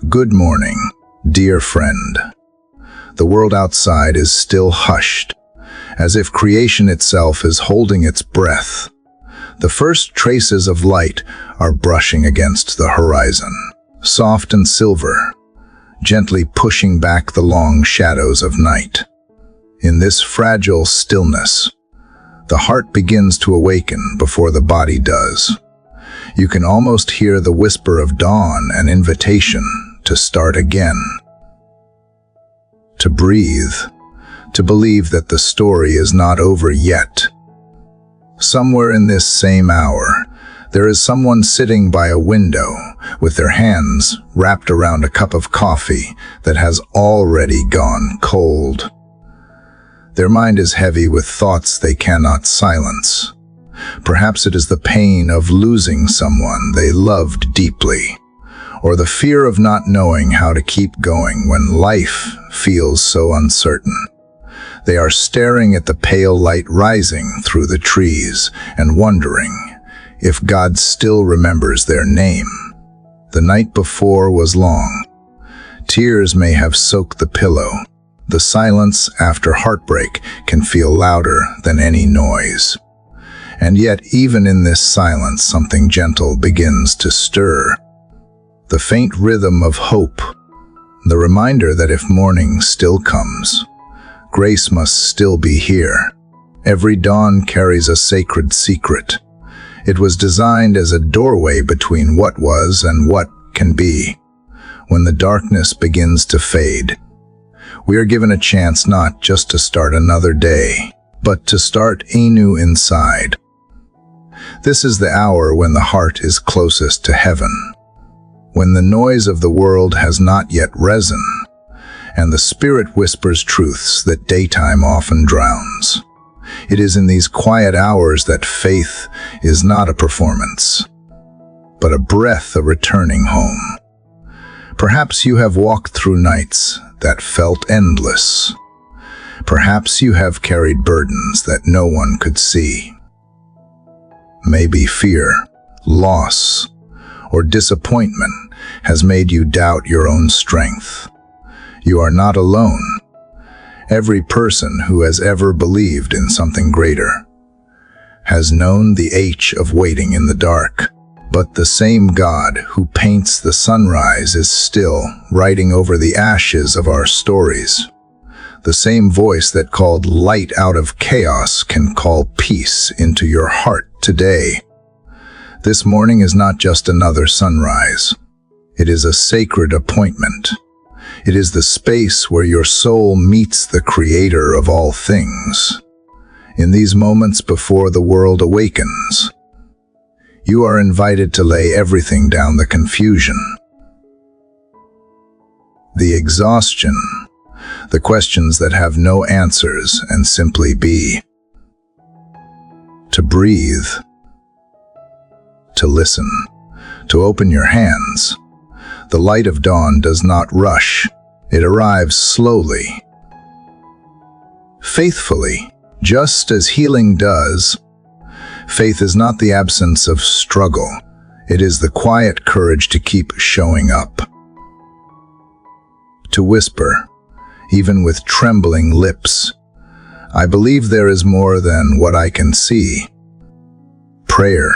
Good morning, dear friend. The world outside is still hushed, as if creation itself is holding its breath. The first traces of light are brushing against the horizon, soft and silver, gently pushing back the long shadows of night. In this fragile stillness, the heart begins to awaken before the body does. You can almost hear the whisper of dawn, an invitation to start again. To breathe, to believe that the story is not over yet. Somewhere in this same hour, there is someone sitting by a window with their hands wrapped around a cup of coffee that has already gone cold. Their mind is heavy with thoughts they cannot silence. Perhaps it is the pain of losing someone they loved deeply, or the fear of not knowing how to keep going when life feels so uncertain. They are staring at the pale light rising through the trees and wondering if God still remembers their name. The night before was long. Tears may have soaked the pillow. The silence after heartbreak can feel louder than any noise. And yet, even in this silence, something gentle begins to stir. The faint rhythm of hope, the reminder that if morning still comes, grace must still be here. Every dawn carries a sacred secret. It was designed as a doorway between what was and what can be. When the darkness begins to fade, we are given a chance not just to start another day, but to start anew inside. This is the hour when the heart is closest to heaven, when the noise of the world has not yet risen, and the spirit whispers truths that daytime often drowns. It is in these quiet hours that faith is not a performance, but a breath of returning home. Perhaps you have walked through nights that felt endless. Perhaps you have carried burdens that no one could see. Maybe fear, loss, or disappointment has made you doubt your own strength. You are not alone. Every person who has ever believed in something greater has known the ache of waiting in the dark. But the same God who paints the sunrise is still writing over the ashes of our stories. The same voice that called light out of chaos can call peace into your heart today. This morning is not just another sunrise. It is a sacred appointment. It is the space where your soul meets the Creator of all things. In these moments before the world awakens, you are invited to lay everything down: the confusion, the exhaustion, the questions that have no answers, and simply be. To breathe, to listen, to open your hands. The light of dawn does not rush. It arrives slowly, faithfully, just as healing does. Faith is not the absence of struggle. It is the quiet courage to keep showing up. To whisper, even with trembling lips, I believe there is more than what I can see. Prayer,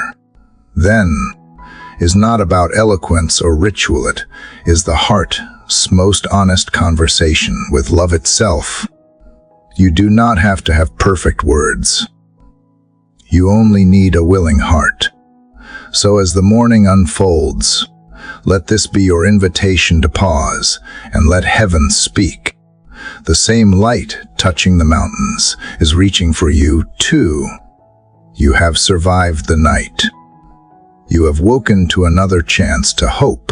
then, is not about eloquence or ritual. It is the heart's most honest conversation with love itself. You do not have to have perfect words. You only need a willing heart. So as the morning unfolds, let this be your invitation to pause and let heaven speak. The same light touching the mountains is reaching for you too. You have survived the night. You have woken to another chance to hope.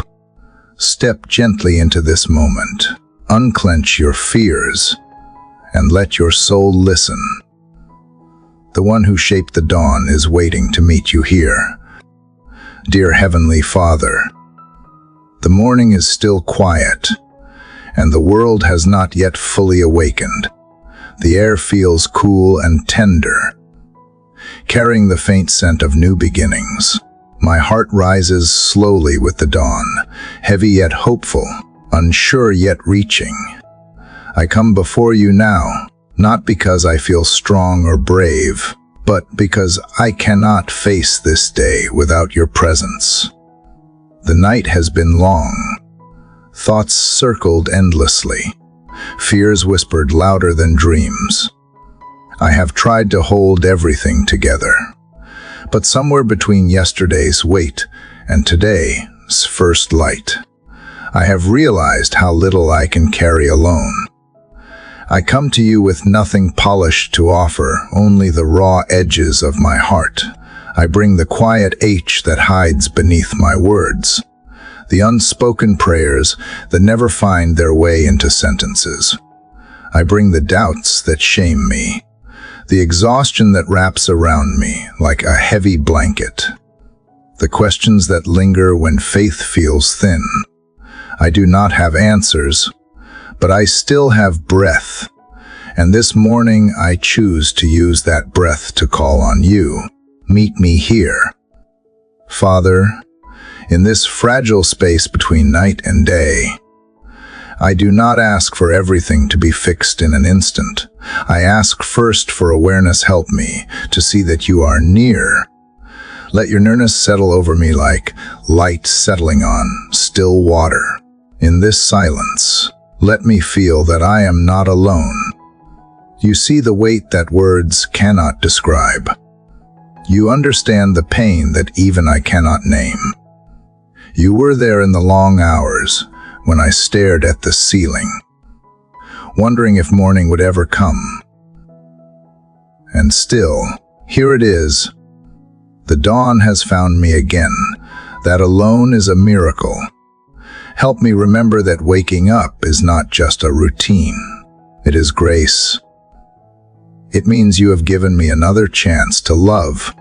Step gently into this moment. Unclench your fears and let your soul listen. The one who shaped the dawn is waiting to meet you here. Dear Heavenly Father, the morning is still quiet, and the world has not yet fully awakened. The air feels cool and tender, carrying the faint scent of new beginnings. My heart rises slowly with the dawn, heavy yet hopeful. unsure yet reaching. I come before you now, not because I feel strong or brave, but because I cannot face this day without your presence. The night has been long. Thoughts circled endlessly. Fears whispered louder than dreams. I have tried to hold everything together. But somewhere between yesterday's weight and today's first light, I have realized how little I can carry alone. I come to you with nothing polished to offer, only the raw edges of my heart. I bring the quiet H that hides beneath my words, the unspoken prayers that never find their way into sentences. I bring the doubts that shame me, the exhaustion that wraps around me like a heavy blanket, the questions that linger when faith feels thin. I do not have answers, but I still have breath, and this morning I choose to use that breath to call on you. Meet me here. Father, in this fragile space between night and day, I do not ask for everything to be fixed in an instant. I ask first for awareness. Help me to see that you are near. Let your nearness settle over me like light settling on still water. In this silence, let me feel that I am not alone. You see the weight that words cannot describe. You understand the pain that even I cannot name. You were there in the long hours when I stared at the ceiling, wondering if morning would ever come. And still, here it is. The dawn has found me again. That alone is a miracle. Help me remember that waking up is not just a routine. It is grace. It means you have given me another chance to love,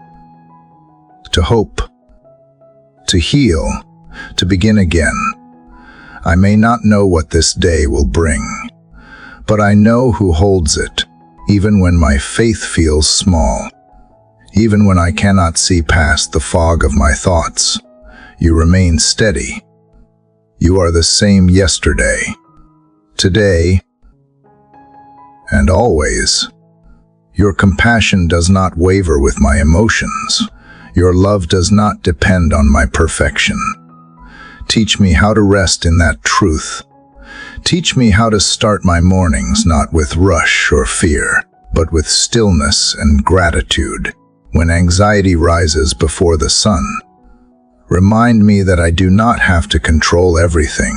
to hope, to heal, to begin again. I may not know what this day will bring, but I know who holds it, even when my faith feels small, even when I cannot see past the fog of my thoughts. You remain steady. You are the same yesterday, today, and always. Your compassion does not waver with my emotions. Your love does not depend on my perfection. Teach me how to rest in that truth. Teach me how to start my mornings not with rush or fear, but with stillness and gratitude. When anxiety rises before the sun, remind me that I do not have to control everything.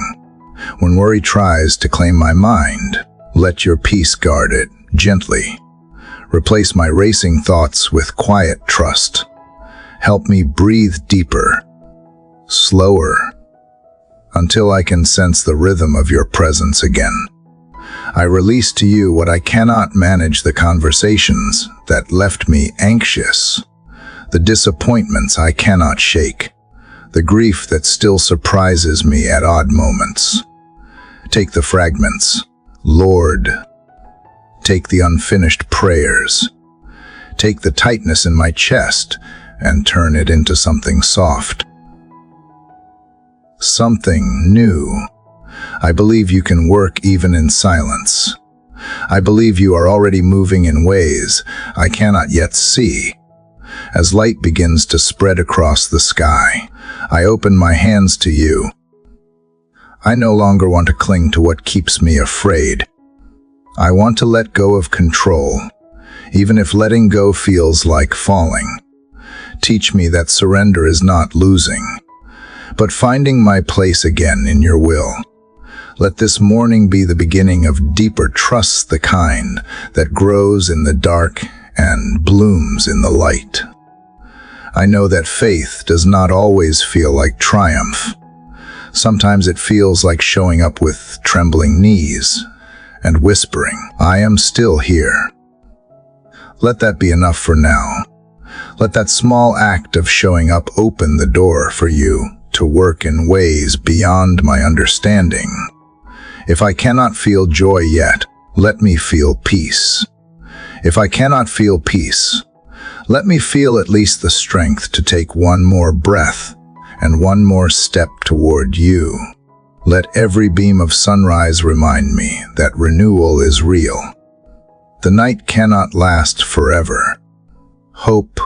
When worry tries to claim my mind, let your peace guard it gently. Replace my racing thoughts with quiet trust. Help me breathe deeper, slower, until I can sense the rhythm of your presence again. I release to you what I cannot manage, the conversations that left me anxious, the disappointments I cannot shake, the grief that still surprises me at odd moments. Take the fragments, Lord. Take the unfinished prayers. Take the tightness in my chest and turn it into something soft, something new. I believe you can work even in silence. I believe you are already moving in ways I cannot yet see. As light begins to spread across the sky, I open my hands to you. I no longer want to cling to what keeps me afraid. I want to let go of control, even if letting go feels like falling. Teach me that surrender is not losing, but finding my place again in your will. Let this morning be the beginning of deeper trust, the kind that grows in the dark and blooms in the light. I know that faith does not always feel like triumph. Sometimes it feels like showing up with trembling knees and whispering, I am still here. Let that be enough for now. Let that small act of showing up open the door for you to work in ways beyond my understanding. If I cannot feel joy yet, let me feel peace. If I cannot feel peace, let me feel at least the strength to take one more breath and one more step toward you. Let every beam of sunrise remind me that renewal is real. The night cannot last forever. Hope,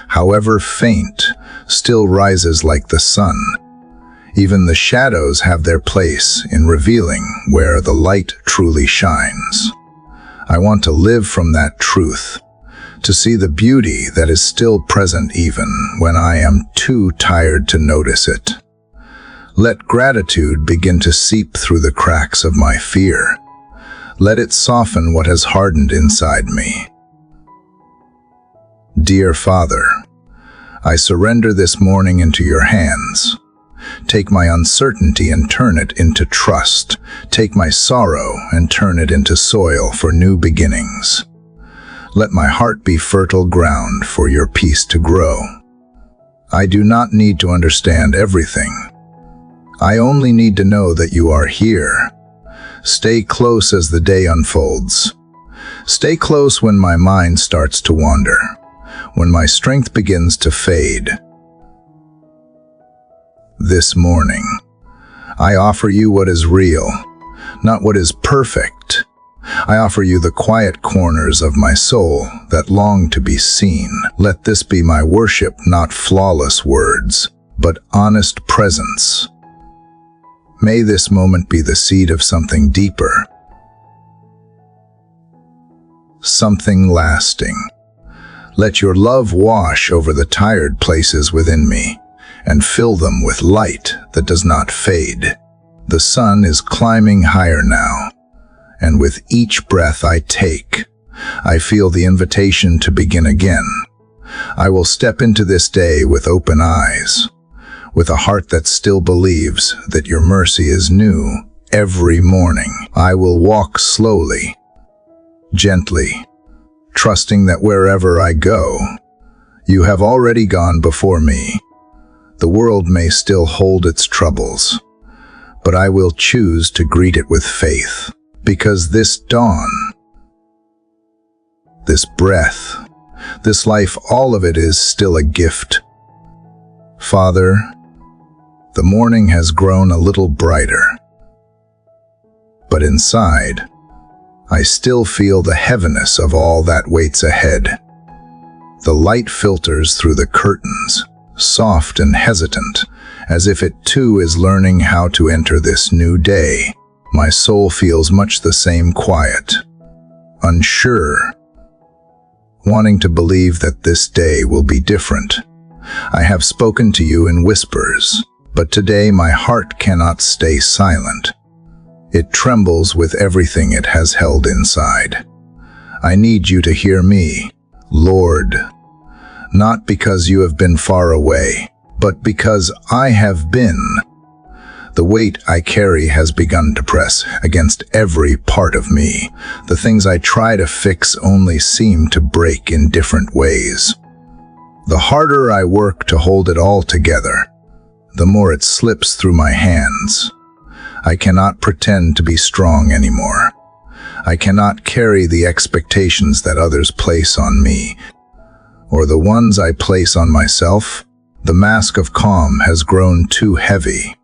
however faint, still rises like the sun. Even the shadows have their place in revealing where the light truly shines. I want to live from that truth, to see the beauty that is still present even when I am too tired to notice it. Let gratitude begin to seep through the cracks of my fear. Let it soften what has hardened inside me. Dear Father, I surrender this morning into your hands. Take my uncertainty and turn it into trust. Take my sorrow and turn it into soil for new beginnings. Let my heart be fertile ground for your peace to grow. I do not need to understand everything. I only need to know that you are here. Stay close as the day unfolds. Stay close when my mind starts to wander, when my strength begins to fade. This morning, I offer you what is real, not what is perfect. I offer you the quiet corners of my soul that long to be seen. Let this be my worship, not flawless words, but honest presence. May this moment be the seed of something deeper, something lasting. Let your love wash over the tired places within me and fill them with light that does not fade. The sun is climbing higher now, and with each breath I take, I feel the invitation to begin again. I will step into this day with open eyes, with a heart that still believes that your mercy is new every morning. I will walk slowly, gently, trusting that wherever I go, you have already gone before me. The world may still hold its troubles, but I will choose to greet it with faith, because this dawn, this breath, this life, all of it is still a gift. Father, the morning has grown a little brighter, but inside, I still feel the heaviness of all that waits ahead. The light filters through the curtains, soft and hesitant, as if it too is learning how to enter this new day. My soul feels much the same, quiet, unsure, wanting to believe that this day will be different. I have spoken to you in whispers, but today my heart cannot stay silent. It trembles with everything it has held inside. I need you to hear me, Lord, not because you have been far away, but because I have been. The weight I carry has begun to press against every part of me. The things I try to fix only seem to break in different ways. The harder I work to hold it all together, the more it slips through my hands. I cannot pretend to be strong anymore. I cannot carry the expectations that others place on me, or the ones I place on myself. The mask of calm has grown too heavy.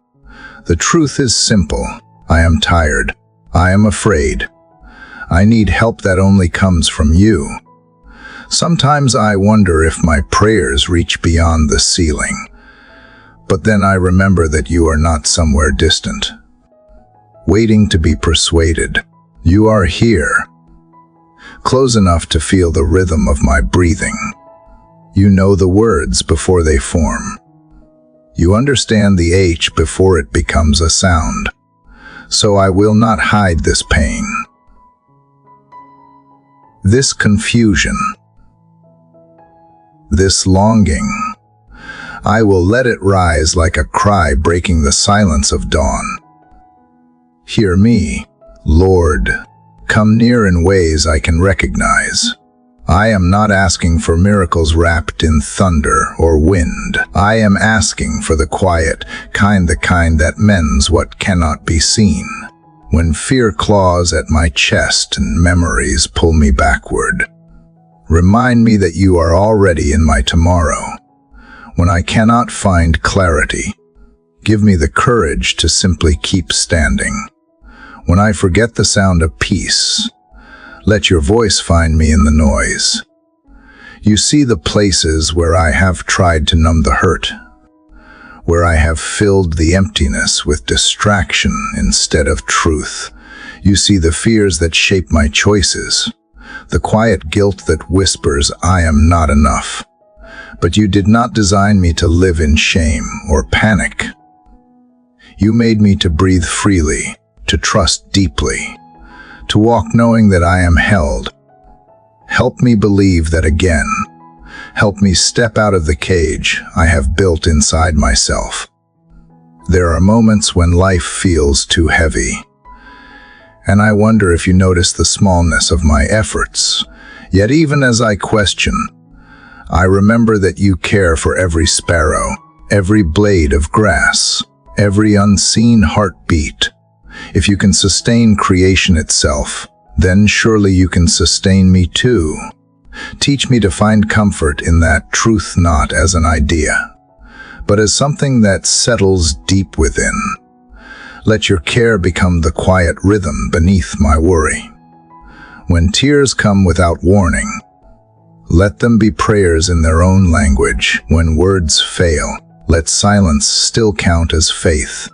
The truth is simple. I am tired. I am afraid. I need help that only comes from you. Sometimes I wonder if my prayers reach beyond the ceiling. But then I remember that you are not somewhere distant, waiting to be persuaded. You are here, close enough to feel the rhythm of my breathing. You know the words before they form. You understand the H before it becomes a sound. So I will not hide this pain, this confusion, this longing. I will let it rise like a cry breaking the silence of dawn. Hear me, Lord. Come near in ways I can recognize. I am not asking for miracles wrapped in thunder or wind. I am asking for the quiet kind, the kind that mends what cannot be seen. When fear claws at my chest and memories pull me backward, remind me that you are already in my tomorrow. When I cannot find clarity, Give me the courage to simply keep standing. When I forget the sound of peace, let your voice find me in the noise. You see the places where I have tried to numb the hurt, where I have filled the emptiness with distraction instead of truth. You see the fears that shape my choices, the quiet guilt that whispers I am not enough. But you did not design me to live in shame or panic. You made me to breathe freely, to trust deeply, to walk knowing that I am held. Help me believe that again. Help me step out of the cage I have built inside myself. There are moments when life feels too heavy, and I wonder if you notice the smallness of my efforts. Yet even as I question, I remember that you care for every sparrow, every blade of grass, every unseen heartbeat. If you can sustain creation itself, then surely you can sustain me too. Teach me to find comfort in that truth not as an idea, but as something that settles deep within. Let your care become the quiet rhythm beneath my worry. When tears come without warning, let them be prayers in their own language. When words fail, let silence still count as faith.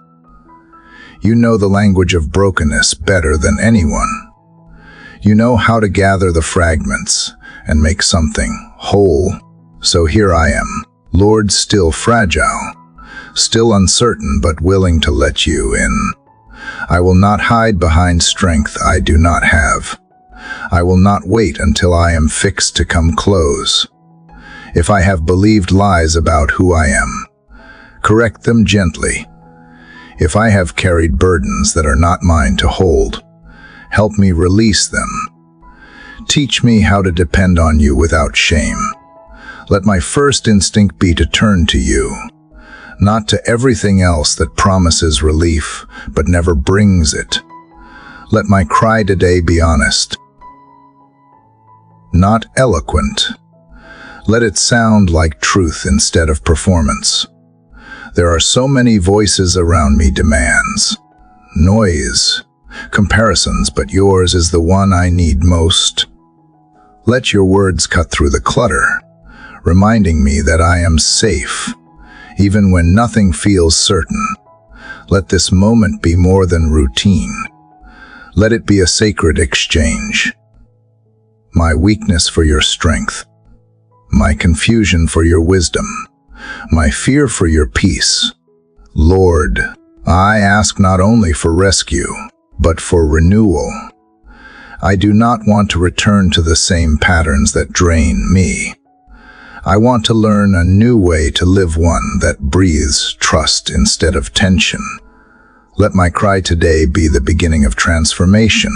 You know the language of brokenness better than anyone. You know how to gather the fragments and make something whole. So here I am, Lord, still fragile, still uncertain but willing to let you in. I will not hide behind strength I do not have. I will not wait until I am fixed to come close. If I have believed lies about who I am, correct them gently. If I have carried burdens that are not mine to hold, help me release them. Teach me how to depend on you without shame. Let my first instinct be to turn to you, not to everything else that promises relief but never brings it. Let my cry today be honest, not eloquent. Let it sound like truth instead of performance. There are so many voices around me, demands, noise, comparisons, but yours is the one I need most. Let your words cut through the clutter, reminding me that I am safe, even when nothing feels certain. Let this moment be more than routine. Let it be a sacred exchange. My weakness for your strength, my confusion for your wisdom, my fear for your peace. Lord, I ask not only for rescue, but for renewal. I do not want to return to the same patterns that drain me. I want to learn a new way to live, one that breathes trust instead of tension. Let my cry today be the beginning of transformation.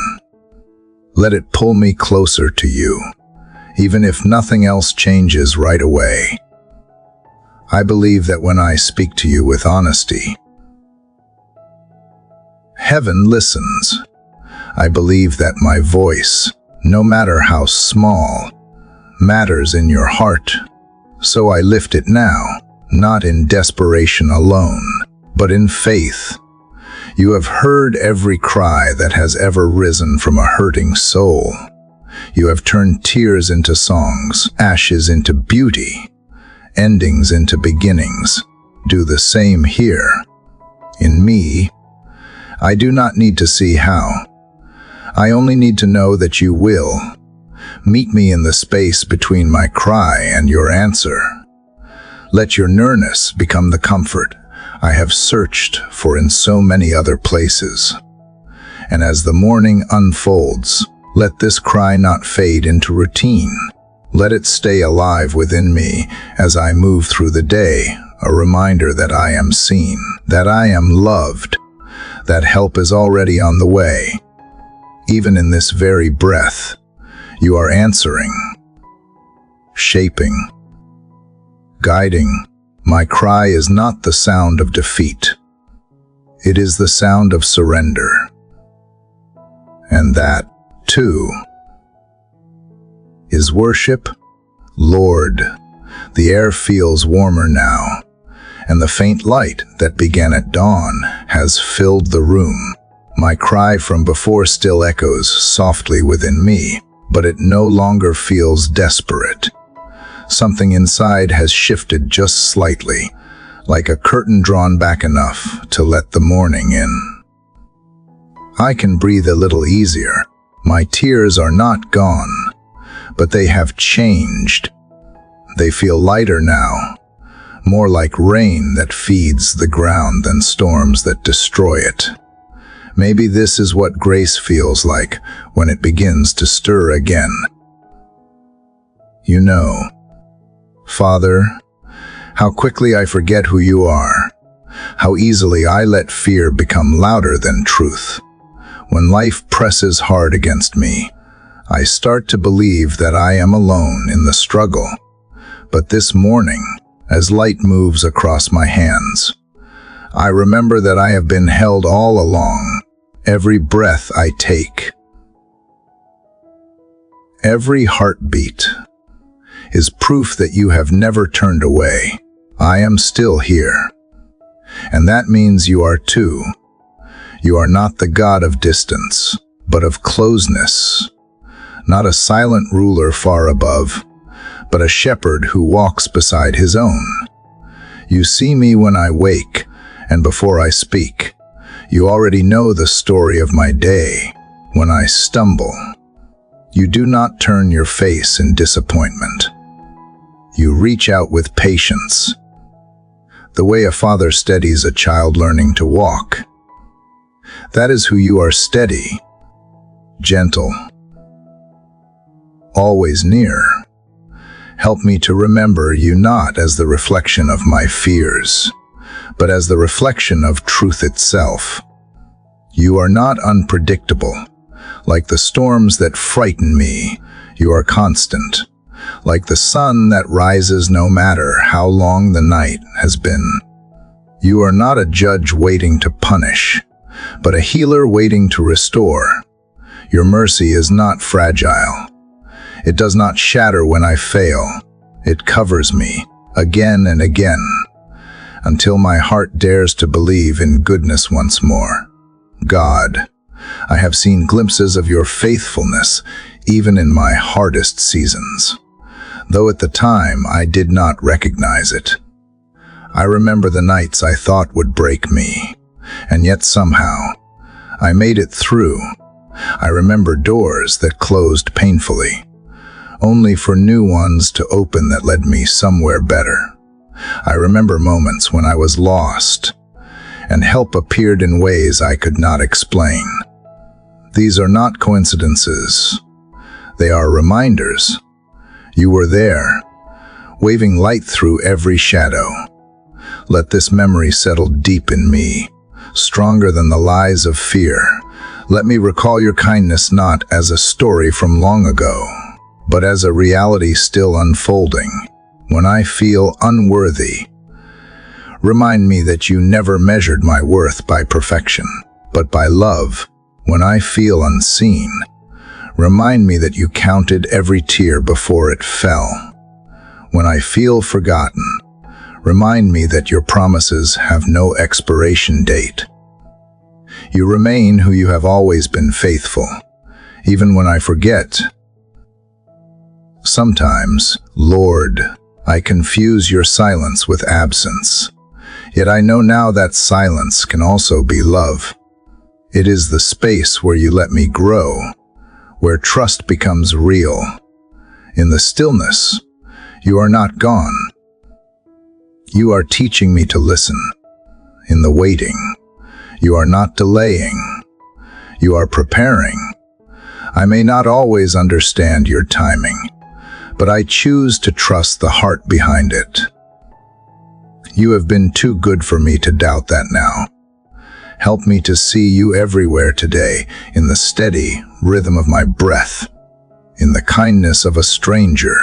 Let it pull me closer to you, even if nothing else changes right away. I believe that when I speak to you with honesty, heaven listens. I believe that my voice, no matter how small, matters in your heart. So I lift it now, not in desperation alone, but in faith. You have heard every cry that has ever risen from a hurting soul. You have turned tears into songs, ashes into beauty, endings into beginnings. Do the same here. In me, I do not need to see how. I only need to know that you will. Meet me in the space between my cry and your answer. Let your nearness become the comfort I have searched for in so many other places. And as the morning unfolds, let this cry not fade into routine. Let it stay alive within me as I move through the day, a reminder that I am seen, that I am loved, that help is already on the way. Even in this very breath, you are answering, shaping, guiding. My cry is not the sound of defeat. It is the sound of surrender. And that, too, is worship. Lord, the air feels warmer now, and the faint light that began at dawn has filled the room. My cry from before still echoes softly within me, but it no longer feels desperate. Something inside has shifted just slightly, like a curtain drawn back enough to let the morning in. I can breathe a little easier. My tears are not gone, but they have changed. They feel lighter now, more like rain that feeds the ground than storms that destroy it. Maybe this is what grace feels like when it begins to stir again. You know, Father, how quickly I forget who you are, how easily I let fear become louder than truth. When life presses hard against me, I start to believe that I am alone in the struggle. But this morning, as light moves across my hands, I remember that I have been held all along. Every breath I take, every heartbeat, is proof that you have never turned away. I am still here. And that means you are too. You are not the God of distance, but of closeness. Not a silent ruler far above, but a shepherd who walks beside his own. You see me when I wake, and before I speak. You already know the story of my day. When I stumble, you do not turn your face in disappointment. You reach out with patience, the way a father steadies a child learning to walk. That is who you are, steady, gentle, always near. Help me to remember you not as the reflection of my fears, but as the reflection of truth itself. You are not unpredictable. Like the storms that frighten me, you are constant. Like the sun that rises no matter how long the night has been. You are not a judge waiting to punish, but a healer waiting to restore. Your mercy is not fragile. It does not shatter when I fail. It covers me again and again, until my heart dares to believe in goodness once more. God, I have seen glimpses of your faithfulness even in my hardest seasons, though at the time I did not recognize it. I remember the nights I thought would break me, and yet somehow I made it through. I remember doors that closed painfully, only for new ones to open that led me somewhere better. I remember moments when I was lost, and help appeared in ways I could not explain. These are not coincidences. They are reminders. You were there, waving light through every shadow. Let this memory settle deep in me, stronger than the lies of fear. Let me recall your kindness not as a story from long ago, but as a reality still unfolding. When I feel unworthy, remind me that you never measured my worth by perfection, but by love. When I feel unseen, remind me that you counted every tear before it fell. When I feel forgotten, remind me that your promises have no expiration date. You remain who you have always been, faithful, even when I forget. Sometimes, Lord, I confuse your silence with absence. Yet I know now that silence can also be love. It is the space where you let me grow, where trust becomes real. In the stillness, you are not gone. You are teaching me to listen. In the waiting, you are not delaying. You are preparing. I may not always understand your timing, but I choose to trust the heart behind it. You have been too good for me to doubt that now. Help me to see you everywhere today, in the steady rhythm of my breath, in the kindness of a stranger,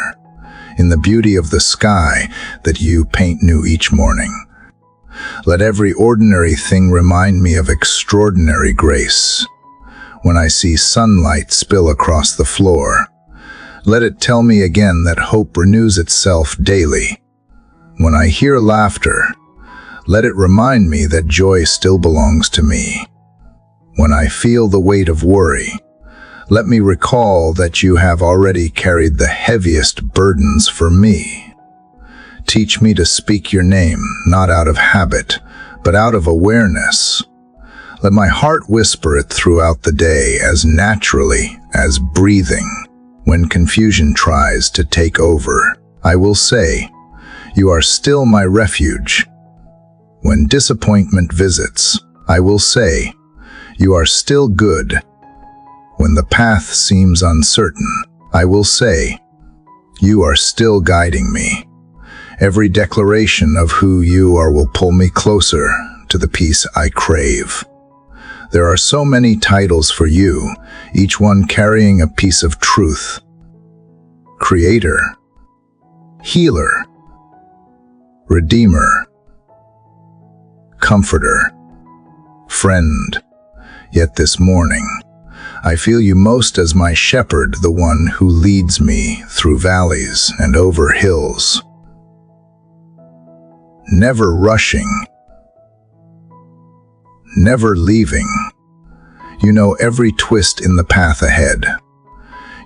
in the beauty of the sky that you paint new each morning. Let every ordinary thing remind me of extraordinary grace. When I see sunlight spill across the floor, let it tell me again that hope renews itself daily. When I hear laughter, Let it remind me that joy still belongs to me. When I feel the weight of worry, let me recall that you have already carried the heaviest burdens for me. Teach me to speak your name, not out of habit, but out of awareness. Let my heart whisper it throughout the day as naturally as breathing. When confusion tries to take over, I will say, "You are still my refuge." When disappointment visits, I will say, "You are still good." When the path seems uncertain, I will say, "You are still guiding me." Every declaration of who you are will pull me closer to the peace I crave. There are so many titles for you, each one carrying a piece of truth. Creator, Healer, Redeemer, Comforter, Friend. Yet this morning, I feel you most as my shepherd, the one who leads me through valleys and over hills. Never rushing, never leaving. You know every twist in the path ahead.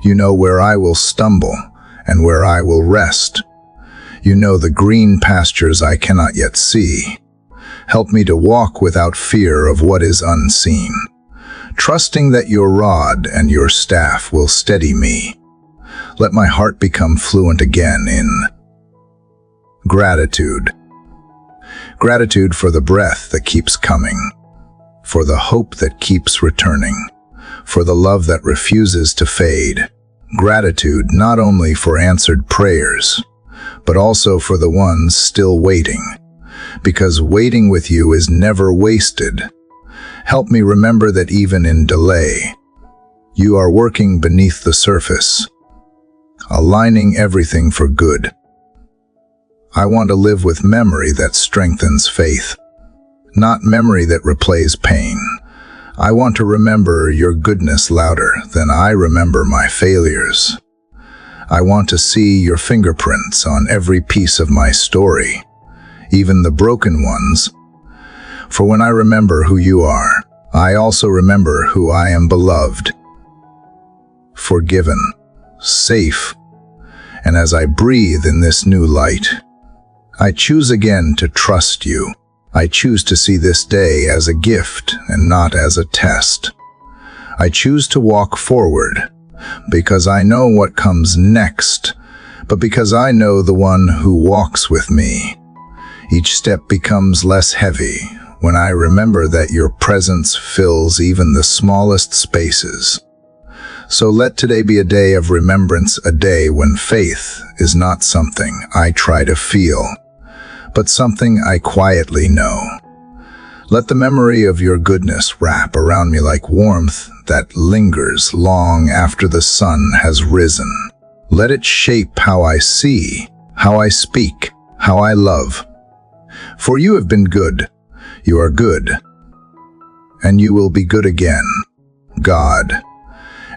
You know where I will stumble and where I will rest. You know the green pastures I cannot yet see. Help me to walk without fear of what is unseen, trusting that your rod and your staff will steady me. Let my heart become fluent again in gratitude. Gratitude for the breath that keeps coming, for the hope that keeps returning, for the love that refuses to fade. Gratitude not only for answered prayers, but also for the ones still waiting, because waiting with you is never wasted. Help me remember that even in delay, you are working beneath the surface, aligning everything for good. I want to live with memory that strengthens faith, not memory that replays pain. I want to remember your goodness louder than I remember my failures. I want to see your fingerprints on every piece of my story, even the broken ones. For when I remember who you are, I also remember who I am: beloved, forgiven, safe. And as I breathe in this new light, I choose again to trust you. I choose to see this day as a gift and not as a test. I choose to walk forward, because I know what comes next, but because I know the one who walks with me. Each step becomes less heavy when I remember that your presence fills even the smallest spaces. So let today be a day of remembrance, a day when faith is not something I try to feel, but something I quietly know. Let the memory of your goodness wrap around me like warmth that lingers long after the sun has risen. Let it shape how I see, how I speak, how I love. For you have been good, you are good, and you will be good again, God.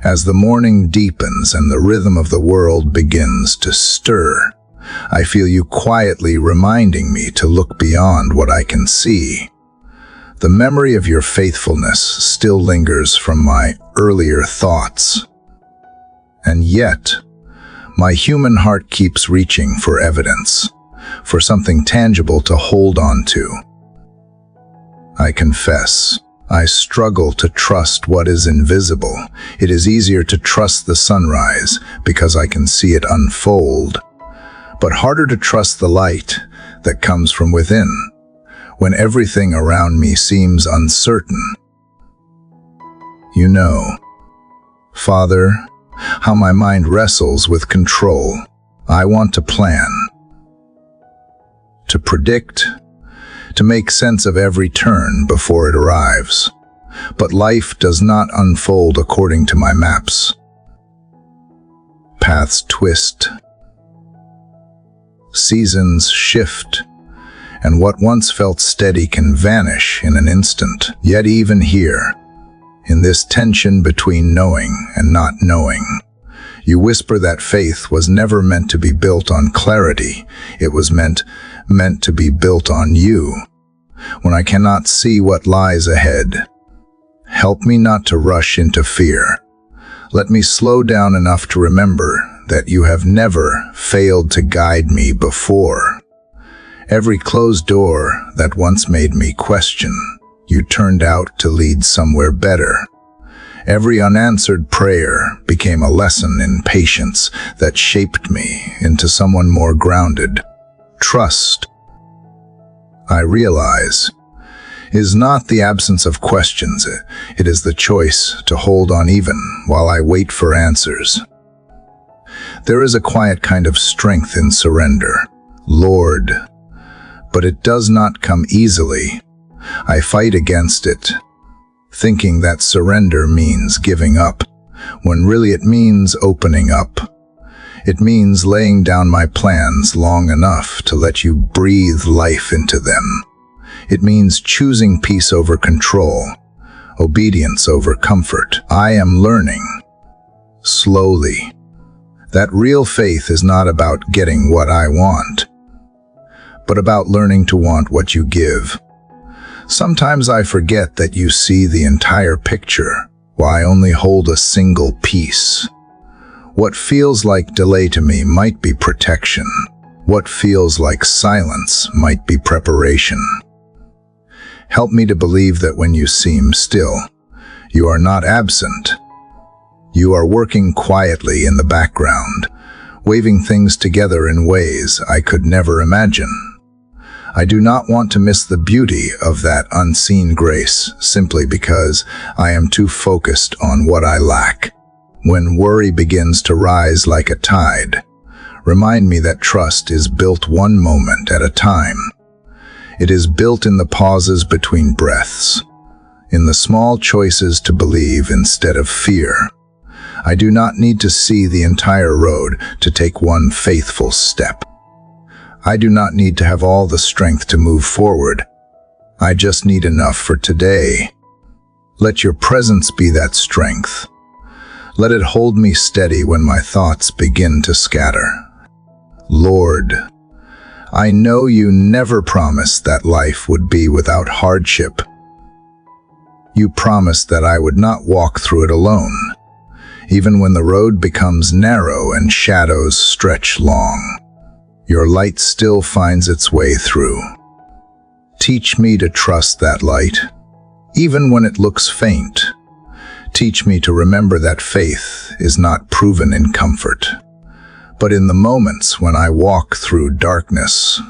As the morning deepens and the rhythm of the world begins to stir, I feel you quietly reminding me to look beyond what I can see. The memory of your faithfulness still lingers from my earlier thoughts. And yet, my human heart keeps reaching for evidence, for something tangible to hold on to. I confess, I struggle to trust what is invisible. It is easier to trust the sunrise because I can see it unfold, but harder to trust the light that comes from within when everything around me seems uncertain. You know, Father, how my mind wrestles with control. I want to plan, to predict, to make sense of every turn before it arrives. But life does not unfold according to my maps. Paths twist, seasons shift, and what once felt steady can vanish in an instant. Yet even here, in this tension between knowing and not knowing, you whisper that faith was never meant to be built on clarity. It was meant to be built on you. when I cannot see what lies ahead. Help me not to rush into fear. Let me slow down enough to remember that you have never failed to guide me before. Every closed door that once made me question, you turned out to lead somewhere better. Every unanswered prayer became a lesson in patience that shaped me into someone more grounded. Trust, I realize, is not the absence of questions. It is the choice to hold on even while I wait for answers. There is a quiet kind of strength in surrender, Lord, but it does not come easily. I fight against it, thinking that surrender means giving up, when really it means opening up. It means laying down my plans long enough to let you breathe life into them. It means choosing peace over control, obedience over comfort. I am learning, slowly, that real faith is not about getting what I want, but about learning to want what you give. Sometimes I forget that you see the entire picture, while I only hold a single piece. What feels like delay to me might be protection. What feels like silence might be preparation. Help me to believe that when you seem still, you are not absent. You are working quietly in the background, weaving things together in ways I could never imagine. I do not want to miss the beauty of that unseen grace simply because I am too focused on what I lack. When worry begins to rise like a tide, remind me that trust is built one moment at a time. It is built in the pauses between breaths, in the small choices to believe instead of fear. I do not need to see the entire road to take one faithful step. I do not need to have all the strength to move forward. I just need enough for today. Let your presence be that strength. Let it hold me steady when my thoughts begin to scatter. Lord, I know you never promised that life would be without hardship. You promised that I would not walk through it alone, even when the road becomes narrow and shadows stretch long. Your light still finds its way through. Teach me to trust that light, even when it looks faint. Teach me to remember that faith is not proven in comfort, but in the moments when I walk through darkness,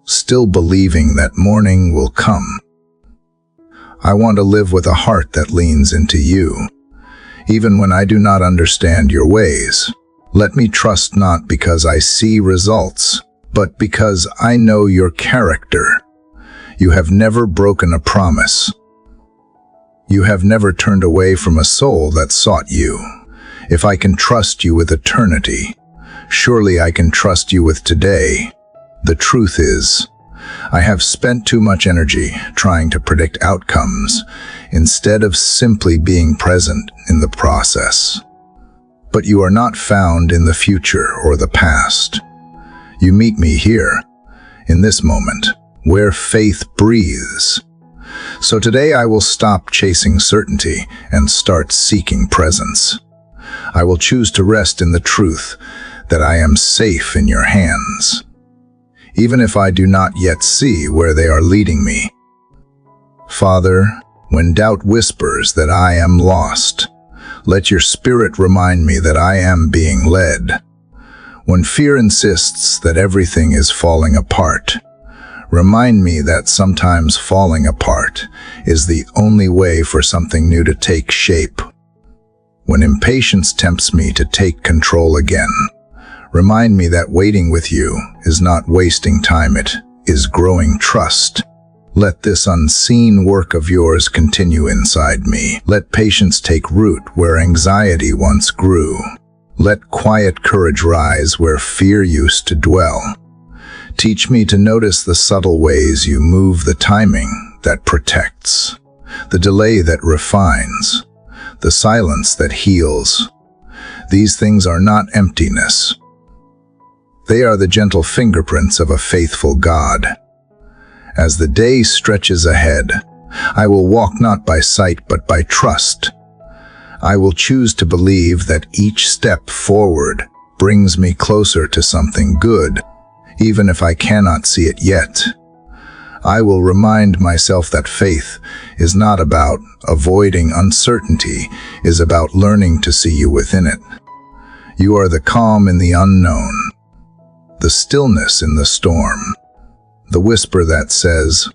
still believing that morning will come. I want to live with a heart that leans into you, even when I do not understand your ways. Let me trust not because I see results, but because I know your character. You have never broken a promise. You have never turned away from a soul that sought you. If I can trust you with eternity, surely I can trust you with today. The truth is, I have spent too much energy trying to predict outcomes instead of simply being present in the process. But you are not found in the future or the past. You meet me here, in this moment, where faith breathes. So today I will stop chasing certainty and start seeking presence. I will choose to rest in the truth that I am safe in your hands, even if I do not yet see where they are leading me. Father, when doubt whispers that I am lost, let your Spirit remind me that I am being led. When fear insists that everything is falling apart, remind me that sometimes falling apart is the only way for something new to take shape. When impatience tempts me to take control again, remind me that waiting with you is not wasting time, it is growing trust. Let this unseen work of yours continue inside me. Let patience take root where anxiety once grew. Let quiet courage rise where fear used to dwell. Teach me to notice the subtle ways you move, the timing that protects, the delay that refines, the silence that heals. These things are not emptiness. They are the gentle fingerprints of a faithful God. As the day stretches ahead, I will walk not by sight but by trust. I will choose to believe that each step forward brings me closer to something good, even if I cannot see it yet. I will remind myself that faith is not about avoiding uncertainty, is about learning to see you within it. You are the calm in the unknown, the stillness in the storm, the whisper that says,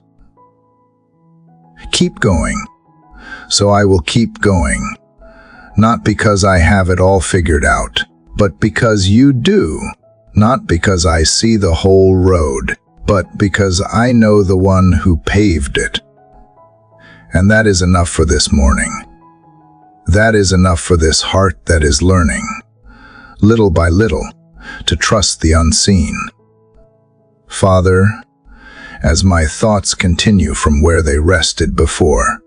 "Keep going." So I will keep going, not because I have it all figured out, but because you do, not because I see the whole road, but because I know the one who paved it. And that is enough for this morning. That is enough for this heart that is learning, little by little, to trust the unseen. Father, as my thoughts continue from where they rested before,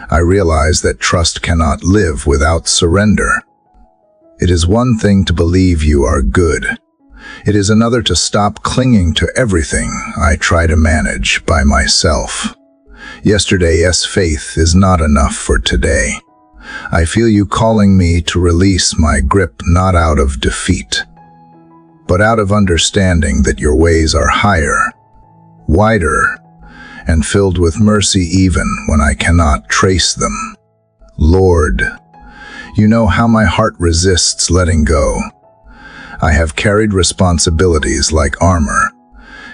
I realize that trust cannot live without surrender. It is one thing to believe you are good. It is another to stop clinging to everything I try to manage by myself. Yesterday's faith is not enough for today. I feel you calling me to release my grip, not out of defeat, but out of understanding that your ways are higher, wider, and filled with mercy even when I cannot trace them. Lord, you know how my heart resists letting go. I have carried responsibilities like armor,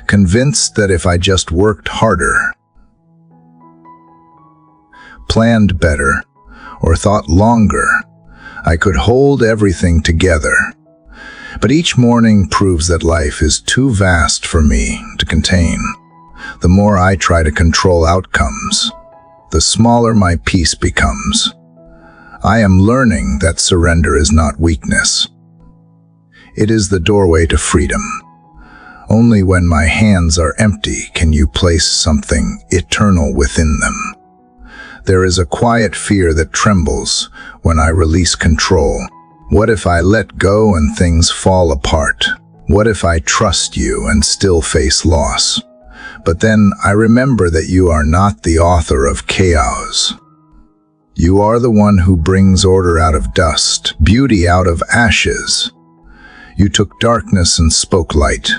convinced that if I just worked harder, planned better, or thought longer, I could hold everything together. But each morning proves that life is too vast for me to contain. The more I try to control outcomes, the smaller my peace becomes. I am learning that surrender is not weakness. It is the doorway to freedom. Only when my hands are empty can you place something eternal within them. There is a quiet fear that trembles when I release control. What if I let go and things fall apart? What if I trust you and still face loss? But then I remember that you are not the author of chaos. You are the one who brings order out of dust, beauty out of ashes. You took darkness and spoke light.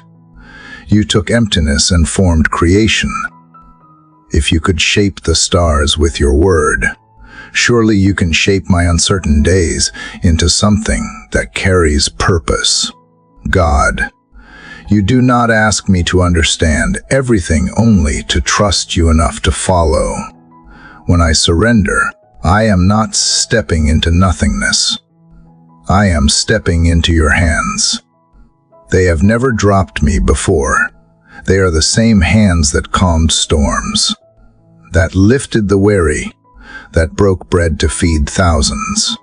You took emptiness and formed creation. If you could shape the stars with your word, surely you can shape my uncertain days into something that carries purpose. God, you do not ask me to understand everything, only to trust you enough to follow. When I surrender, I am not stepping into nothingness. I am stepping into your hands. They have never dropped me before. They are the same hands that calmed storms, that lifted the weary, that broke bread to feed thousands.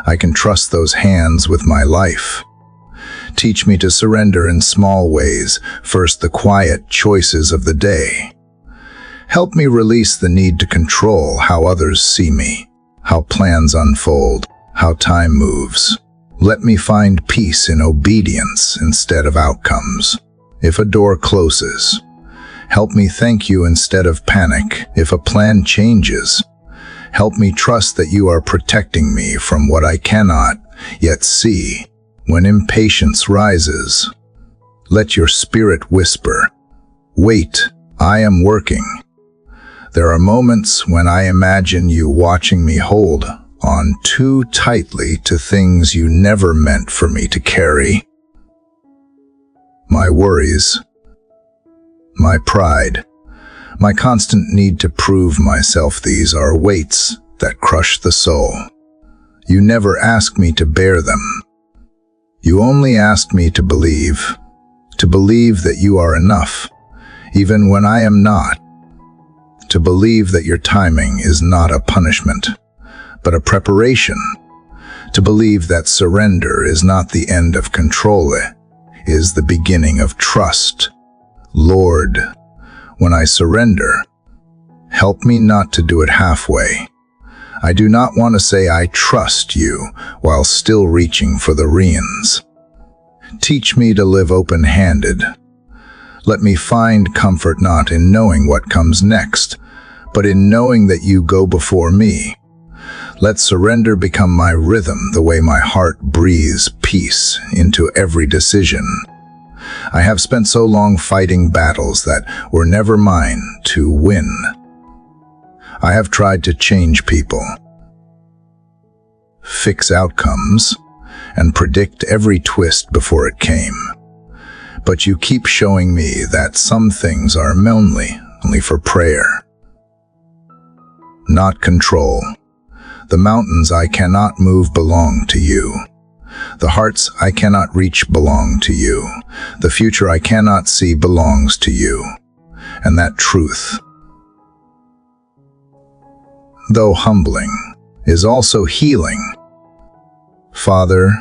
I can trust those hands with my life. Teach me to surrender in small ways, first the quiet choices of the day. Help me release the need to control how others see me, how plans unfold, how time moves. Let me find peace in obedience instead of outcomes. If a door closes, help me thank you instead of panic. If a plan changes, help me trust that you are protecting me from what I cannot yet see. When impatience rises, let your spirit whisper, "Wait, I am working." There are moments when I imagine you watching me hold on too tightly to things you never meant for me to carry. My worries, my pride, my constant need to prove myself, these are weights that crush the soul. You never ask me to bear them. You only ask me to believe that you are enough, even when I am not. To believe that your timing is not a punishment, but a preparation. To believe that surrender is not the end of control, it is the beginning of trust. Lord, when I surrender, help me not to do it halfway. I do not want to say I trust you while still reaching for the reins. Teach me to live open-handed, Let me find comfort not in knowing what comes next, but in knowing that you go before me. Let surrender become my rhythm, the way my heart breathes peace into every decision. I have spent so long fighting battles that were never mine to win. I have tried to change people, fix outcomes, and predict every twist before it came. But you keep showing me that some things are only for prayer, not control. The mountains I cannot move belong to you. The hearts I cannot reach belong to you. The future I cannot see belongs to you. And that truth, though humbling, is also healing. Father,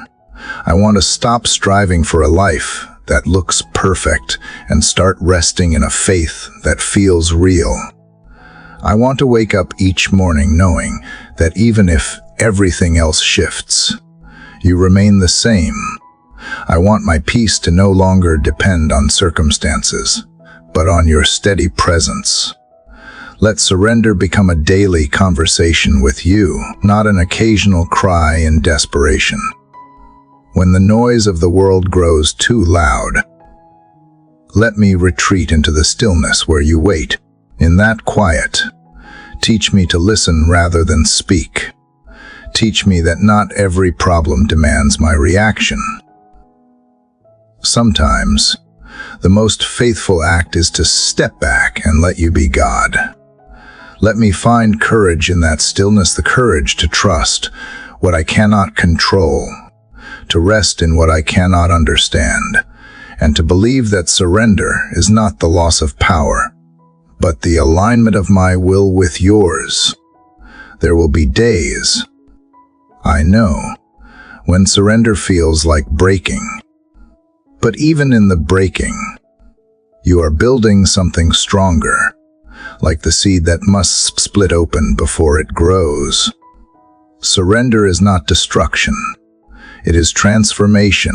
I want to stop striving for a life that looks perfect and start resting in a faith that feels real. I want to wake up each morning knowing that even if everything else shifts, you remain the same. I want my peace to no longer depend on circumstances, but on your steady presence. Let surrender become a daily conversation with you, not an occasional cry in desperation. When the noise of the world grows too loud, let me retreat into the stillness where you wait. In that quiet, teach me to listen rather than speak. Teach me that not every problem demands my reaction. Sometimes, the most faithful act is to step back and let you be God. Let me find courage in that stillness, the courage to trust what I cannot control, to rest in what I cannot understand, and to believe that surrender is not the loss of power, but the alignment of my will with yours. There will be days, I know, when surrender feels like breaking. But even in the breaking, you are building something stronger, like the seed that must split open before it grows. Surrender is not destruction. It is transformation.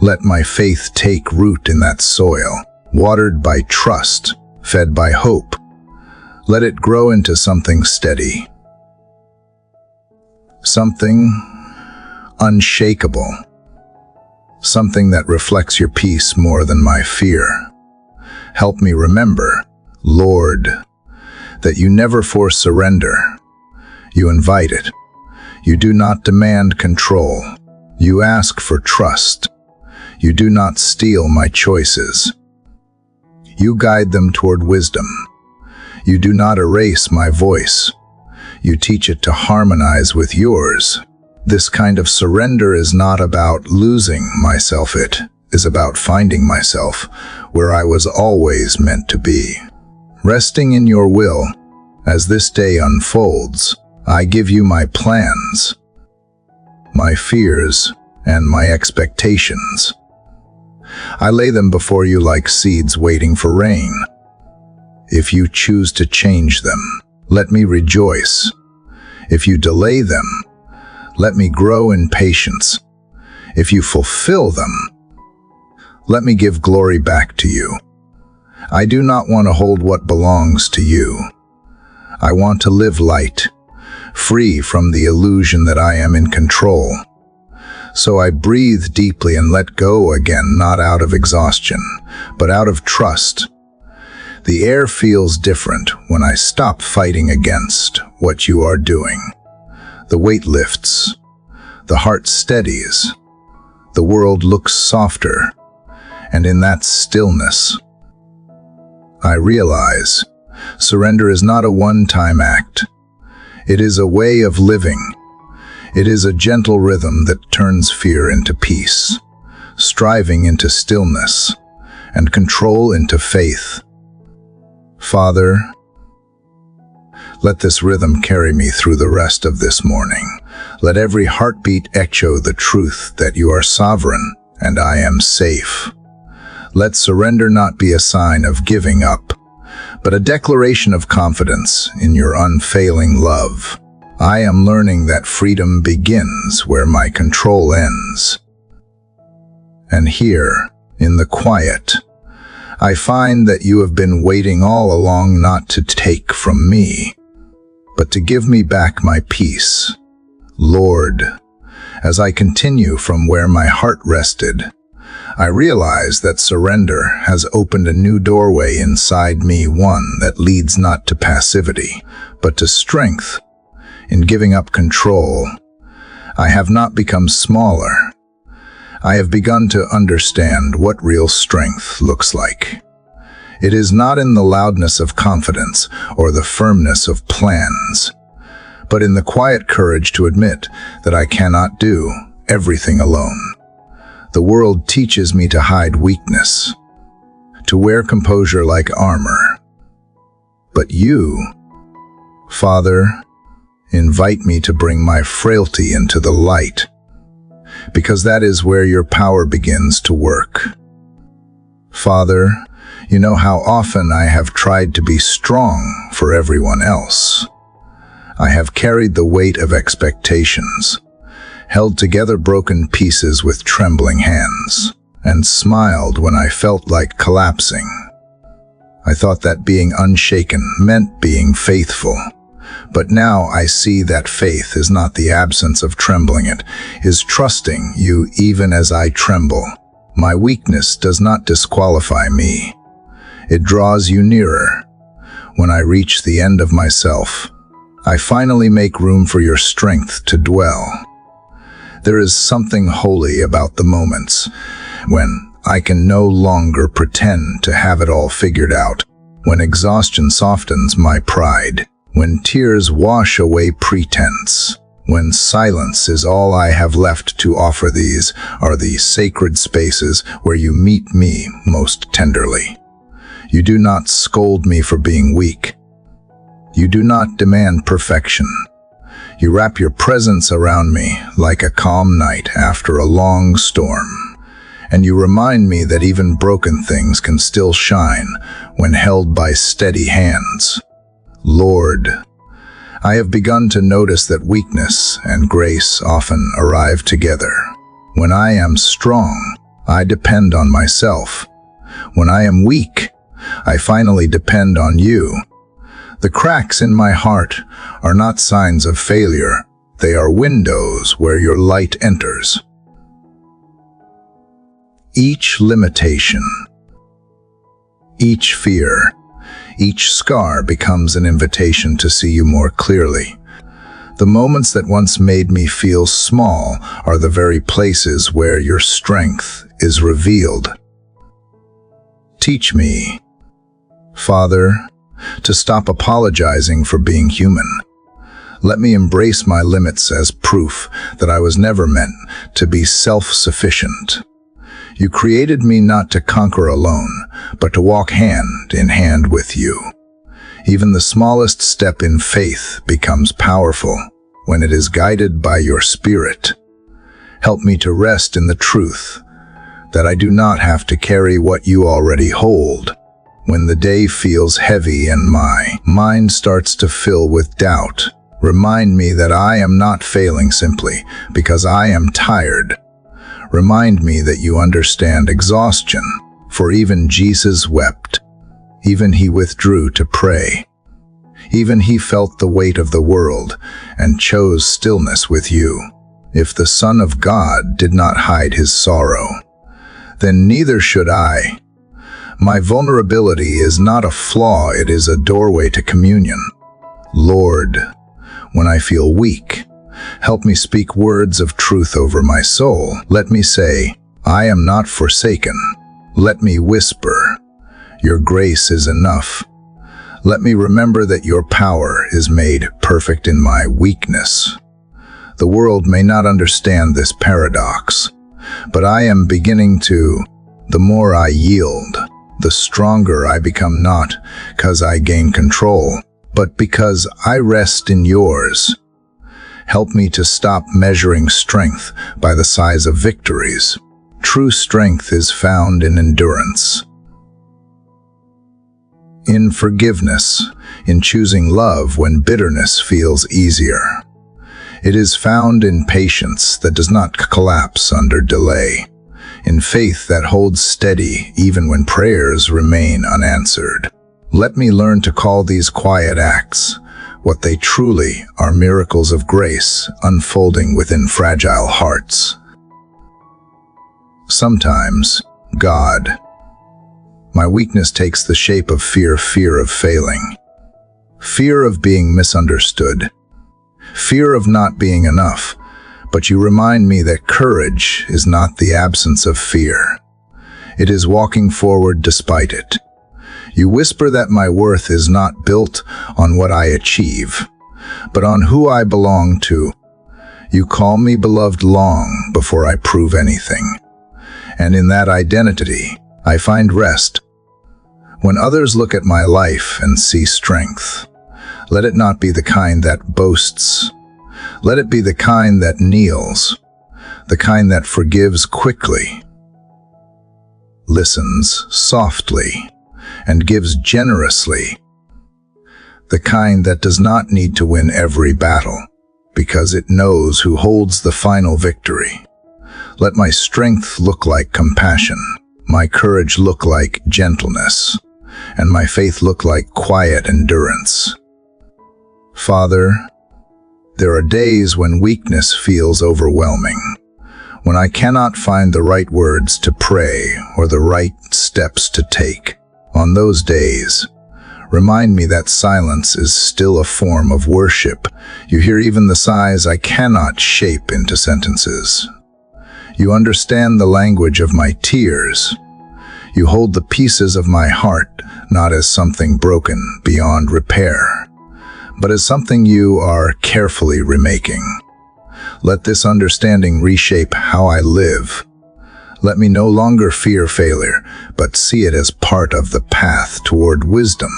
Let my faith take root in that soil, watered by trust, fed by hope. Let it grow into something steady, something unshakable, something that reflects your peace more than my fear. Help me remember, Lord, that you never force surrender. You invite it. You do not demand control. You ask for trust. You do not steal my choices. You guide them toward wisdom. You do not erase my voice. You teach it to harmonize with yours. This kind of surrender is not about losing myself. It is about finding myself where I was always meant to be. Resting in your will, as this day unfolds, I give you my plans, my fears, and my expectations. I lay them before you like seeds waiting for rain. If you choose to change them, let me rejoice. If you delay them, let me grow in patience. If you fulfill them, let me give glory back to you. I do not want to hold what belongs to you. I want to live light, free from the illusion that I am in control. So I breathe deeply and let go again, not out of exhaustion, but out of trust. The air feels different when I stop fighting against what you are doing. The weight lifts, the heart steadies, the world looks softer, and in that stillness, I realize surrender is not a one-time act. It is a way of living. It is a gentle rhythm that turns fear into peace, striving into stillness, and control into faith. Father, let this rhythm carry me through the rest of this morning. Let every heartbeat echo the truth that you are sovereign and I am safe. Let surrender not be a sign of giving up, but a declaration of confidence in your unfailing love. I am learning that freedom begins where my control ends. And here, in the quiet, I find that you have been waiting all along not to take from me, but to give me back my peace. Lord, as I continue from where my heart rested, I realize that surrender has opened a new doorway inside me, one that leads not to passivity, but to strength. In giving up control, I have not become smaller. I have begun to understand what real strength looks like. It is not in the loudness of confidence or the firmness of plans, but in the quiet courage to admit that I cannot do everything alone. The world teaches me to hide weakness, to wear composure like armor. But you, Father, invite me to bring my frailty into the light, because that is where your power begins to work. Father, you know how often I have tried to be strong for everyone else. I have carried the weight of expectations, held together broken pieces with trembling hands, and smiled when I felt like collapsing. I thought that being unshaken meant being faithful. But now I see that faith is not the absence of trembling, it is trusting you even as I tremble. My weakness does not disqualify me. It draws you nearer. When I reach the end of myself, I finally make room for your strength to dwell. There is something holy about the moments when I can no longer pretend to have it all figured out, when exhaustion softens my pride, when tears wash away pretense, when silence is all I have left to offer. These are the sacred spaces where you meet me most tenderly. You do not scold me for being weak. You do not demand perfection. You wrap your presence around me like a calm night after a long storm, and you remind me that even broken things can still shine when held by steady hands. Lord, I have begun to notice that weakness and grace often arrive together. When I am strong, I depend on myself. When I am weak, I finally depend on you. The cracks in my heart are not signs of failure. They are windows where your light enters. Each limitation, each fear, each scar becomes an invitation to see you more clearly. The moments that once made me feel small are the very places where your strength is revealed. Teach me, Father, to stop apologizing for being human. Let me embrace my limits as proof that I was never meant to be self-sufficient. You created me not to conquer alone, but to walk hand in hand with you. Even the smallest step in faith becomes powerful when it is guided by your Spirit. Help me to rest in the truth that I do not have to carry what you already hold. When the day feels heavy and my mind starts to fill with doubt, remind me that I am not failing simply because I am tired. Remind me that you understand exhaustion, for even Jesus wept. Even he withdrew to pray. Even he felt the weight of the world and chose stillness with you. If the Son of God did not hide his sorrow, then neither should I. My vulnerability is not a flaw, it is a doorway to communion. Lord, when I feel weak, help me speak words of truth over my soul. Let me say, I am not forsaken. Let me whisper, your grace is enough. Let me remember that your power is made perfect in my weakness. The world may not understand this paradox, but I am beginning to. The more I yield, the stronger I become, not because I gain control, but because I rest in yours. Help me to stop measuring strength by the size of victories. True strength is found in endurance, in forgiveness, in choosing love when bitterness feels easier. It is found in patience that does not collapse under delay, in faith that holds steady even when prayers remain unanswered. Let me learn to call these quiet acts what they truly are: miracles of grace unfolding within fragile hearts. Sometimes, God, my weakness takes the shape of fear of failing, fear of being misunderstood, fear of not being enough. But you remind me that courage is not the absence of fear. It is walking forward despite it. You whisper that my worth is not built on what I achieve, but on who I belong to. You call me beloved long before I prove anything. And in that identity, I find rest. When others look at my life and see strength, let it not be the kind that boasts. Let it be the kind that kneels, the kind that forgives quickly, listens softly, and gives generously, the kind that does not need to win every battle, because it knows who holds the final victory. Let my strength look like compassion, my courage look like gentleness, and my faith look like quiet endurance. Father, there are days when weakness feels overwhelming, when I cannot find the right words to pray or the right steps to take. On those days, remind me that silence is still a form of worship. You hear even the sighs I cannot shape into sentences. You understand the language of my tears. You hold the pieces of my heart not as something broken beyond repair, but as something you are carefully remaking. Let this understanding reshape how I live. Let me no longer fear failure, but see it as part of the path toward wisdom.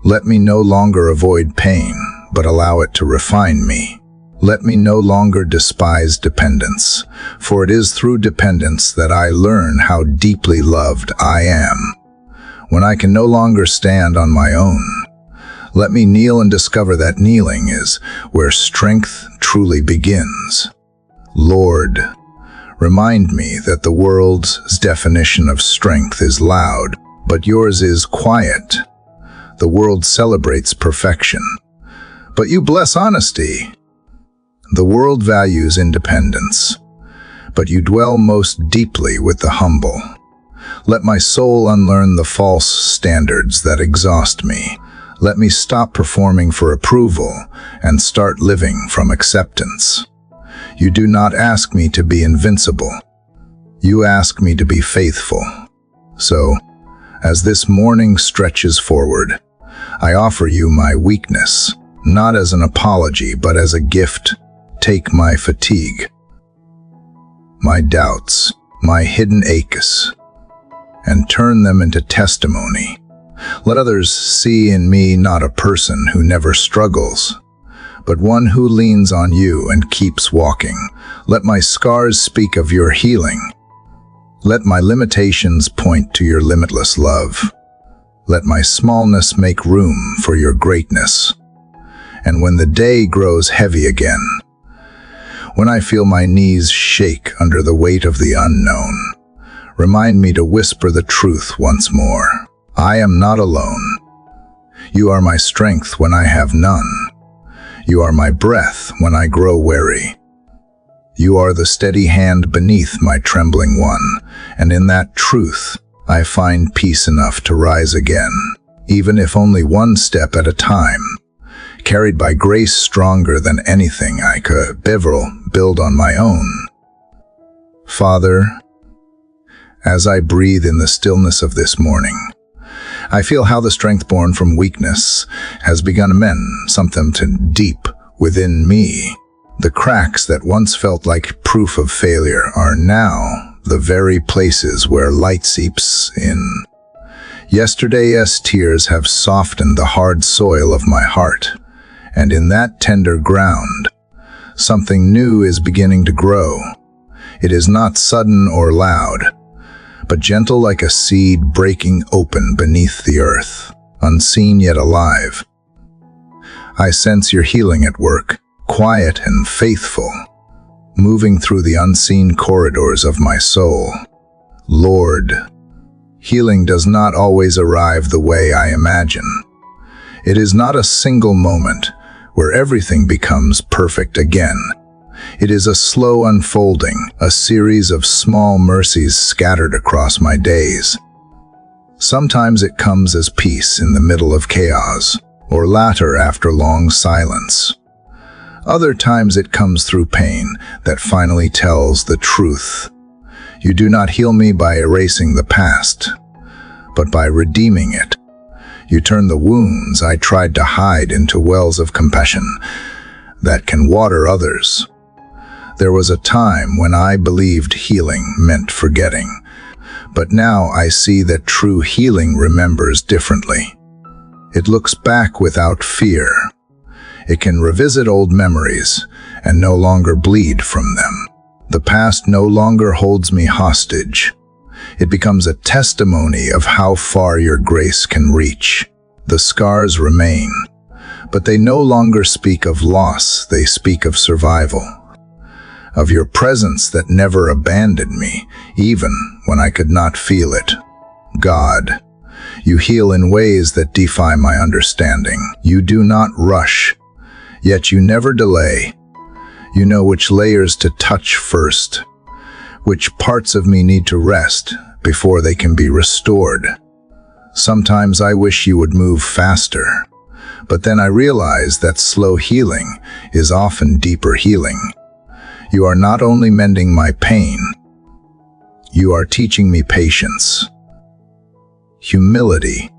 Let me no longer avoid pain, but allow it to refine me. Let me no longer despise dependence, for it is through dependence that I learn how deeply loved I am. When I can no longer stand on my own, let me kneel and discover that kneeling is where strength truly begins. Lord, remind me that the world's definition of strength is loud, but yours is quiet. The world celebrates perfection, but you bless honesty. The world values independence, but you dwell most deeply with the humble. Let my soul unlearn the false standards that exhaust me. Let me stop performing for approval and start living from acceptance. You do not ask me to be invincible. You ask me to be faithful. So, as this morning stretches forward, I offer you my weakness, not as an apology, but as a gift. Take my fatigue, my doubts, my hidden aches, and turn them into testimony. Let others see in me not a person who never struggles, but one who leans on you and keeps walking. Let my scars speak of your healing. Let my limitations point to your limitless love. Let my smallness make room for your greatness. And when the day grows heavy again, when I feel my knees shake under the weight of the unknown, remind me to whisper the truth once more. I am not alone. You are my strength when I have none. You are my breath when I grow weary. You are the steady hand beneath my trembling one, and in that truth, I find peace enough to rise again, even if only one step at a time, carried by grace stronger than anything I could ever build on my own. Father, as I breathe in the stillness of this morning, I feel how the strength born from weakness has begun to mend something deep within me. The cracks that once felt like proof of failure are now the very places where light seeps in. Yesterday's tears have softened the hard soil of my heart, and in that tender ground, something new is beginning to grow. It is not sudden or loud, but gentle like a seed breaking open beneath the earth, unseen yet alive. I sense your healing at work, quiet and faithful, moving through the unseen corridors of my soul. Lord, healing does not always arrive the way I imagine. It is not a single moment where everything becomes perfect again. It is a slow unfolding, a series of small mercies scattered across my days. Sometimes it comes as peace in the middle of chaos, or laughter after long silence. Other times it comes through pain that finally tells the truth. You do not heal me by erasing the past, but by redeeming it. You turn the wounds I tried to hide into wells of compassion that can water others. There was a time when I believed healing meant forgetting, but now I see that true healing remembers differently. It looks back without fear. It can revisit old memories and no longer bleed from them. The past no longer holds me hostage. It becomes a testimony of how far your grace can reach. The scars remain, but they no longer speak of loss, they speak of survival. Of your presence that never abandoned me, even when I could not feel it. God, you heal in ways that defy my understanding. You do not rush, yet you never delay. You know which layers to touch first, which parts of me need to rest before they can be restored. Sometimes I wish you would move faster, but then I realize that slow healing is often deeper healing. You are not only mending my pain, you are teaching me patience, humility,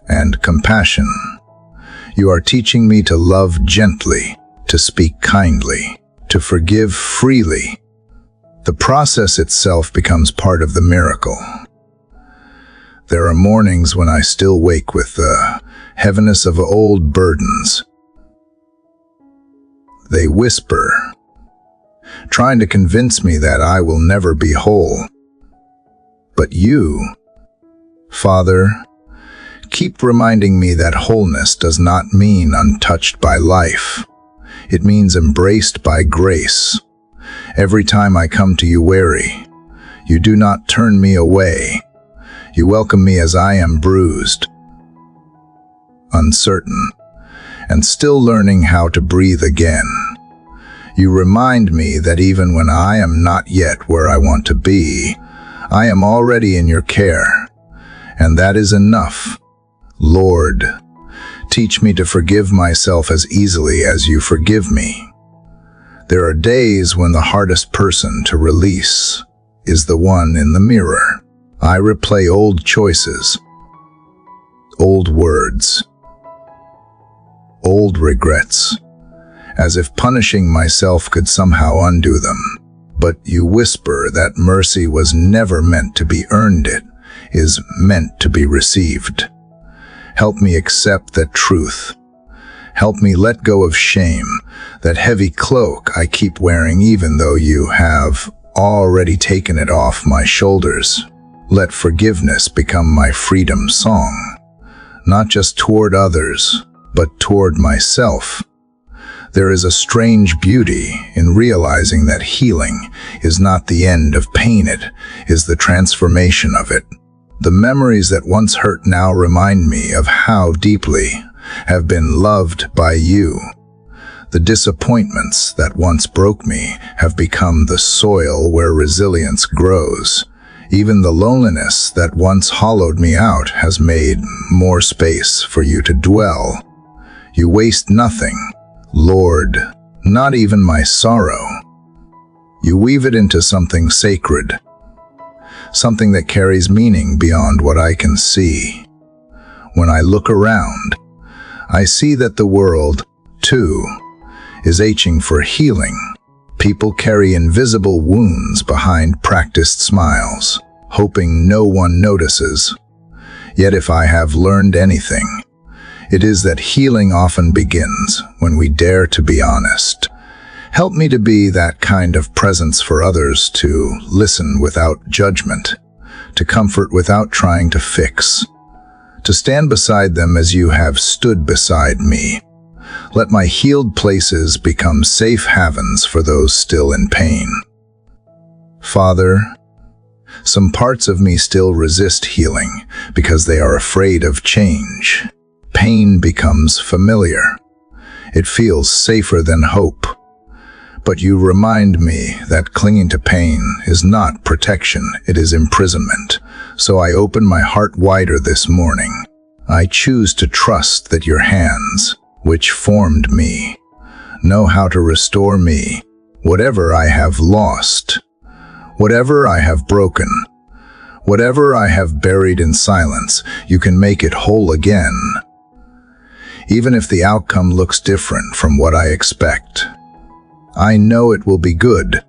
and compassion. You are teaching me to love gently, to speak kindly, to forgive freely. The process itself becomes part of the miracle. There are mornings when I still wake with the heaviness of old burdens. They whisper, trying to convince me that I will never be whole. But you, Father, keep reminding me that wholeness does not mean untouched by life. It means embraced by grace. Every time I come to you weary, you do not turn me away. You welcome me as I am bruised, uncertain, and still learning how to breathe again. You remind me that even when I am not yet where I want to be, I am already in your care, and that is enough. Lord, teach me to forgive myself as easily as you forgive me. There are days when the hardest person to release is the one in the mirror. I replay old choices, old words, old regrets, as if punishing myself could somehow undo them. But you whisper that mercy was never meant to be earned, it is meant to be received. Help me accept that truth. Help me let go of shame, that heavy cloak I keep wearing even though you have already taken it off my shoulders. Let forgiveness become my freedom song, not just toward others, but toward myself. There is a strange beauty in realizing that healing is not the end of pain, it is the transformation of it. The memories that once hurt now remind me of how deeply have been loved by you. The disappointments that once broke me have become the soil where resilience grows. Even the loneliness that once hollowed me out has made more space for you to dwell. You waste nothing, Lord, not even my sorrow. You weave it into something sacred, something that carries meaning beyond what I can see. When I look around, I see that the world, too, is aching for healing. People carry invisible wounds behind practiced smiles, hoping no one notices. Yet if I have learned anything, it is that healing often begins when we dare to be honest. Help me to be that kind of presence for others, to listen without judgment, to comfort without trying to fix, to stand beside them as you have stood beside me. Let my healed places become safe havens for those still in pain. Father, some parts of me still resist healing because they are afraid of change. Pain becomes familiar. It feels safer than hope. But you remind me that clinging to pain is not protection, it is imprisonment. So I open my heart wider this morning. I choose to trust that your hands, which formed me, know how to restore me, whatever I have lost, whatever I have broken, whatever I have buried in silence. You can make it whole again. Even if the outcome looks different from what I expect, I know it will be good,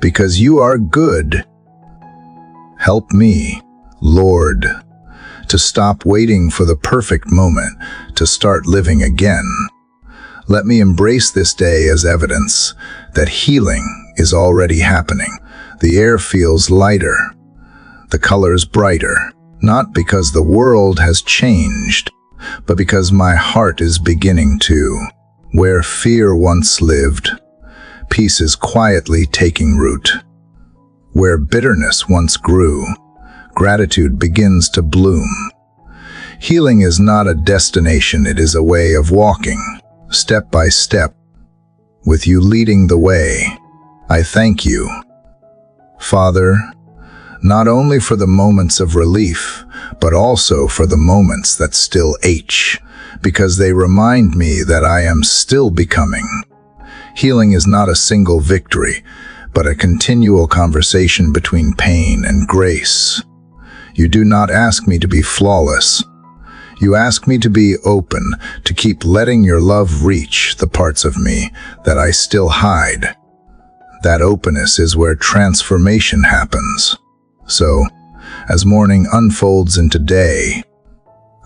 because you are good. Help me, Lord, to stop waiting for the perfect moment to start living again. Let me embrace this day as evidence that healing is already happening. The air feels lighter, the colors brighter, not because the world has changed, but because my heart is beginning to. Where fear once lived, peace is quietly taking root. Where bitterness once grew, gratitude begins to bloom. Healing is not a destination, it is a way of walking, step by step, with you leading the way. I thank you, Father, not only for the moments of relief, but also for the moments that still ache, because they remind me that I am still becoming. Healing is not a single victory, but a continual conversation between pain and grace. You do not ask me to be flawless. You ask me to be open, to keep letting your love reach the parts of me that I still hide. That openness is where transformation happens. So, as morning unfolds into day,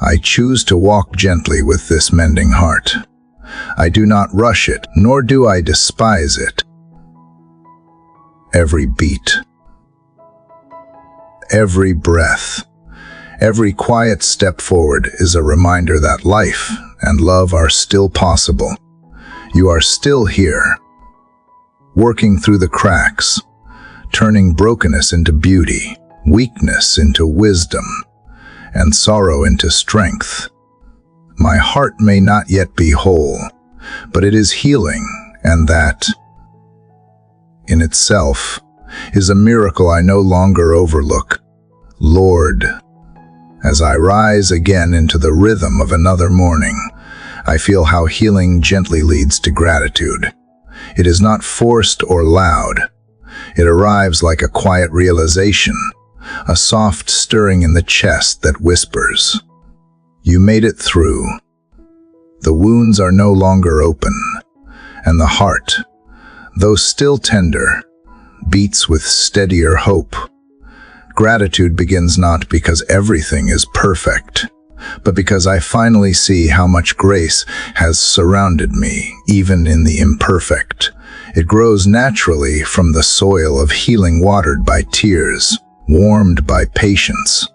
I choose to walk gently with this mending heart. I do not rush it, nor do I despise it. Every beat, every breath, every quiet step forward is a reminder that life and love are still possible. You are still here, working through the cracks, turning brokenness into beauty, weakness into wisdom, and sorrow into strength. My heart may not yet be whole, but it is healing, and that, in itself, is a miracle I no longer overlook. Lord, as I rise again into the rhythm of another morning, I feel how healing gently leads to gratitude. It is not forced or loud. It arrives like a quiet realization, a soft stirring in the chest that whispers, "You made it through." The wounds are no longer open, and the heart, though still tender, beats with steadier hope. Gratitude begins not because everything is perfect, but because I finally see how much grace has surrounded me, even in the imperfect. It grows naturally from the soil of healing, watered by tears, warmed by patience,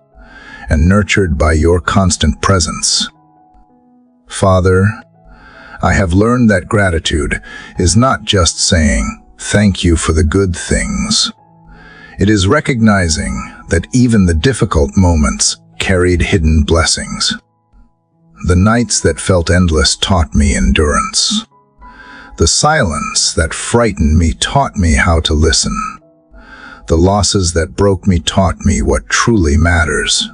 and nurtured by your constant presence. Father, I have learned that gratitude is not just saying, "Thank you for the good things." It is recognizing that even the difficult moments carried hidden blessings. The nights that felt endless taught me endurance. The silence that frightened me taught me how to listen. The losses that broke me taught me what truly matters.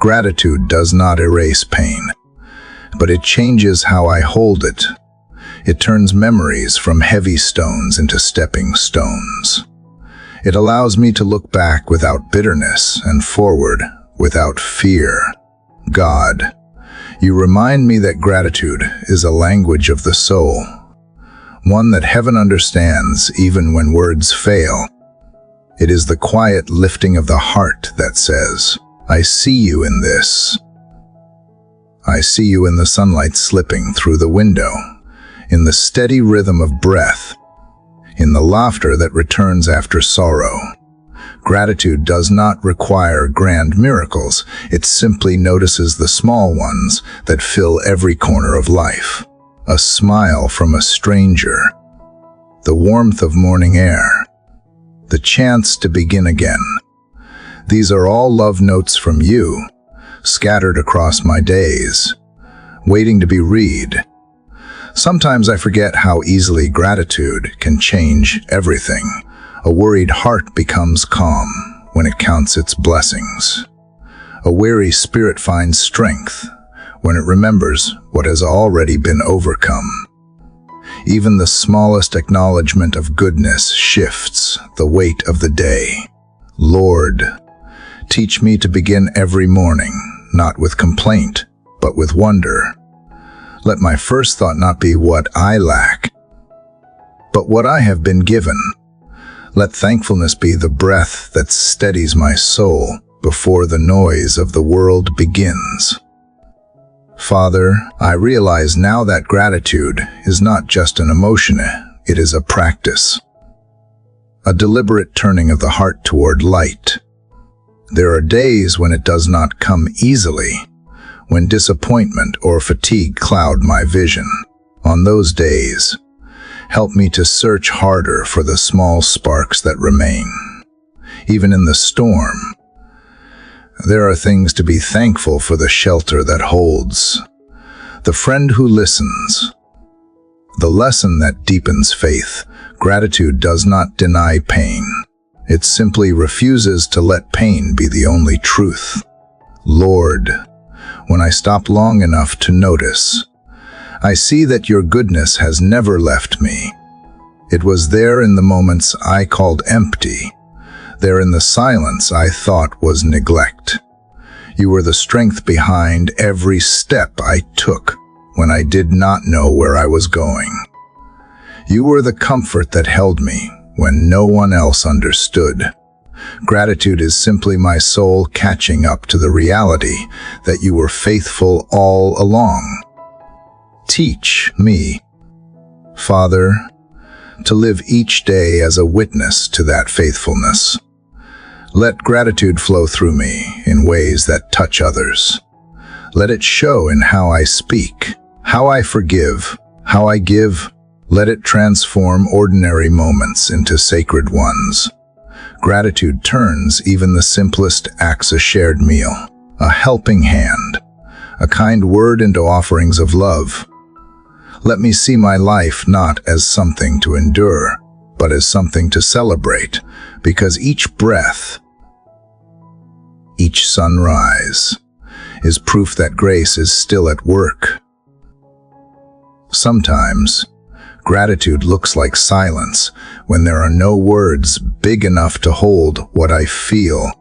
Gratitude does not erase pain, but it changes how I hold it. It turns memories from heavy stones into stepping stones. It allows me to look back without bitterness and forward without fear. God, you remind me that gratitude is a language of the soul, one that heaven understands even when words fail. It is the quiet lifting of the heart that says, "I see you in this." I see you in the sunlight slipping through the window, in the steady rhythm of breath, in the laughter that returns after sorrow. Gratitude does not require grand miracles. It simply notices the small ones that fill every corner of life. A smile from a stranger, the warmth of morning air, the chance to begin again. These are all love notes from you, scattered across my days, waiting to be read. Sometimes I forget how easily gratitude can change everything. A worried heart becomes calm when it counts its blessings. A weary spirit finds strength when it remembers what has already been overcome. Even the smallest acknowledgement of goodness shifts the weight of the day. Lord, teach me to begin every morning, not with complaint, but with wonder. Let my first thought not be what I lack, but what I have been given. Let thankfulness be the breath that steadies my soul before the noise of the world begins. Father, I realize now that gratitude is not just an emotion, it is a practice. A deliberate turning of the heart toward light. There are days when it does not come easily, when disappointment or fatigue cloud my vision. On those days, help me to search harder for the small sparks that remain. Even in the storm, there are things to be thankful for: the shelter that holds, the friend who listens, the lesson that deepens faith. Gratitude does not deny pain. It simply refuses to let pain be the only truth. Lord, when I stop long enough to notice, I see that your goodness has never left me. It was there in the moments I called empty, there in the silence I thought was neglect. You were the strength behind every step I took when I did not know where I was going. You were the comfort that held me when no one else understood. Gratitude is simply my soul catching up to the reality that you were faithful all along. Teach me, Father, to live each day as a witness to that faithfulness. Let gratitude flow through me in ways that touch others. Let it show in how I speak, how I forgive, how I give. Let it transform ordinary moments into sacred ones. Gratitude turns even the simplest acts: a shared meal, a helping hand, a kind word into offerings of love. Let me see my life not as something to endure, but as something to celebrate, because each breath, each sunrise, is proof that grace is still at work. Sometimes, gratitude looks like silence when there are no words big enough to hold what I feel.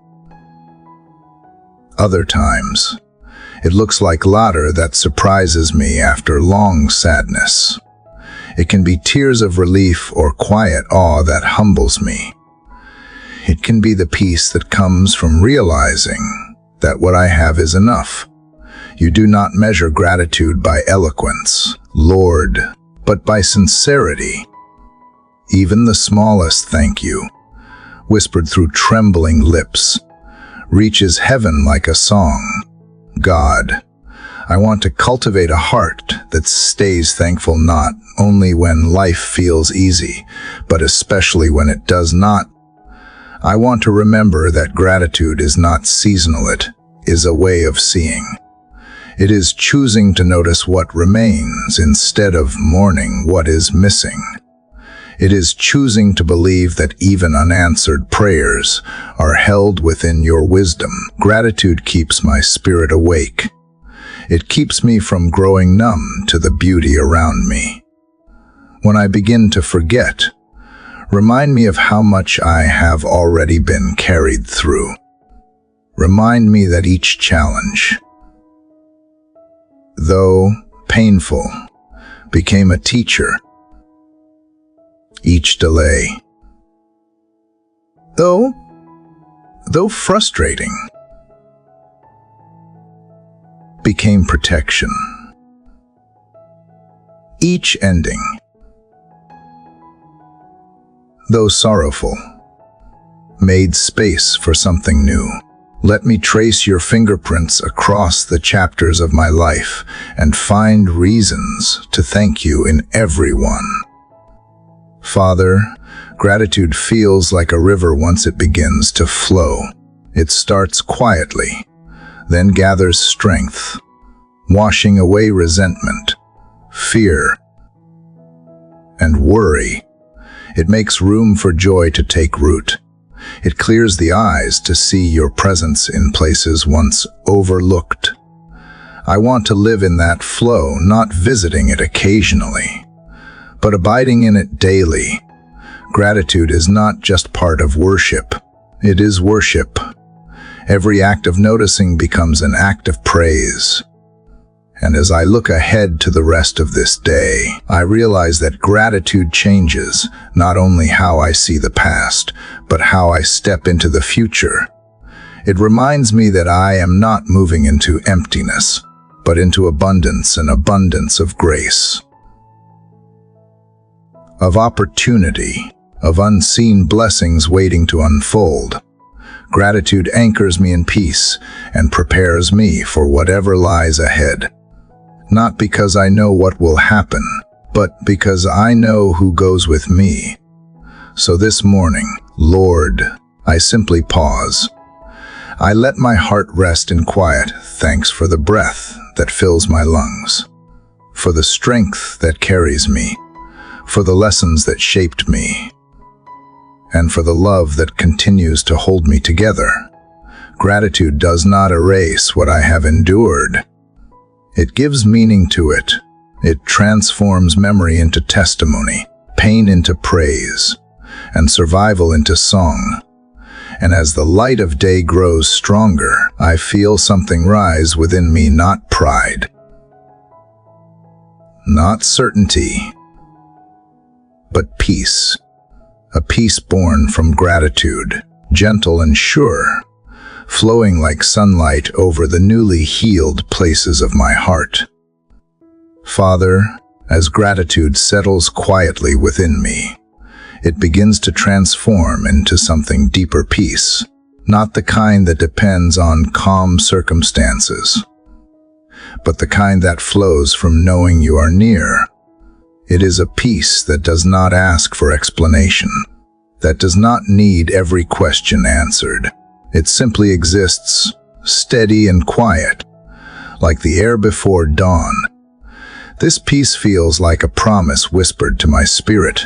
Other times, it looks like laughter that surprises me after long sadness. It can be tears of relief or quiet awe that humbles me. It can be the peace that comes from realizing that what I have is enough. You do not measure gratitude by eloquence, Lord, but by sincerity. Even the smallest thank you, whispered through trembling lips, reaches heaven like a song. God, I want to cultivate a heart that stays thankful not only when life feels easy, but especially when it does not. I want to remember that gratitude is not seasonal, it is a way of seeing. It is choosing to notice what remains instead of mourning what is missing. It is choosing to believe that even unanswered prayers are held within your wisdom. Gratitude keeps my spirit awake. It keeps me from growing numb to the beauty around me. When I begin to forget, remind me of how much I have already been carried through. Remind me that each challenge, though painful, became a teacher. Each delay, though frustrating, became protection. Each ending, though sorrowful, made space for something new. Let me trace your fingerprints across the chapters of my life and find reasons to thank you in every one. Father, gratitude feels like a river once it begins to flow. It starts quietly, then gathers strength, washing away resentment, fear, and worry. It makes room for joy to take root. It clears the eyes to see your presence in places once overlooked. I want to live in that flow, not visiting it occasionally, but abiding in it daily. Gratitude is not just part of worship, it is worship. Every act of noticing becomes an act of praise. And as I look ahead to the rest of this day, I realize that gratitude changes not only how I see the past, but how I step into the future. It reminds me that I am not moving into emptiness, but into abundance, and abundance of grace, of opportunity, of unseen blessings waiting to unfold. Gratitude anchors me in peace and prepares me for whatever lies ahead. Not because I know what will happen, but because I know who goes with me. So this morning, Lord, I simply pause. I let my heart rest in quiet. Thanks for the breath that fills my lungs, for the strength that carries me, for the lessons that shaped me, and for the love that continues to hold me together. Gratitude does not erase what I have endured. It gives meaning to it. It transforms memory into testimony, pain into praise, and survival into song. And as the light of day grows stronger, I feel something rise within me, not pride, not certainty, but peace. A peace born from gratitude, gentle and sure, flowing like sunlight over the newly healed places of my heart. Father, as gratitude settles quietly within me, it begins to transform into something deeper peace, not the kind that depends on calm circumstances, but the kind that flows from knowing you are near. It is a peace that does not ask for explanation, that does not need every question answered. It simply exists, steady and quiet, like the air before dawn. This peace feels like a promise whispered to my spirit,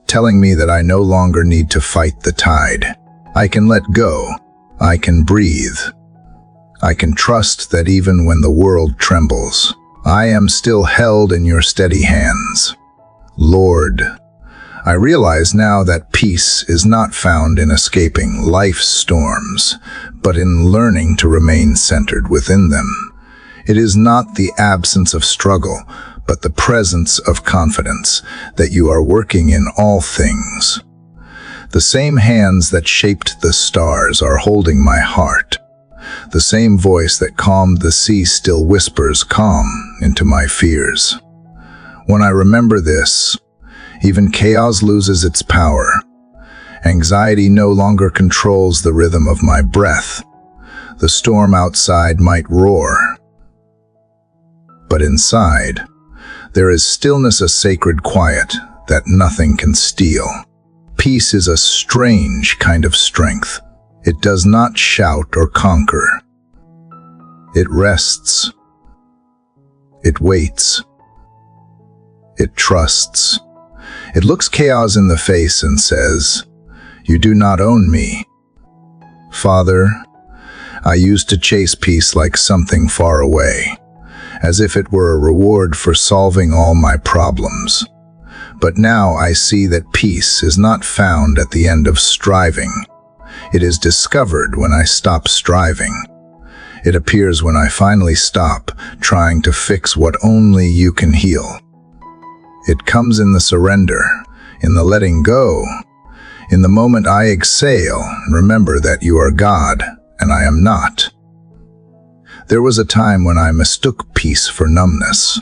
telling me that I no longer need to fight the tide. I can let go. I can breathe. I can trust that even when the world trembles, I am still held in your steady hands. Lord, I realize now that peace is not found in escaping life's storms, but in learning to remain centered within them. It is not the absence of struggle, but the presence of confidence that you are working in all things. The same hands that shaped the stars are holding my heart. The same voice that calmed the sea still whispers calm into my fears. When I remember this, even chaos loses its power. Anxiety no longer controls the rhythm of my breath. The storm outside might roar, but inside, there is stillness, a sacred quiet that nothing can steal. Peace is a strange kind of strength. It does not shout or conquer. It rests. It waits. It trusts. It looks chaos in the face and says, "You do not own me." Father, I used to chase peace like something far away, as if it were a reward for solving all my problems. But now I see that peace is not found at the end of striving. It is discovered when I stop striving. It appears when I finally stop trying to fix what only you can heal. It comes in the surrender, in the letting go, in the moment I exhale and remember that you are God and I am not. There was a time when I mistook peace for numbness,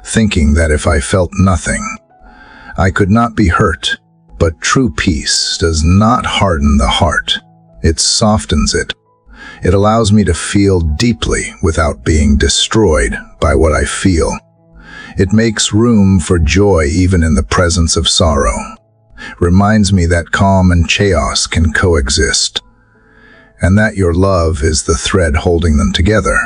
thinking that if I felt nothing, I could not be hurt. But true peace does not harden the heart. It softens it. It allows me to feel deeply without being destroyed by what I feel. It makes room for joy even in the presence of sorrow. Reminds me that calm and chaos can coexist, and that your love is the thread holding them together.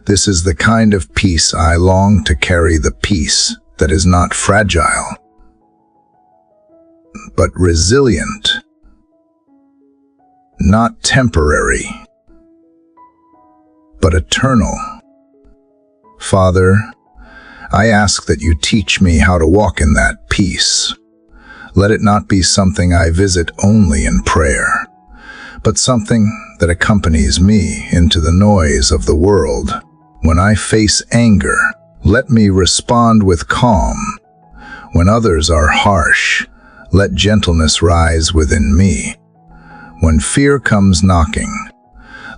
This is the kind of peace I long to carry, the peace that is not fragile, but resilient, not temporary, but eternal. Father, I ask that you teach me how to walk in that peace. Let it not be something I visit only in prayer, but something that accompanies me into the noise of the world. When I face anger, let me respond with calm. When others are harsh, let gentleness rise within me. When fear comes knocking,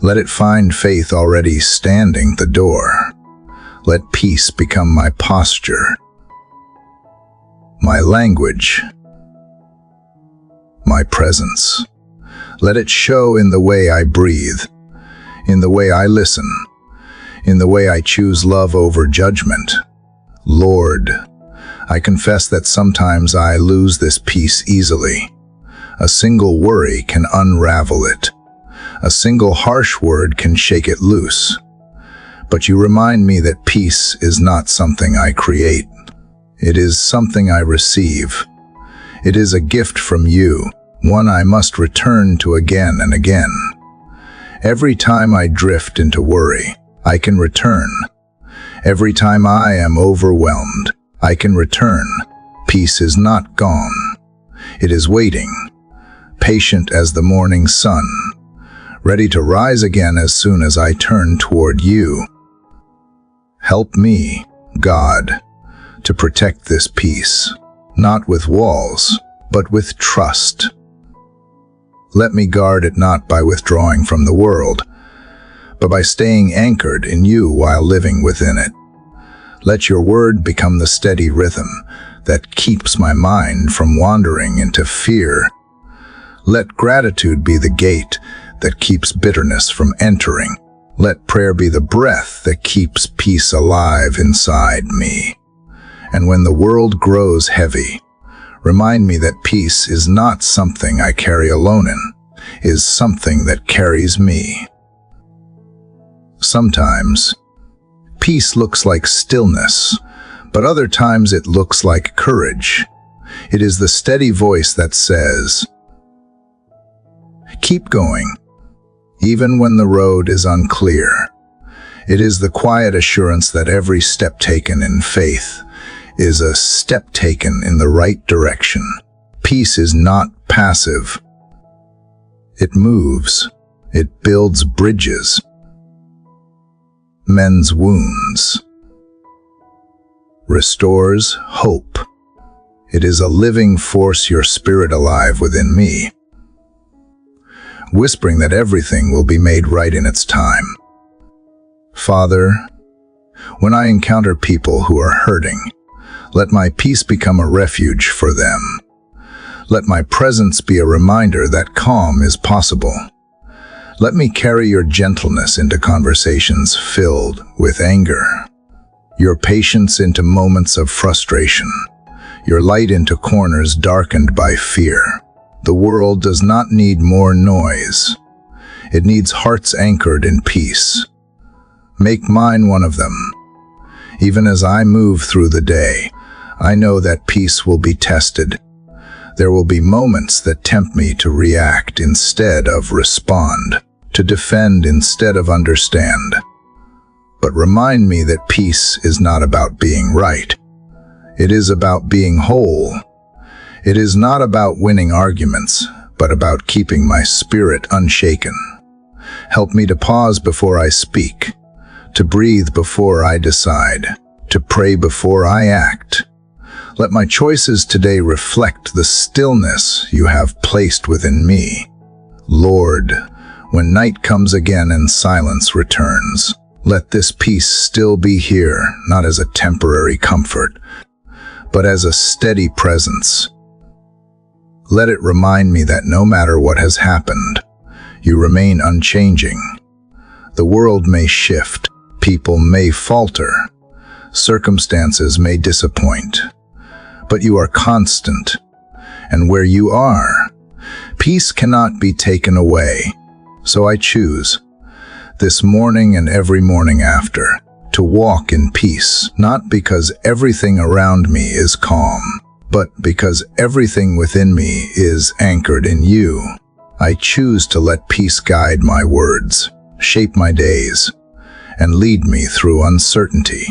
let it find faith already standing at the door. Let peace become my posture, my language, my presence. Let it show in the way I breathe, in the way I listen, in the way I choose love over judgment. Lord, I confess that sometimes I lose this peace easily. A single worry can unravel it. A single harsh word can shake it loose. But you remind me that peace is not something I create. It is something I receive. It is a gift from you, one I must return to again and again. Every time I drift into worry, I can return. Every time I am overwhelmed, I can return. Peace is not gone. It is waiting, patient as the morning sun, ready to rise again as soon as I turn toward you. Help me, God, to protect this peace, not with walls, but with trust. Let me guard it not by withdrawing from the world, but by staying anchored in you while living within it. Let your word become the steady rhythm that keeps my mind from wandering into fear. Let gratitude be the gate that keeps bitterness from entering. Let prayer be the breath that keeps peace alive inside me. And when the world grows heavy, remind me that peace is not something I carry alone in, is something that carries me. Sometimes, peace looks like stillness, but other times it looks like courage. It is the steady voice that says, "Keep going," even when the road is unclear. It is the quiet assurance that every step taken in faith is a step taken in the right direction. Peace is not passive. It moves. It builds bridges, mends wounds, restores hope. It is a living force, your spirit alive within me, whispering that everything will be made right in its time. Father, when I encounter people who are hurting, let my peace become a refuge for them. Let my presence be a reminder that calm is possible. Let me carry your gentleness into conversations filled with anger, your patience into moments of frustration, your light into corners darkened by fear. The world does not need more noise. It needs hearts anchored in peace. Make mine one of them. Even as I move through the day, I know that peace will be tested. There will be moments that tempt me to react instead of respond, to defend instead of understand. But remind me that peace is not about being right. It is about being whole. It is not about winning arguments, but about keeping my spirit unshaken. Help me to pause before I speak, to breathe before I decide, to pray before I act. Let my choices today reflect the stillness you have placed within me. Lord, when night comes again and silence returns, let this peace still be here, not as a temporary comfort, but as a steady presence. Let it remind me that no matter what has happened, you remain unchanging. The world may shift, people may falter, Circumstances may disappoint, but you are constant, and where you are, peace cannot be taken away. So I choose, this morning and every morning after, to walk in peace, not because everything around me is calm, but because everything within me is anchored in you. I choose to let peace guide my words, shape my days, and lead me through uncertainty.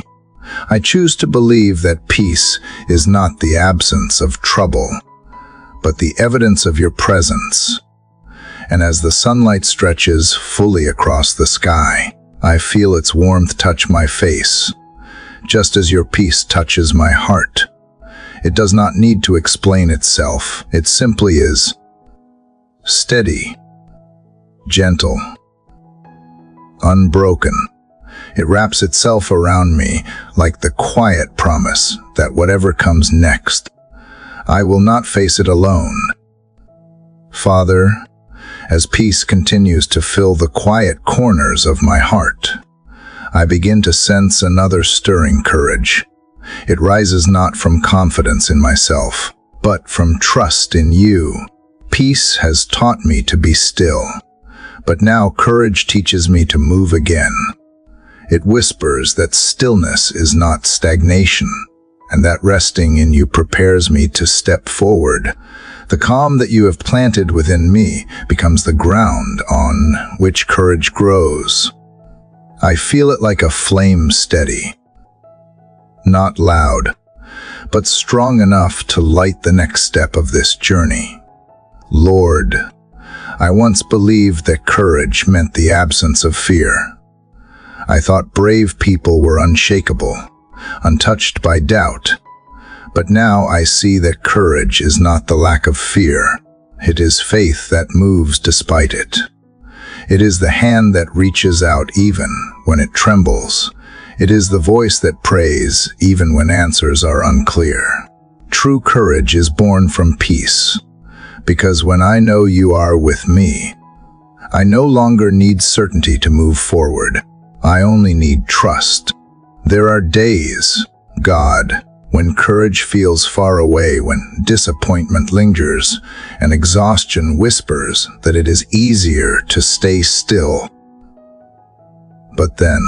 I choose to believe that peace is not the absence of trouble, but the evidence of your presence. And as the sunlight stretches fully across the sky, I feel its warmth touch my face, just as your peace touches my heart. It does not need to explain itself. It simply is steady, gentle, unbroken. It wraps itself around me like the quiet promise that whatever comes next, I will not face it alone. Father, as peace continues to fill the quiet corners of my heart, I begin to sense another stirring courage. It rises not from confidence in myself, but from trust in you. Peace has taught me to be still, but now courage teaches me to move again. It whispers that stillness is not stagnation, and that resting in you prepares me to step forward. The calm that you have planted within me becomes the ground on which courage grows. I feel it like a flame, steady, not loud, but strong enough to light the next step of this journey. Lord, I once believed that courage meant the absence of fear. I thought brave people were unshakable, untouched by doubt. But now I see that courage is not the lack of fear. It is faith that moves despite it. It is the hand that reaches out even when it trembles. It is the voice that prays even when answers are unclear. True courage is born from peace, because when I know you are with me, I no longer need certainty to move forward. I only need trust. There are days, God, when courage feels far away, when disappointment lingers, and exhaustion whispers that it is easier to stay still. But then,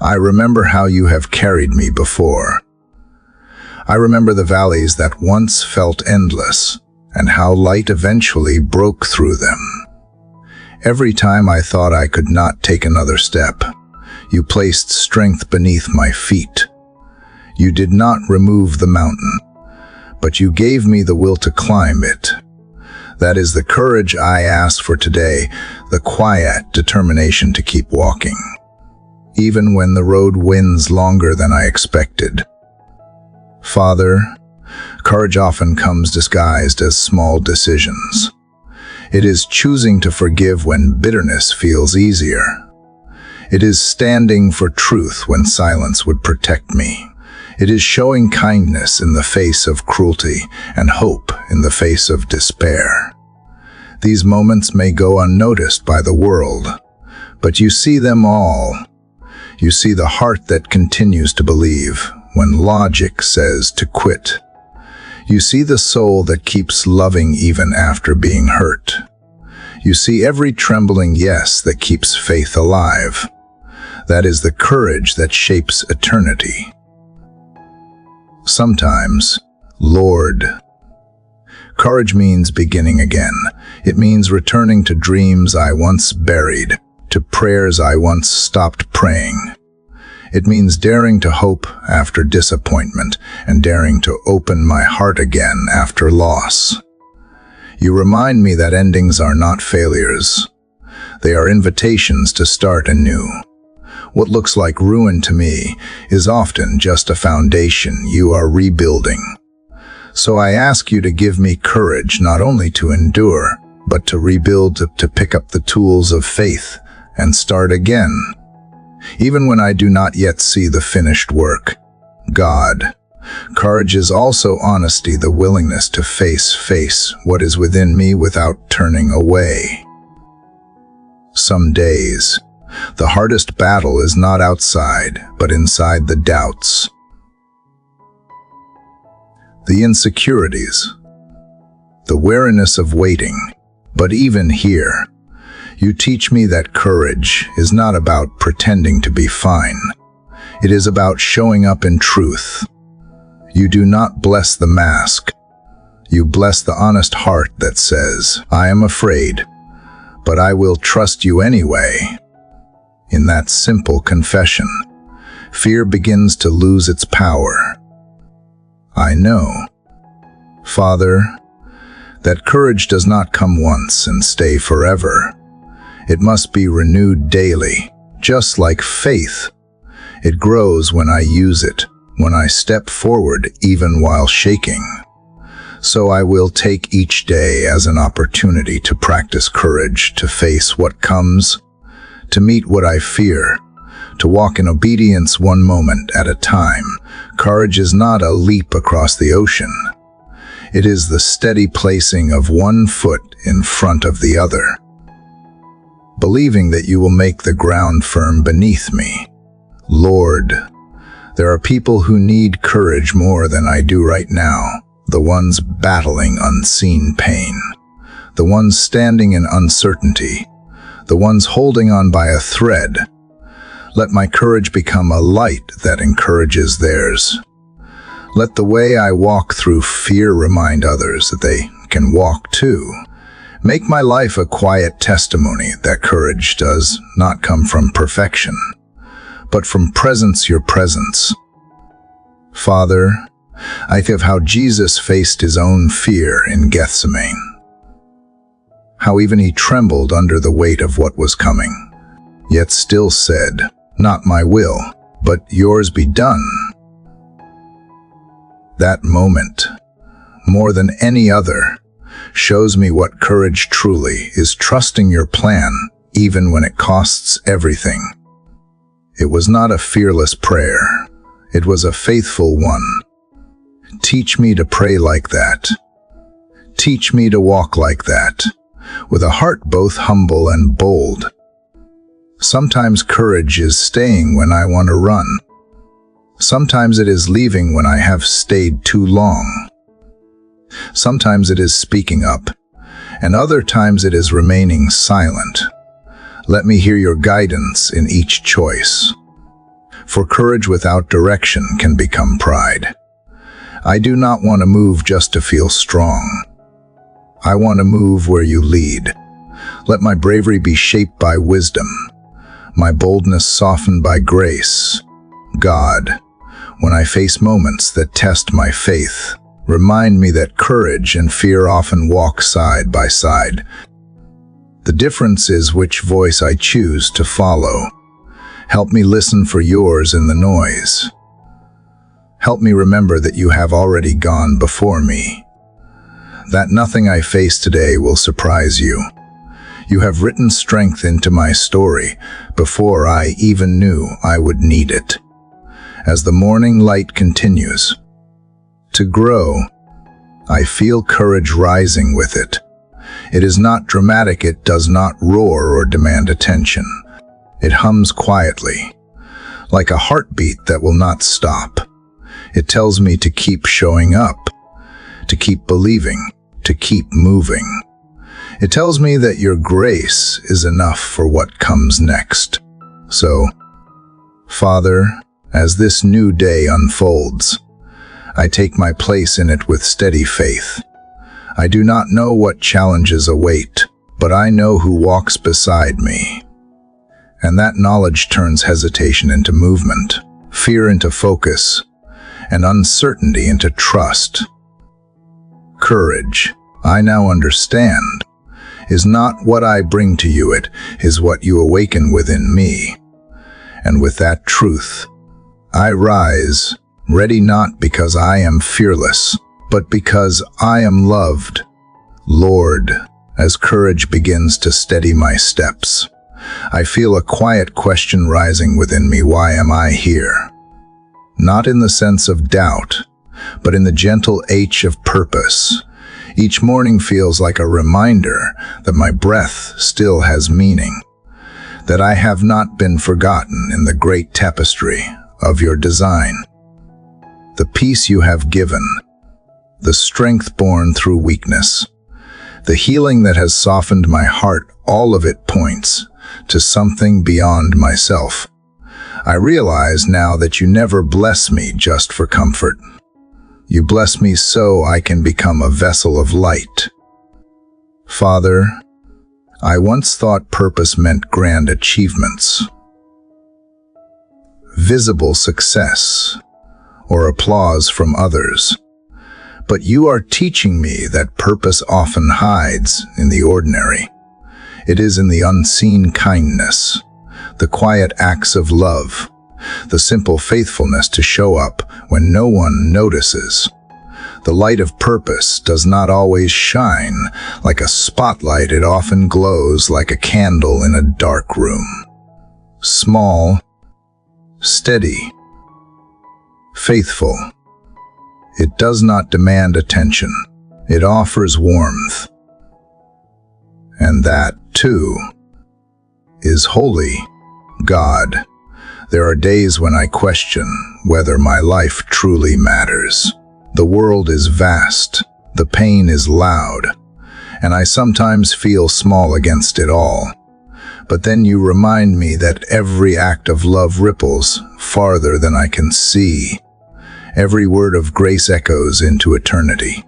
I remember how you have carried me before. I remember the valleys that once felt endless, and how light eventually broke through them. Every time I thought I could not take another step, you placed strength beneath my feet. You did not remove the mountain, but you gave me the will to climb it. That is the courage I ask for today, the quiet determination to keep walking, even when the road winds longer than I expected. Father, courage often comes disguised as small decisions. It is choosing to forgive when bitterness feels easier. It is standing for truth when silence would protect me. It is showing kindness in the face of cruelty and hope in the face of despair. These moments may go unnoticed by the world, but you see them all. You see the heart that continues to believe when logic says to quit. You see the soul that keeps loving even after being hurt. You see every trembling yes that keeps faith alive. That is the courage that shapes eternity. Sometimes, Lord, courage means beginning again. It means returning to dreams I once buried, to prayers I once stopped praying. It means daring to hope after disappointment and daring to open my heart again after loss. You remind me that endings are not failures. They are invitations to start anew. What looks like ruin to me is often just a foundation you are rebuilding. So I ask you to give me courage not only to endure, but to rebuild, to pick up the tools of faith and start again. Even when I do not yet see the finished work. God, courage is also honesty, the willingness to face what is within me without turning away. Some days, The hardest battle is not outside, but inside the doubts. The insecurities. The weariness of waiting. But even here, you teach me that courage is not about pretending to be fine. It is about showing up in truth. You do not bless the mask. You bless the honest heart that says, I am afraid, but I will trust you anyway. In that simple confession, fear begins to lose its power. I know, Father, that courage does not come once and stay forever. It must be renewed daily, just like faith. It grows when I use it, when I step forward even while shaking. So I will take each day as an opportunity to practice courage, to face what comes, to meet what I fear, to walk in obedience one moment at a time. Courage is not a leap across the ocean. It is the steady placing of one foot in front of the other, believing that you will make the ground firm beneath me. Lord, there are people who need courage more than I do right now, the ones battling unseen pain, the ones standing in uncertainty, the ones holding on by a thread. Let my courage become a light that encourages theirs. Let the way I walk through fear remind others that they can walk too. Make my life a quiet testimony that courage does not come from perfection, but from your presence. Father, I think of how Jesus faced his own fear in Gethsemane, how even he trembled under the weight of what was coming, yet still said, not my will, but yours be done. That moment, more than any other, shows me what courage truly is, trusting your plan even when it costs everything. It was not a fearless prayer. It was a faithful one. Teach me to pray like that. Teach me to walk like that, with a heart both humble and bold. Sometimes courage is staying when I want to run. Sometimes it is leaving when I have stayed too long. Sometimes it is speaking up, and other times it is remaining silent. Let me hear your guidance in each choice. For courage without direction can become pride. I do not want to move just to feel strong. I want to move where you lead. Let my bravery be shaped by wisdom, my boldness softened by grace. God, when I face moments that test my faith, remind me that courage and fear often walk side by side. The difference is which voice I choose to follow. Help me listen for yours in the noise. Help me remember that you have already gone before me, that nothing I face today will surprise you. You have written strength into my story before I even knew I would need it. As the morning light continues to grow, I feel courage rising with it. It is not dramatic, it does not roar or demand attention. It hums quietly, like a heartbeat that will not stop. It tells me to keep showing up, to keep believing, to keep moving. It tells me that your grace is enough for what comes next. So, Father, as this new day unfolds, I take my place in it with steady faith. I do not know what challenges await, but I know who walks beside me. And that knowledge turns hesitation into movement, fear into focus, and uncertainty into trust. Courage, I now understand, is not what I bring to you, it is what you awaken within me. And with that truth, I rise, ready not because I am fearless, but because I am loved. Lord, as courage begins to steady my steps, I feel a quiet question rising within me. Why am I here? Not in the sense of doubt, but in the gentle H of purpose. Each morning feels like a reminder that my breath still has meaning, that I have not been forgotten in the great tapestry of your design. The peace you have given, the strength born through weakness, the healing that has softened my heart, all of it points to something beyond myself. I realize now that you never bless me just for comfort. You bless me so I can become a vessel of light. Father, I once thought purpose meant grand achievements, visible success, or applause from others. But you are teaching me that purpose often hides in the ordinary. It is in the unseen kindness, the quiet acts of love, the simple faithfulness to show up when no one notices. The light of purpose does not always shine like a spotlight. It often glows like a candle in a dark room. Small, steady, faithful. It does not demand attention. It offers warmth. And that, too, is holy. God, there are days when I question whether my life truly matters. The world is vast, the pain is loud, and I sometimes feel small against it all. But then you remind me that every act of love ripples farther than I can see. Every word of grace echoes into eternity.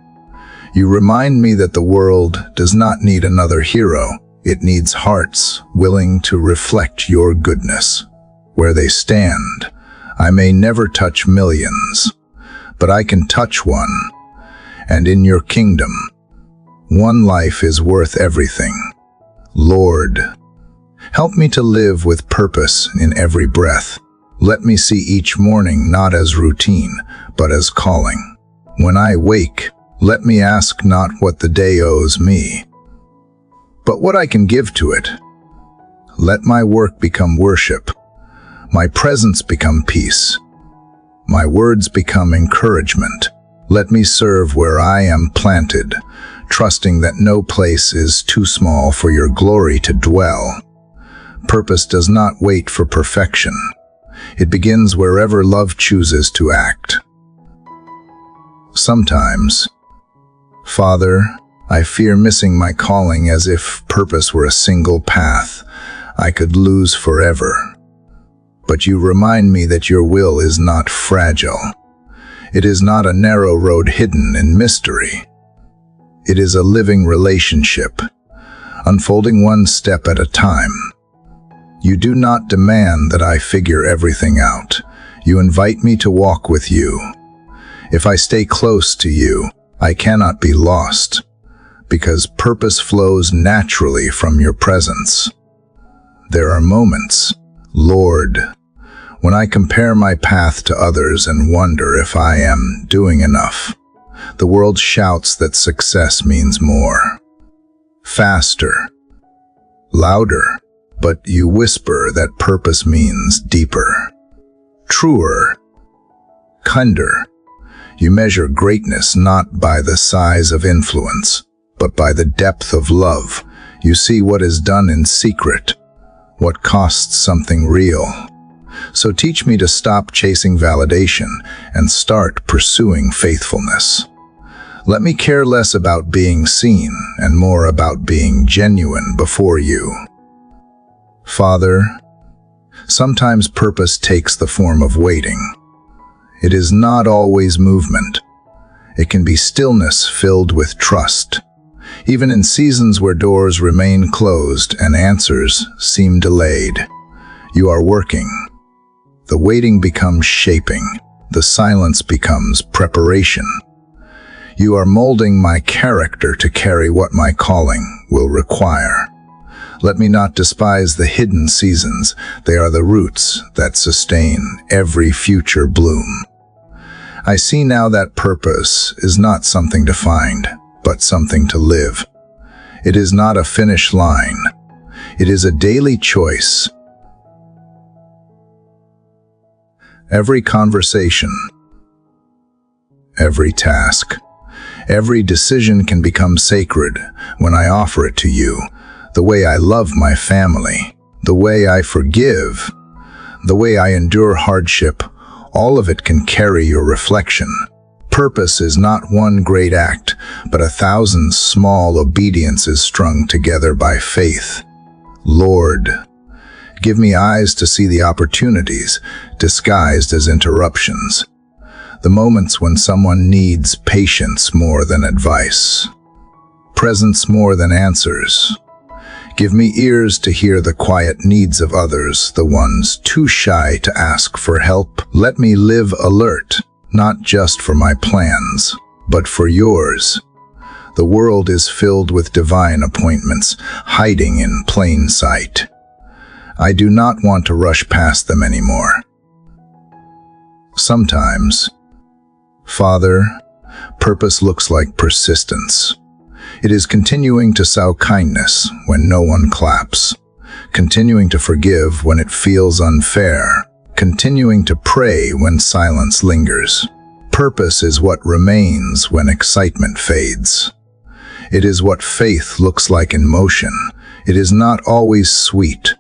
You remind me that the world does not need another hero. It needs hearts willing to reflect your goodness. Where they stand, I may never touch millions, but I can touch one. And in your kingdom, one life is worth everything. Lord, help me to live with purpose in every breath. Let me see each morning not as routine, but as calling. When I wake, let me ask not what the day owes me, but what I can give to it. Let my work become worship, my presence become peace, my words become encouragement. Let me serve where I am planted, trusting that no place is too small for your glory to dwell. Purpose does not wait for perfection. It begins wherever love chooses to act. Sometimes, Father, I fear missing my calling, as if purpose were a single path I could lose forever. But you remind me that your will is not fragile. It is not a narrow road hidden in mystery. It is a living relationship, unfolding one step at a time. You do not demand that I figure everything out. You invite me to walk with you. If I stay close to you, I cannot be lost, because purpose flows naturally from your presence. There are moments, Lord, when I compare my path to others and wonder if I am doing enough. The world shouts that success means more, faster, louder, but you whisper that purpose means deeper, truer, kinder. You measure greatness not by the size of influence, but by the depth of love. You see what is done in secret, what costs something real. So teach me to stop chasing validation and start pursuing faithfulness. Let me care less about being seen and more about being genuine before you. Father, sometimes purpose takes the form of waiting. It is not always movement. It can be stillness filled with trust. Even in seasons where doors remain closed and answers seem delayed, you are working. The waiting becomes shaping. The silence becomes preparation. You are molding my character to carry what my calling will require. Let me not despise the hidden seasons. They are the roots that sustain every future bloom. I see now that purpose is not something to find, but something to live. It is not a finish line. It is a daily choice. Every conversation, every task, every decision can become sacred when I offer it to you. The way I love my family, the way I forgive, the way I endure hardship, all of it can carry your reflection. Purpose is not one great act, but 1,000 small obediences strung together by faith. Lord, give me eyes to see the opportunities disguised as interruptions, the moments when someone needs patience more than advice, presence more than answers. Give me ears to hear the quiet needs of others, the ones too shy to ask for help. Let me live alert, not just for my plans, but for yours. The world is filled with divine appointments, hiding in plain sight. I do not want to rush past them anymore. Sometimes, Father, purpose looks like persistence. It is continuing to sow kindness when no one claps, continuing to forgive when it feels unfair, continuing to pray when silence lingers. Purpose is what remains when excitement fades. It is what faith looks like in motion. It is not always sweet.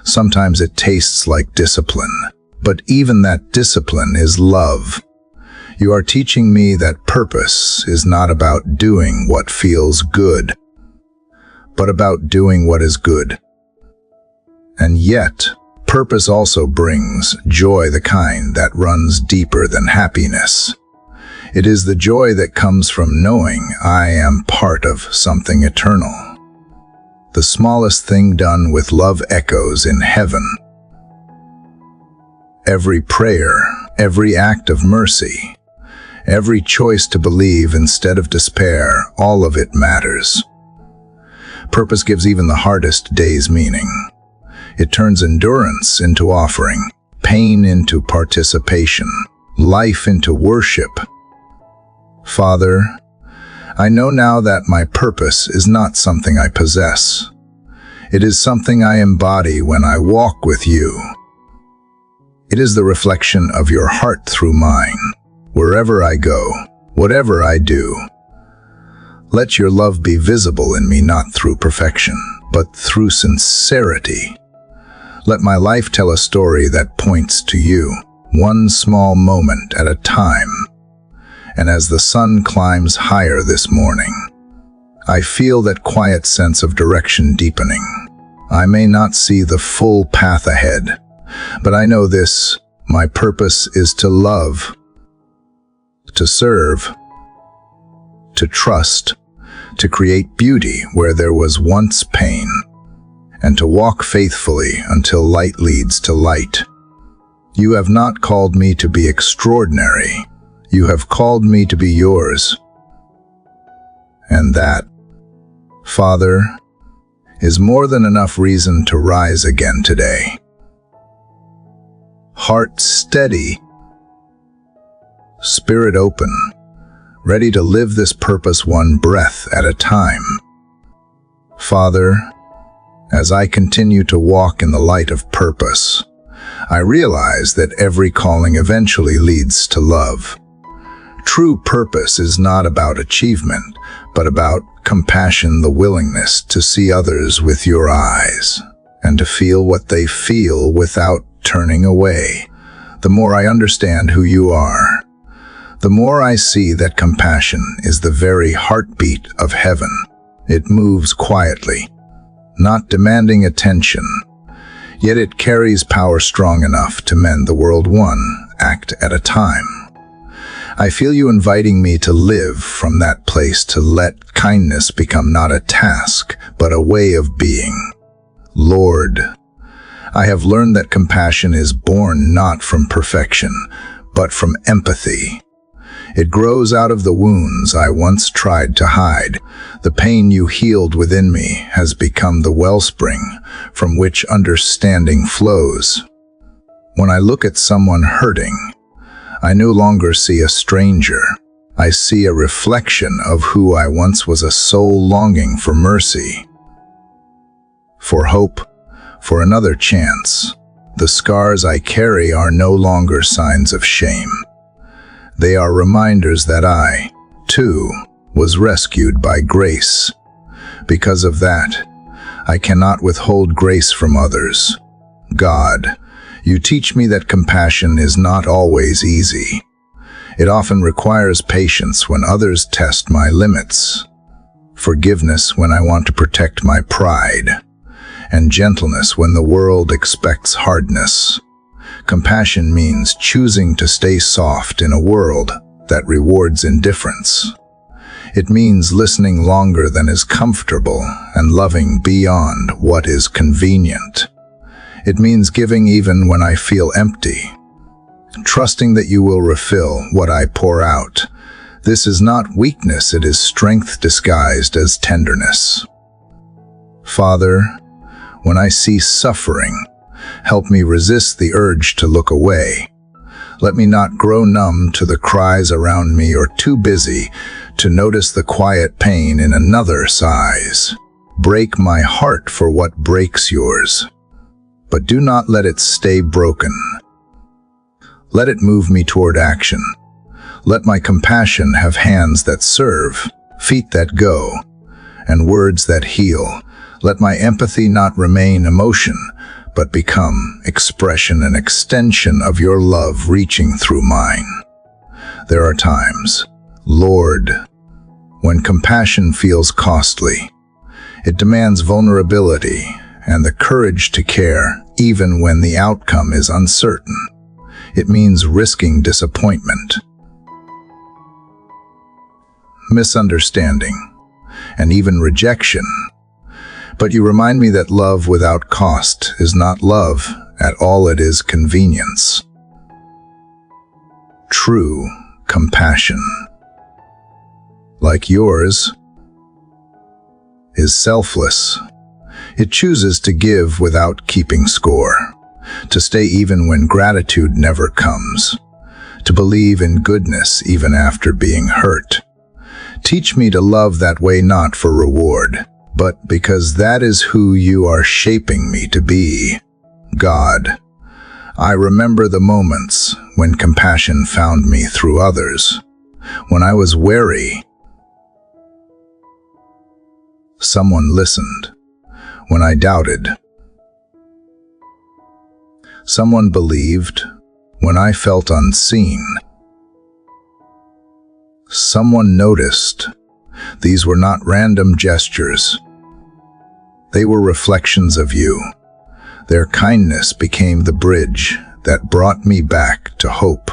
Sometimes it tastes like discipline, but even that discipline is love. You are teaching me that purpose is not about doing what feels good, but about doing what is good. And yet, purpose also brings joy, the kind that runs deeper than happiness. It is the joy that comes from knowing I am part of something eternal. The smallest thing done with love echoes in heaven. Every prayer, every act of mercy, every choice to believe instead of despair, all of it matters. Purpose gives even the hardest days meaning. It turns endurance into offering, pain into participation, life into worship. Father, I know now that my purpose is not something I possess. It is something I embody when I walk with you. It is the reflection of your heart through mine. Wherever I go, whatever I do, let your love be visible in me, not through perfection, but through sincerity. Let my life tell a story that points to you, one small moment at a time. And as the sun climbs higher this morning, I feel that quiet sense of direction deepening. I may not see the full path ahead, but I know this: my purpose is to love, to serve, to trust, to create beauty where there was once pain, and to walk faithfully until light leads to light. You have not called me to be extraordinary. You have called me to be yours. And that, Father, is more than enough reason to rise again today. Heart steady, spirit open, ready to live this purpose one breath at a time. Father, as I continue to walk in the light of purpose, I realize that every calling eventually leads to love. True purpose is not about achievement, but about compassion, the willingness to see others with your eyes, and to feel what they feel without turning away. The more I understand who you are, the more I see that compassion is the very heartbeat of heaven. It moves quietly, not demanding attention, yet it carries power strong enough to mend the world one act at a time. I feel you inviting me to live from that place, to let kindness become not a task, but a way of being. Lord, I have learned that compassion is born not from perfection, but from empathy. It grows out of the wounds I once tried to hide. The pain you healed within me has become the wellspring from which understanding flows. When I look at someone hurting, I no longer see a stranger. I see a reflection of who I once was, a soul longing for mercy, for hope, for another chance. The scars I carry are no longer signs of shame. They are reminders that I, too, was rescued by grace. Because of that, I cannot withhold grace from others. God, you teach me that compassion is not always easy. It often requires patience when others test my limits, forgiveness when I want to protect my pride, and gentleness when the world expects hardness. Compassion means choosing to stay soft in a world that rewards indifference. It means listening longer than is comfortable and loving beyond what is convenient. It means giving even when I feel empty, trusting that you will refill what I pour out. This is not weakness, it is strength disguised as tenderness. Father, when I see suffering, help me resist the urge to look away. Let me not grow numb to the cries around me or too busy to notice the quiet pain in another sighs. Break my heart for what breaks yours, but do not let it stay broken. Let it move me toward action. Let my compassion have hands that serve, feet that go, and words that heal. Let my empathy not remain emotion, but become expression and extension of your love reaching through mine. There are times, Lord, when compassion feels costly. It demands vulnerability and the courage to care, even when the outcome is uncertain. It means risking disappointment, misunderstanding, and even rejection. But you remind me that love without cost is not love at all, it is convenience. True compassion, like yours, is selfless. It chooses to give without keeping score, to stay even when gratitude never comes, to believe in goodness even after being hurt. Teach me to love that way, not for reward, but because that is who you are shaping me to be. God, I remember the moments when compassion found me through others. When I was weary, someone listened. When I doubted, someone believed. When I felt unseen, someone noticed. These were not random gestures. They were reflections of you. Their kindness became the bridge that brought me back to hope.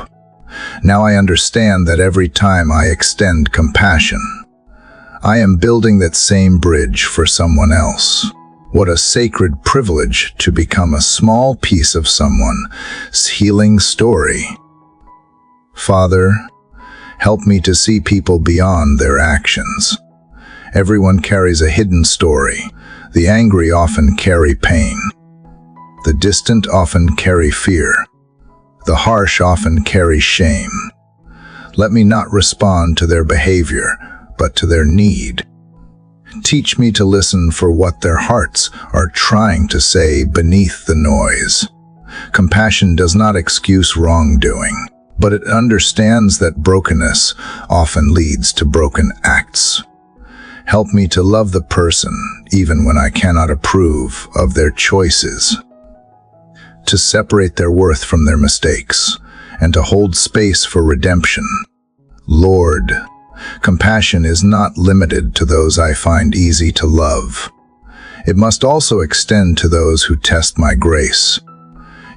Now I understand that every time I extend compassion, I am building that same bridge for someone else. What a sacred privilege to become a small piece of someone's healing story. Father, help me to see people beyond their actions. Everyone carries a hidden story. The angry often carry pain. The distant often carry fear. The harsh often carry shame. Let me not respond to their behavior, but to their need. Teach me to listen for what their hearts are trying to say beneath the noise. Compassion does not excuse wrongdoing, but it understands that brokenness often leads to broken acts. Help me to love the person even when I cannot approve of their choices, to separate their worth from their mistakes, and to hold space for redemption. Lord, compassion is not limited to those I find easy to love. It must also extend to those who test my grace.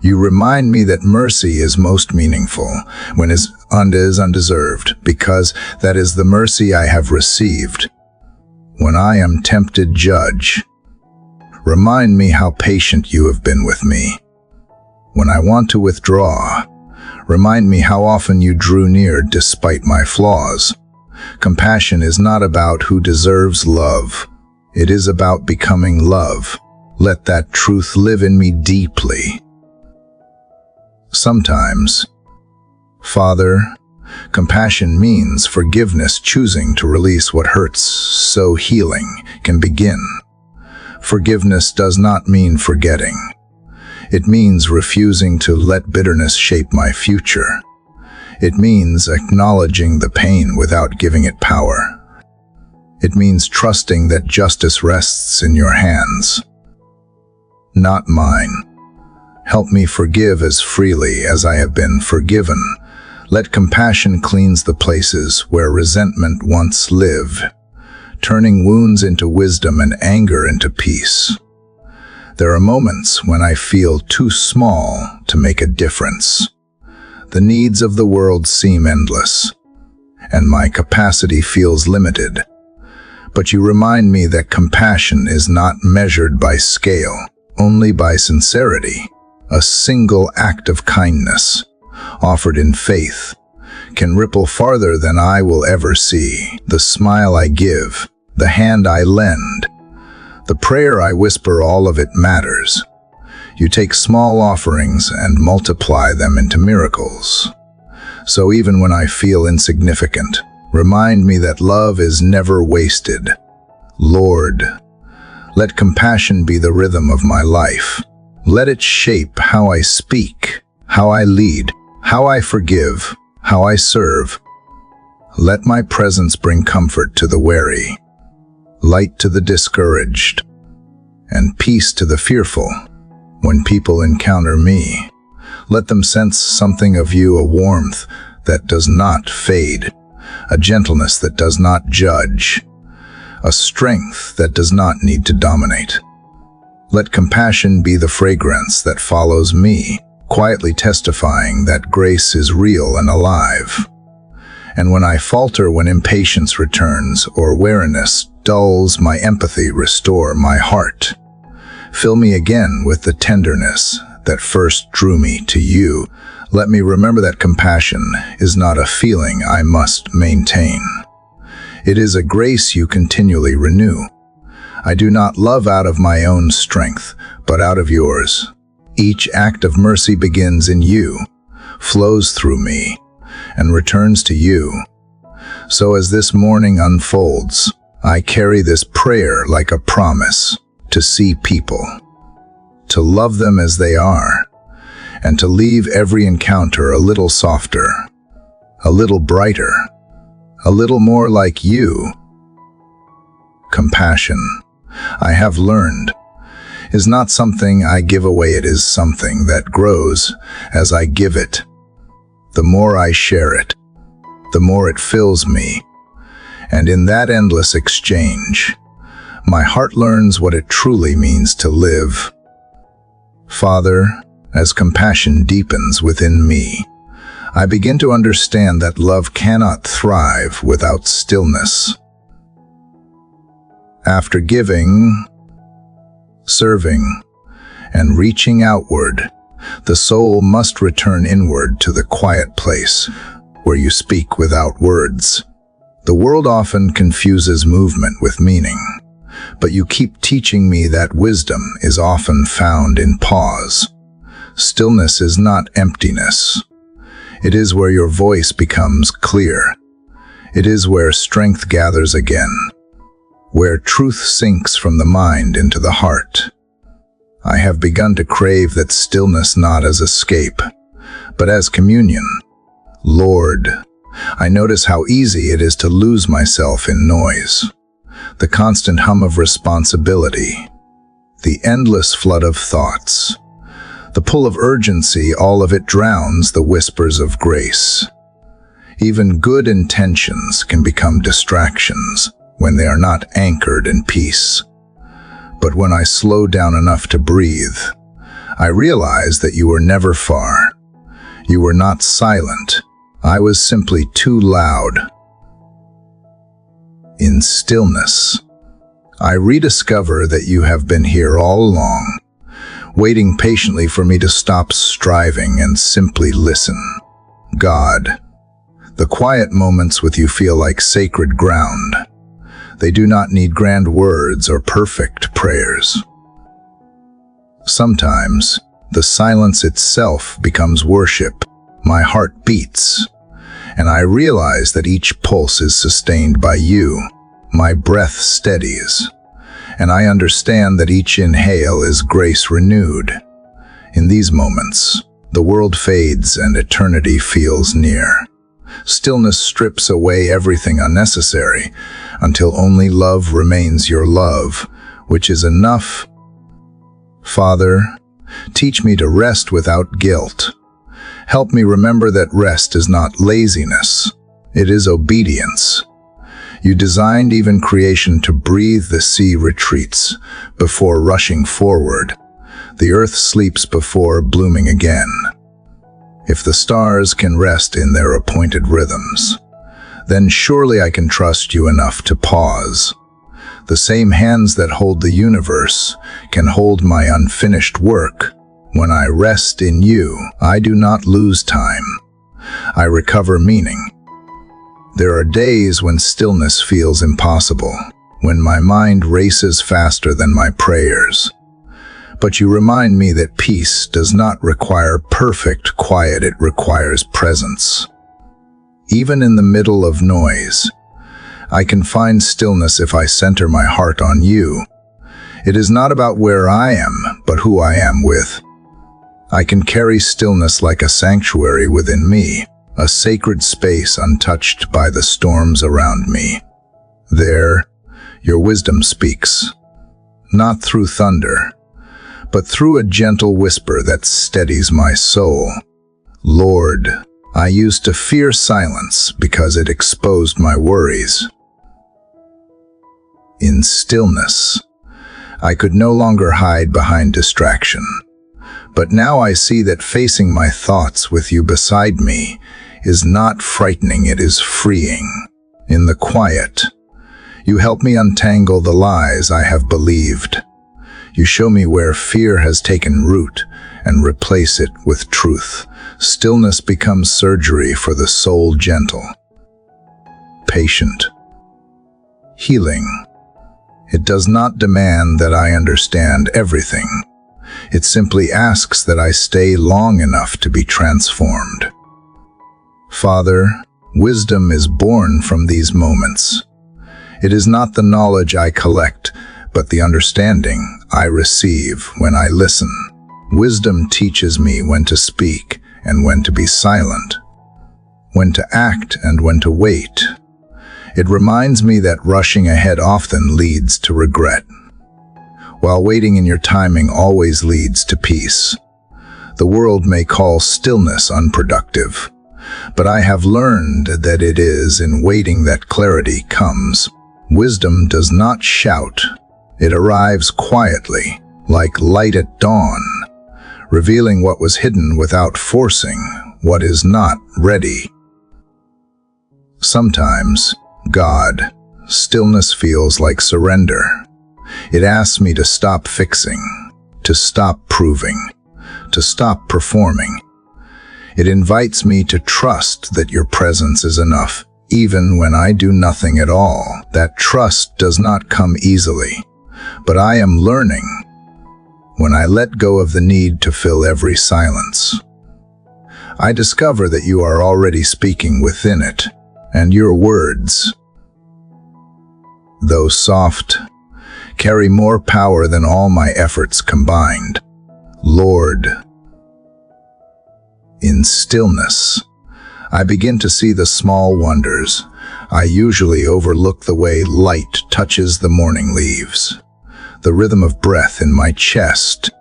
You remind me that mercy is most meaningful when it is undeserved, because that is the mercy I have received. When I am tempted, judge. Remind me how patient you have been with me. When I want to withdraw, remind me how often you drew near despite my flaws. Compassion is not about who deserves love. It is about becoming love. Let that truth live in me deeply. Sometimes, Father, compassion means forgiveness, choosing to release what hurts so healing can begin. Forgiveness does not mean forgetting. It means refusing to let bitterness shape my future. It means acknowledging the pain without giving it power. It means trusting that justice rests in your hands, not mine. Help me forgive as freely as I have been forgiven. Let compassion cleanse the places where resentment once lived, turning wounds into wisdom and anger into peace. There are moments when I feel too small to make a difference. The needs of the world seem endless, and my capacity feels limited. But you remind me that compassion is not measured by scale, only by sincerity. A single act of kindness, offered in faith, can ripple farther than I will ever see. The smile I give, the hand I lend, the prayer I whisper, all of it matters. You take small offerings and multiply them into miracles. So even when I feel insignificant, remind me that love is never wasted. Lord, let compassion be the rhythm of my life. Let it shape how I speak, how I lead, how I forgive, how I serve. Let my presence bring comfort to the weary, light to the discouraged, and peace to the fearful. When people encounter me, let them sense something of you, a warmth that does not fade, a gentleness that does not judge, a strength that does not need to dominate. Let compassion be the fragrance that follows me, quietly testifying that grace is real and alive. And when I falter, when impatience returns or weariness dulls my empathy, restore my heart. Fill me again with the tenderness that first drew me to you. Let me remember that compassion is not a feeling I must maintain. It is a grace you continually renew. I do not love out of my own strength, but out of yours. Each act of mercy begins in you, flows through me, and returns to you. So as this morning unfolds, I carry this prayer like a promise to see people, to love them as they are, and to leave every encounter a little softer, a little brighter, a little more like you. Compassion, I have learned, is not something I give away. It is something that grows as I give it. The more I share it, the more it fills me. And in that endless exchange, my heart learns what it truly means to live. Father, as compassion deepens within me, I begin to understand that love cannot thrive without stillness. After giving, serving, and reaching outward, the soul must return inward to the quiet place where you speak without words. The world often confuses movement with meaning, but you keep teaching me that wisdom is often found in pause. Stillness is not emptiness. It is where your voice becomes clear. It is where strength gathers again, where truth sinks from the mind into the heart. I have begun to crave that stillness not as escape, but as communion. Lord, I notice how easy it is to lose myself in noise. The constant hum of responsibility, the endless flood of thoughts, the pull of urgency, all of it drowns the whispers of grace. Even good intentions can become distractions when they are not anchored in peace. But when I slow down enough to breathe, I realize that you were never far. You were not silent. I was simply too loud. In stillness, I rediscover that you have been here all along, waiting patiently for me to stop striving and simply listen. God, the quiet moments with you feel like sacred ground. They do not need grand words or perfect prayers. Sometimes, the silence itself becomes worship. My heart beats, and I realize that each pulse is sustained by you. My breath steadies, and I understand that each inhale is grace renewed. In these moments, the world fades and eternity feels near. Stillness strips away everything unnecessary until only love remains your love, which is enough. Father, teach me to rest without guilt. Help me remember that rest is not laziness, it is obedience. You designed even creation to breathe. The sea retreats before rushing forward. The earth sleeps before blooming again. If the stars can rest in their appointed rhythms, then surely I can trust you enough to pause. The same hands that hold the universe can hold my unfinished work. When I rest in you, I do not lose time. I recover meaning. There are days when stillness feels impossible, when my mind races faster than my prayers. But you remind me that peace does not require perfect quiet, it requires presence. Even in the middle of noise, I can find stillness if I center my heart on you. It is not about where I am, but who I am with. I can carry stillness like a sanctuary within me, a sacred space untouched by the storms around me. There, your wisdom speaks, not through thunder, but through a gentle whisper that steadies my soul. Lord, I used to fear silence because it exposed my worries. In stillness, I could no longer hide behind distraction. But now I see that facing my thoughts with you beside me is not frightening, it is freeing. In the quiet, you help me untangle the lies I have believed. You show me where fear has taken root and replace it with truth. Stillness becomes surgery for the soul, gentle, patient, healing. It does not demand that I understand everything. It simply asks that I stay long enough to be transformed. Father, wisdom is born from these moments. It is not the knowledge I collect, but the understanding I receive when I listen. Wisdom teaches me when to speak and when to be silent, when to act and when to wait. It reminds me that rushing ahead often leads to regret, while waiting in your timing always leads to peace. The world may call stillness unproductive, but I have learned that it is in waiting that clarity comes. Wisdom does not shout. It arrives quietly, like light at dawn, revealing what was hidden without forcing what is not ready. Sometimes, God, stillness feels like surrender. It asks me to stop fixing, to stop proving, to stop performing. It invites me to trust that your presence is enough, even when I do nothing at all. That trust does not come easily, but I am learning when I let go of the need to fill every silence. I discover that you are already speaking within it, and your words, though soft, carry more power than all my efforts combined. Lord, in stillness, I begin to see the small wonders. I usually overlook the way light touches the morning leaves, the rhythm of breath in my chest,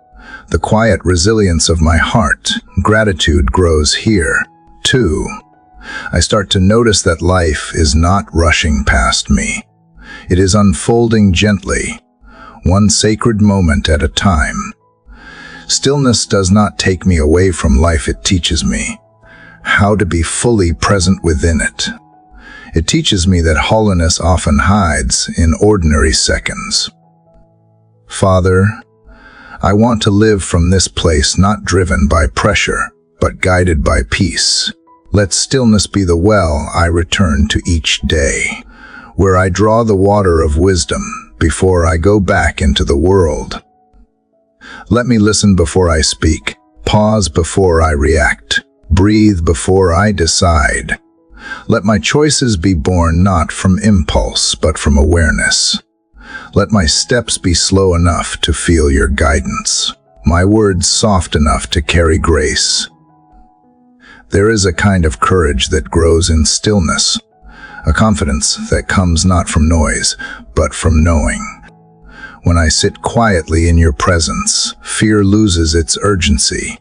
the quiet resilience of my heart. Gratitude grows here, too. I start to notice that life is not rushing past me. It is unfolding gently, one sacred moment at a time. Stillness does not take me away from life, it teaches me how to be fully present within it. It teaches me that hollowness often hides in ordinary seconds. Father, I want to live from this place not driven by pressure, but guided by peace. Let stillness be the well I return to each day, where I draw the water of wisdom before I go back into the world. Let me listen before I speak, pause before I react, breathe before I decide. Let my choices be born not from impulse, but from awareness. Let my steps be slow enough to feel your guidance, my words soft enough to carry grace. There is a kind of courage that grows in stillness, a confidence that comes not from noise, but from knowing. When I sit quietly in your presence, fear loses its urgency.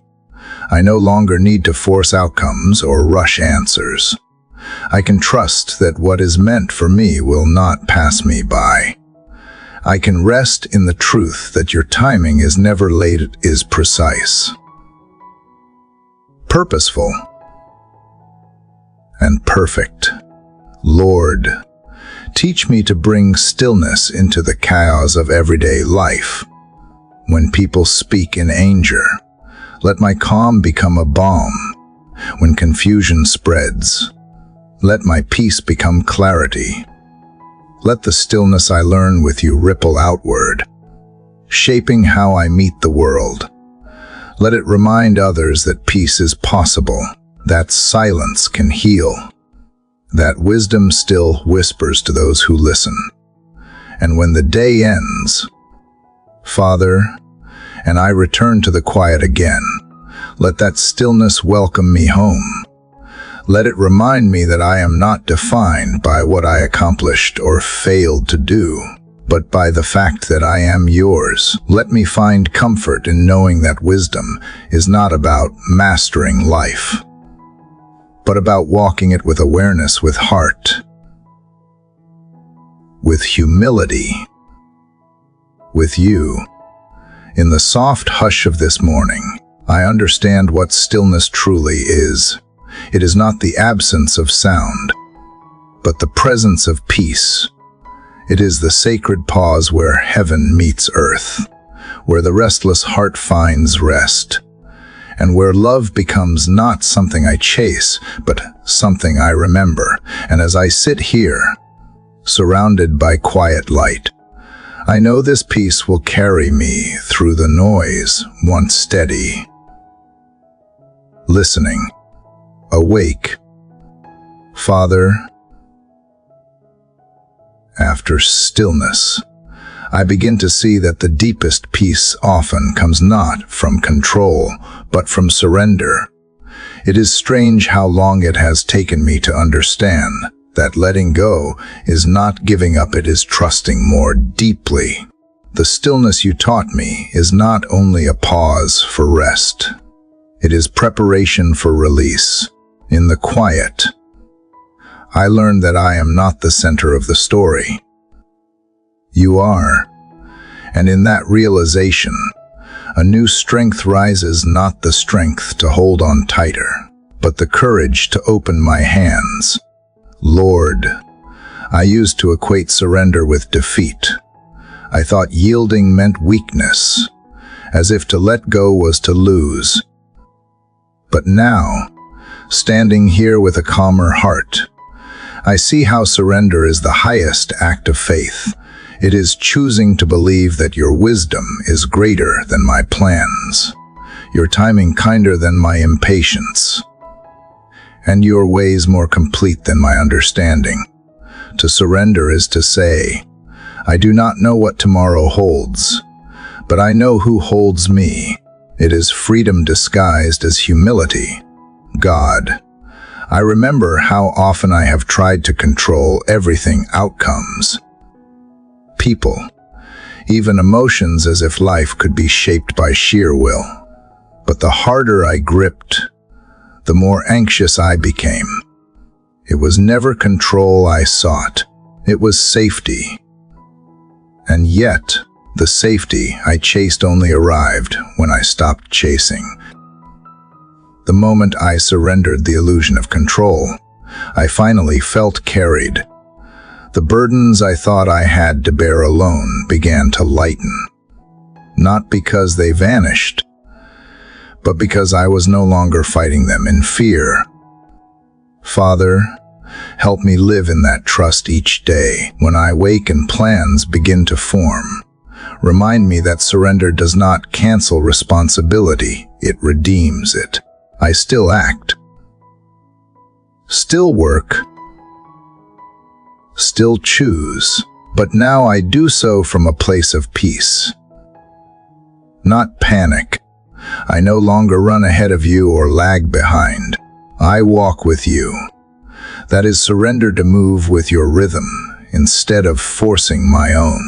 I no longer need to force outcomes or rush answers. I can trust that what is meant for me will not pass me by. I can rest in the truth that your timing is never late, it is precise, purposeful, and perfect. Lord, teach me to bring stillness into the chaos of everyday life. When people speak in anger, let my calm become a balm. When confusion spreads, let my peace become clarity. Let the stillness I learn with you ripple outward, shaping how I meet the world. Let it remind others that peace is possible, that silence can heal, that wisdom still whispers to those who listen. And when the day ends, Father, and I return to the quiet again, let that stillness welcome me home. Let it remind me that I am not defined by what I accomplished or failed to do, but by the fact that I am yours. Let me find comfort in knowing that wisdom is not about mastering life, but about walking it with awareness, with heart, with humility, with you. In the soft hush of this morning, I understand what stillness truly is. It is not the absence of sound, but the presence of peace. It is the sacred pause where heaven meets earth, where the restless heart finds rest, and where love becomes not something I chase, but something I remember. And as I sit here, surrounded by quiet light, I know this peace will carry me through the noise, once steady. Listening, awake. Father, after stillness, I begin to see that the deepest peace often comes not from control, but from surrender. It is strange how long it has taken me to understand that letting go is not giving up, it is trusting more deeply. The stillness you taught me is not only a pause for rest, it is preparation for release. In the quiet, I learned that I am not the center of the story. You are. And in that realization, a new strength rises, not the strength to hold on tighter, but the courage to open my hands. Lord, I used to equate surrender with defeat. I thought yielding meant weakness, as if to let go was to lose. But now, standing here with a calmer heart, I see how surrender is the highest act of faith. It is choosing to believe that your wisdom is greater than my plans, your timing kinder than my impatience, and your ways more complete than my understanding. To surrender is to say, I do not know what tomorrow holds, but I know who holds me. It is freedom disguised as humility. God, I remember how often I have tried to control everything, outcomes, people, even emotions, as if life could be shaped by sheer will. But the harder I gripped, the more anxious I became. It was never control I sought, it was safety. And yet, the safety I chased only arrived when I stopped chasing. The moment I surrendered the illusion of control, I finally felt carried. The burdens I thought I had to bear alone began to lighten. Not because they vanished, but because I was no longer fighting them in fear. Father, help me live in that trust each day. When I wake and plans begin to form, remind me that surrender does not cancel responsibility, it redeems it. I still act, still work, still choose, but now I do so from a place of peace, not panic. I no longer run ahead of you or lag behind. I walk with you. That is surrender to move with your rhythm instead of forcing my own.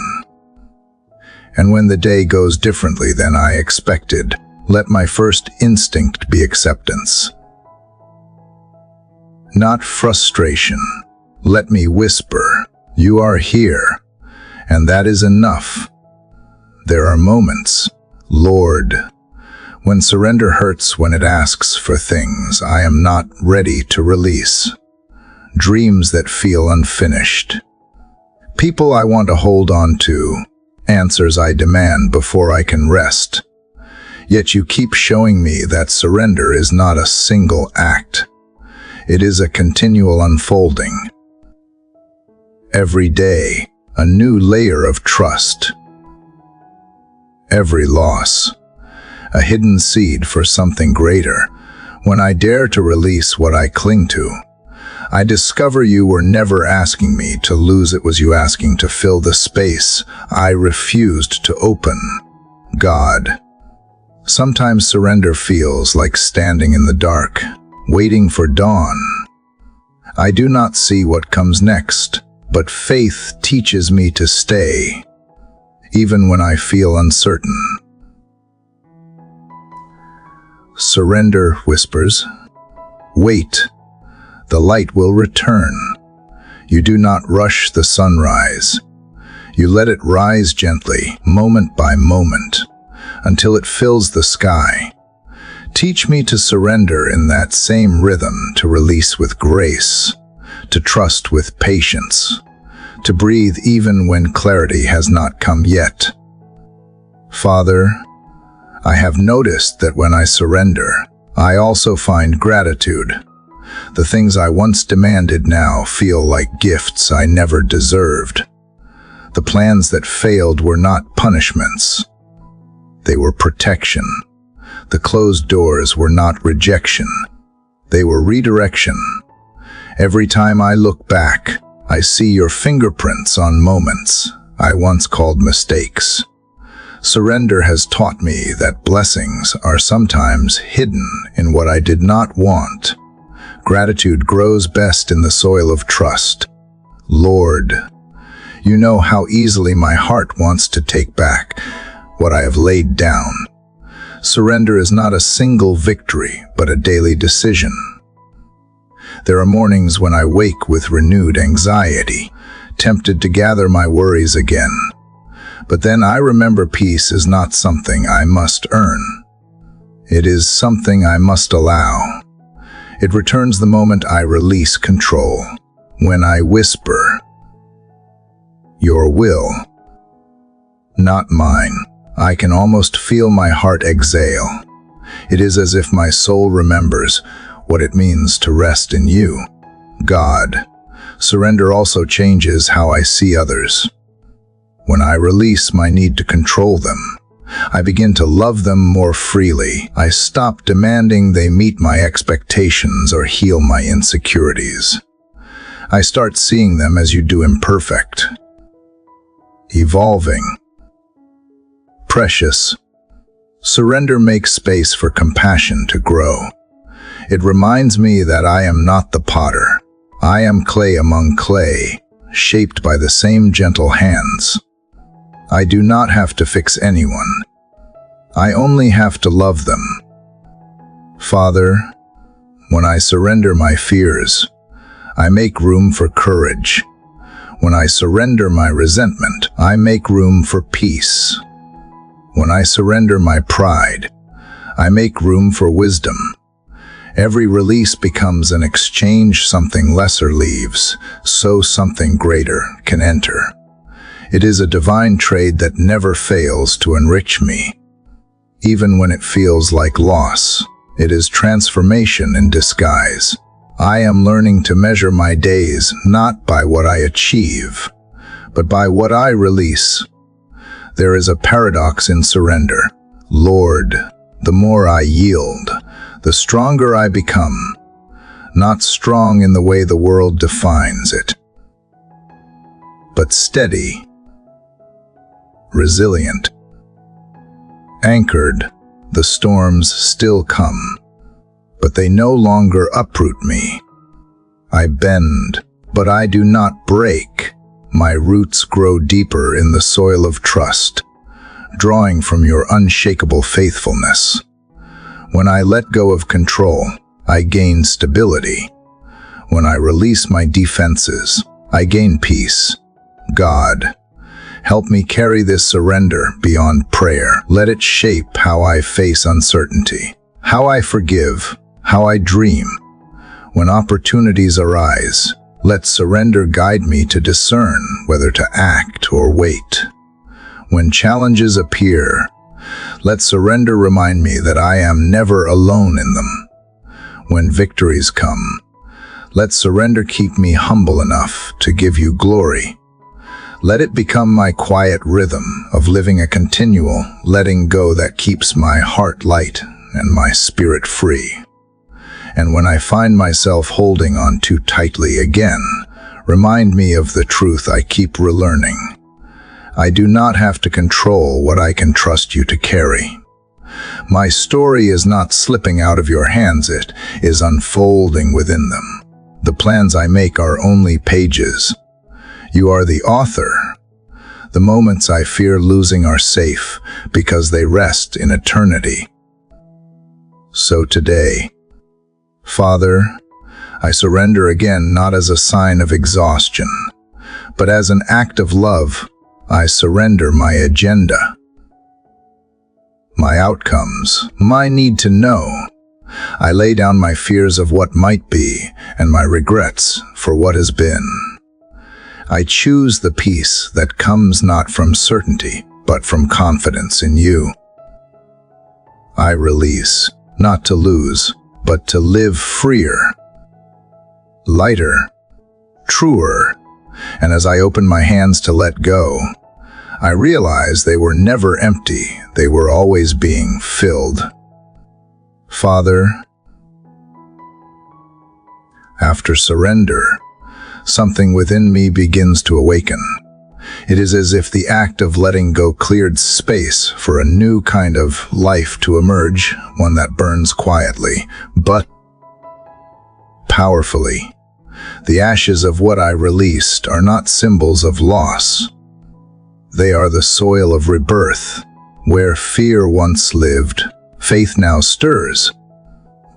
And when the day goes differently than I expected, let my first instinct be acceptance. Not frustration. Let me whisper, you are here, and that is enough. There are moments, Lord, when surrender hurts when it asks for things I am not ready to release. Dreams that feel unfinished. People I want to hold on to. Answers I demand before I can rest. Yet you keep showing me that surrender is not a single act. It is a continual unfolding. Every day, a new layer of trust. Every loss, a hidden seed for something greater. When I dare to release what I cling to, I discover you were never asking me to lose. It was you asking to fill the space I refused to open. God. Sometimes surrender feels like standing in the dark, waiting for dawn. I do not see what comes next, but faith teaches me to stay, even when I feel uncertain. Surrender whispers, wait. The light will return. You do not rush the sunrise. You let it rise gently, moment by moment, until it fills the sky. Teach me to surrender in that same rhythm, to release with grace, to trust with patience, to breathe even when clarity has not come yet. Father, I have noticed that when I surrender, I also find gratitude. The things I once demanded now feel like gifts I never deserved. The plans that failed were not punishments. They were protection. The closed doors were not rejection. They were redirection. Every time I look back, I see your fingerprints on moments I once called mistakes. Surrender has taught me that blessings are sometimes hidden in what I did not want. Gratitude grows best in the soil of trust. Lord, you know how easily my heart wants to take back what I have laid down. Surrender is not a single victory, but a daily decision. There are mornings when I wake with renewed anxiety, tempted to gather my worries again. But then I remember peace is not something I must earn. It is something I must allow. It returns the moment I release control, when I whisper, your will, not mine. I can almost feel my heart exhale. It is as if my soul remembers what it means to rest in you. God, surrender also changes how I see others. When I release my need to control them, I begin to love them more freely. I stop demanding they meet my expectations or heal my insecurities. I start seeing them as you do, imperfect, evolving, precious. Surrender makes space for compassion to grow. It reminds me that I am not the potter. I am clay among clay, shaped by the same gentle hands. I do not have to fix anyone. I only have to love them. Father, when I surrender my fears, I make room for courage. When I surrender my resentment, I make room for peace. When I surrender my pride, I make room for wisdom. Every release becomes an exchange. Something lesser leaves, so something greater can enter. It is a divine trade that never fails to enrich me. Even when it feels like loss, it is transformation in disguise. I am learning to measure my days not by what I achieve, but by what I release. There is a paradox in surrender. Lord, the more I yield, the stronger I become. Not strong in the way the world defines it, but steady, resilient, anchored. The storms still come, but they no longer uproot me. I bend, but I do not break. My roots grow deeper in the soil of trust, drawing from your unshakable faithfulness. When I let go of control, I gain stability. When I release my defenses, I gain peace. God, help me carry this surrender beyond prayer. Let it shape how I face uncertainty, how I forgive, how I dream. When opportunities arise, let surrender guide me to discern whether to act or wait. When challenges appear, let surrender remind me that I am never alone in them. When victories come, let surrender keep me humble enough to give you glory. Let it become my quiet rhythm of living a continual letting go that keeps my heart light and my spirit free. And when I find myself holding on too tightly again, remind me of the truth I keep relearning. I do not have to control what I can trust you to carry. My story is not slipping out of your hands, it is unfolding within them. The plans I make are only pages. You are the author. The moments I fear losing are safe because they rest in eternity. So today, Father, I surrender again not as a sign of exhaustion, but as an act of love. I surrender my agenda, my outcomes, my need to know. I lay down my fears of what might be and my regrets for what has been. I choose the peace that comes not from certainty, but from confidence in you. I release, not to lose, but to live freer, lighter, truer. And as I open my hands to let go, I realize they were never empty, they were always being filled. Father, after surrender, something within me begins to awaken. It is as if the act of letting go cleared space for a new kind of life to emerge, one that burns quietly, but powerfully. The ashes of what I released are not symbols of loss. They are the soil of rebirth. Where fear once lived, faith now stirs.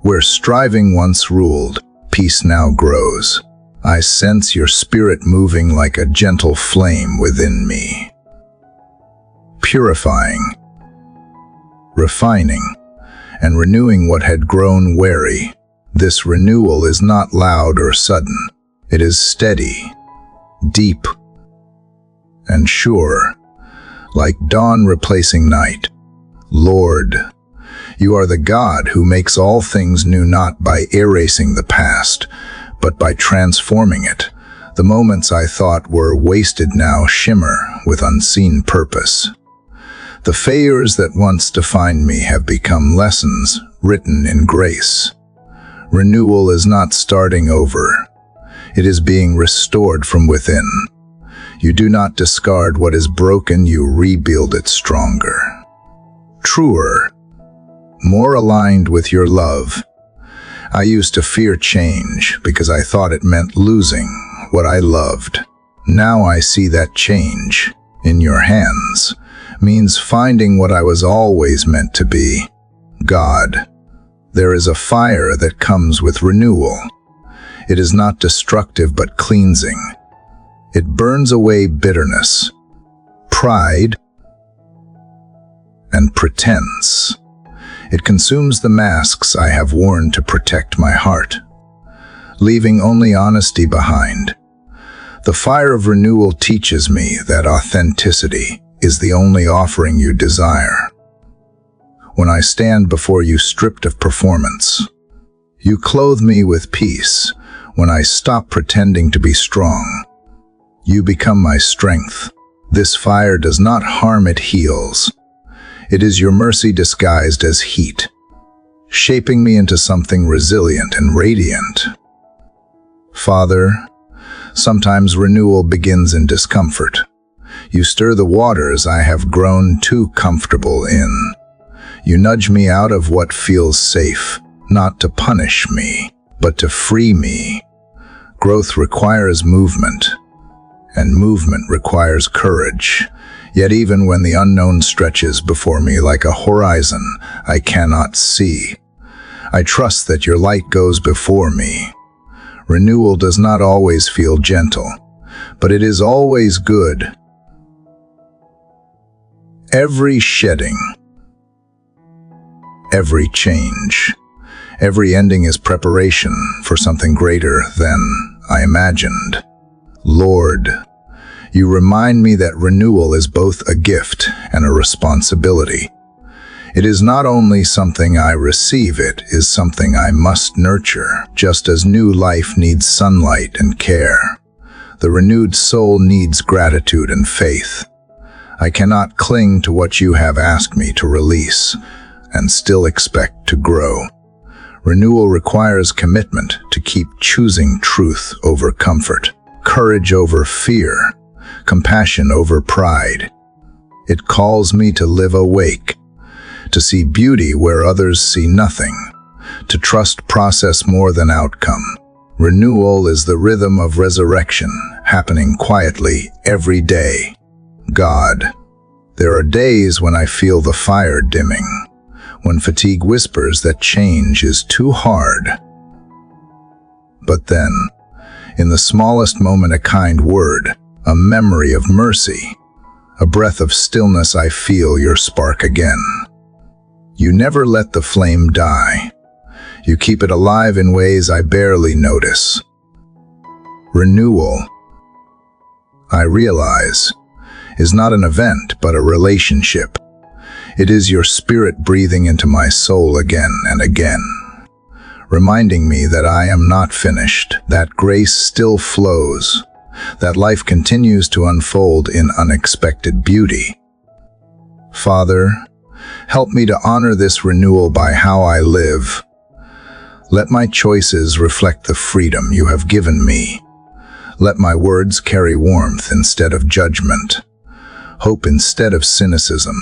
Where striving once ruled, peace now grows. I sense your spirit moving like a gentle flame within me, purifying, refining, and renewing what had grown weary. This renewal is not loud or sudden. It is steady, deep, and sure, like dawn replacing night. Lord, you are the God who makes all things new, not by erasing the past, but by transforming it. The moments I thought were wasted now shimmer with unseen purpose. The failures that once defined me have become lessons written in grace. Renewal is not starting over. It is being restored from within. You do not discard what is broken, you rebuild it stronger, truer, more aligned with your love. I used to fear change because I thought it meant losing what I loved. Now I see that change, in your hands, means finding what I was always meant to be. God, there is a fire that comes with renewal. It is not destructive but cleansing. It burns away bitterness, pride, and pretense. It consumes the masks I have worn to protect my heart, leaving only honesty behind. The fire of renewal teaches me that authenticity is the only offering you desire. When I stand before you stripped of performance, you clothe me with peace. When I stop pretending to be strong, you become my strength. This fire does not harm, it heals. It is your mercy disguised as heat, shaping me into something resilient and radiant. Father, sometimes renewal begins in discomfort. You stir the waters I have grown too comfortable in. You nudge me out of what feels safe, not to punish me, but to free me. Growth requires movement, and movement requires courage. Yet even when the unknown stretches before me like a horizon I cannot see, I trust that your light goes before me. Renewal does not always feel gentle, but it is always good. Every shedding, every change, every ending is preparation for something greater than I imagined. Lord, you remind me that renewal is both a gift and a responsibility. It is not only something I receive, it is something I must nurture, just as new life needs sunlight and care. The renewed soul needs gratitude and faith. I cannot cling to what you have asked me to release and still expect to grow. Renewal requires commitment to keep choosing truth over comfort, courage over fear, compassion over pride. It calls me to live awake, to see beauty where others see nothing, to trust process more than outcome. Renewal is the rhythm of resurrection, happening quietly every day. God, there are days when I feel the fire dimming, when fatigue whispers that change is too hard. But then, in the smallest moment, a kind word, a memory of mercy, a breath of stillness, I feel your spark again. You never let the flame die. You keep it alive in ways I barely notice. Renewal, I realize, is not an event but a relationship. It is your spirit breathing into my soul again and again, reminding me that I am not finished, that grace still flows, that life continues to unfold in unexpected beauty. Father, help me to honor this renewal by how I live. Let my choices reflect the freedom you have given me. Let my words carry warmth instead of judgment, hope instead of cynicism.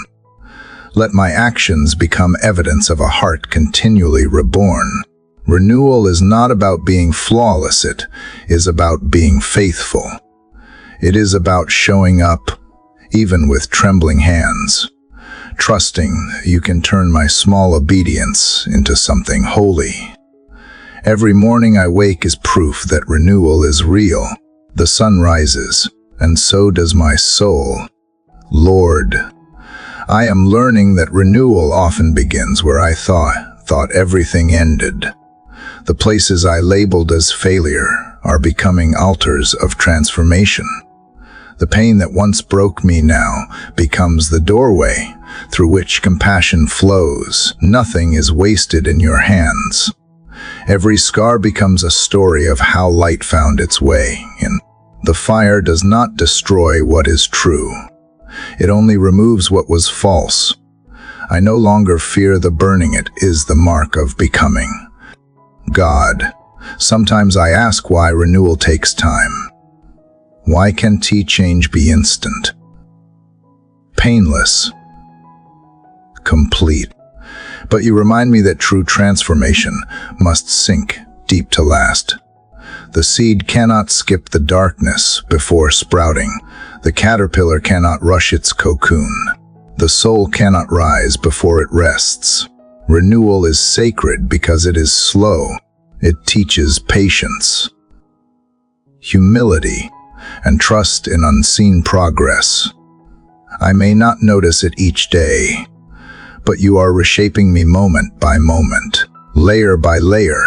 Let my actions become evidence of a heart continually reborn. Renewal is not about being flawless, it is about being faithful. It is about showing up, even with trembling hands, trusting you can turn my small obedience into something holy. Every morning I wake is proof that renewal is real. The sun rises, and so does my soul. Lord, I am learning that renewal often begins where I thought everything ended. The places I labeled as failure are becoming altars of transformation. The pain that once broke me now becomes the doorway through which compassion flows. Nothing is wasted in your hands. Every scar becomes a story of how light found its way in. The fire does not destroy what is true. It only removes what was false. I no longer fear the burning. It is the mark of becoming. God, sometimes I ask why renewal takes time. Why can't change be instant, painless, complete? But you remind me that true transformation must sink deep to last. The seed cannot skip the darkness before sprouting. The caterpillar cannot rush its cocoon. The soul cannot rise before it rests. Renewal is sacred because it is slow. It teaches patience, humility, and trust in unseen progress. I may not notice it each day, but you are reshaping me moment by moment, layer by layer,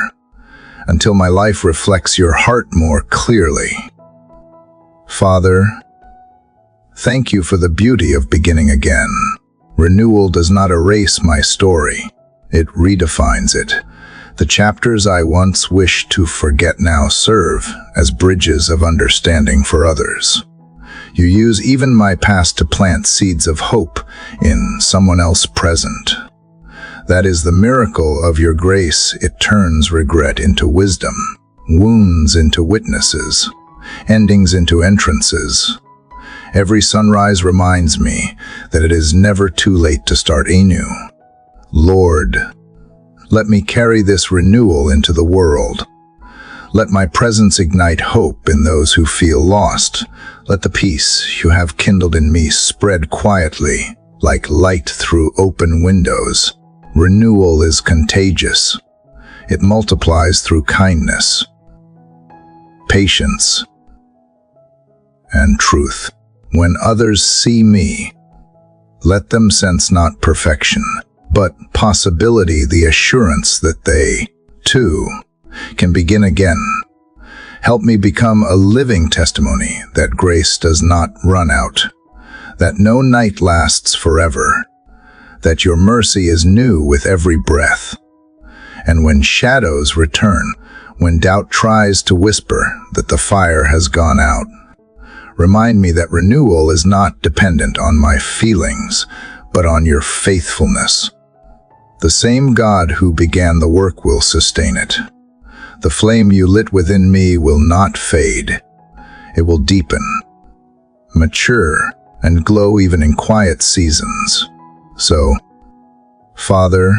until my life reflects your heart more clearly. Father, thank you for the beauty of beginning again. Renewal does not erase my story. It redefines it. The chapters I once wished to forget now serve as bridges of understanding for others. You use even my past to plant seeds of hope in someone else's present. That is the miracle of your grace. It turns regret into wisdom, wounds into witnesses, endings into entrances. Every sunrise reminds me that it is never too late to start anew. Lord, Let me carry this renewal into the world. Let my presence ignite hope in those who feel lost. Let the peace you have kindled in me spread quietly, like light through open windows. Renewal is contagious. It multiplies through kindness, patience, and truth. When others see me, let them sense not perfection, but possibility, the assurance that they, too, can begin again. Help me become a living testimony that grace does not run out, that no night lasts forever, that your mercy is new with every breath. And when shadows return, when doubt tries to whisper that the fire has gone out, remind me that renewal is not dependent on my feelings, but on your faithfulness. The same God who began the work will sustain it. The flame you lit within me will not fade. It will deepen, mature, and glow even in quiet seasons. So, Father,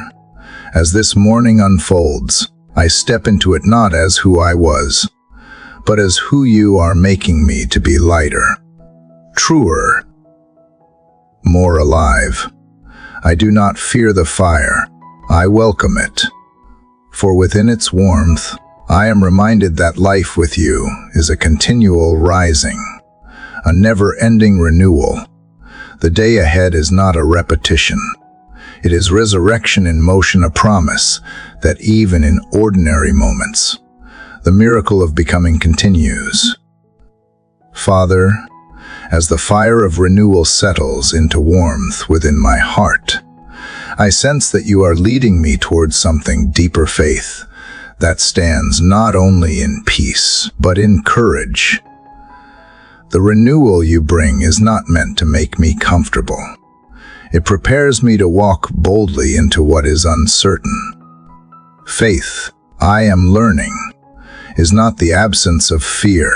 as this morning unfolds, I step into it not as who I was, but as who you are making me to be: lighter, truer, more alive. I do not fear the fire, I welcome it. For within its warmth, I am reminded that life with you is a continual rising, a never-ending renewal. The day ahead is not a repetition. It is resurrection in motion, a promise that even in ordinary moments, the miracle of becoming continues. Father, as the fire of renewal settles into warmth within my heart, I sense that you are leading me towards something deeper: faith that stands not only in peace, but in courage. The renewal you bring is not meant to make me comfortable. It prepares me to walk boldly into what is uncertain. Faith, I am learning, is not the absence of fear,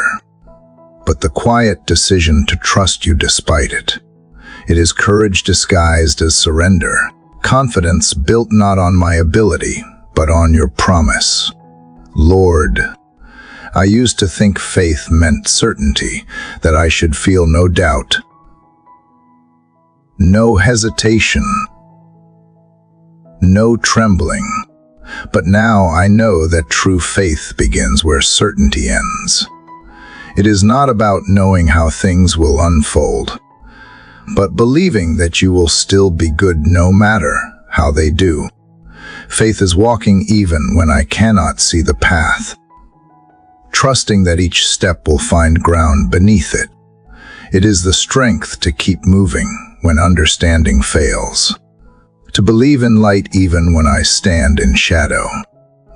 but the quiet decision to trust you despite it. It is courage disguised as surrender, confidence built not on my ability, but on your promise. Lord, I used to think faith meant certainty, that I should feel no doubt, no hesitation, no trembling. But now I know that true faith begins where certainty ends. It is not about knowing how things will unfold, but believing that you will still be good no matter how they do. Faith is walking even when I cannot see the path, trusting that each step will find ground beneath it. It is the strength to keep moving when understanding fails, to believe in light even when I stand in shadow.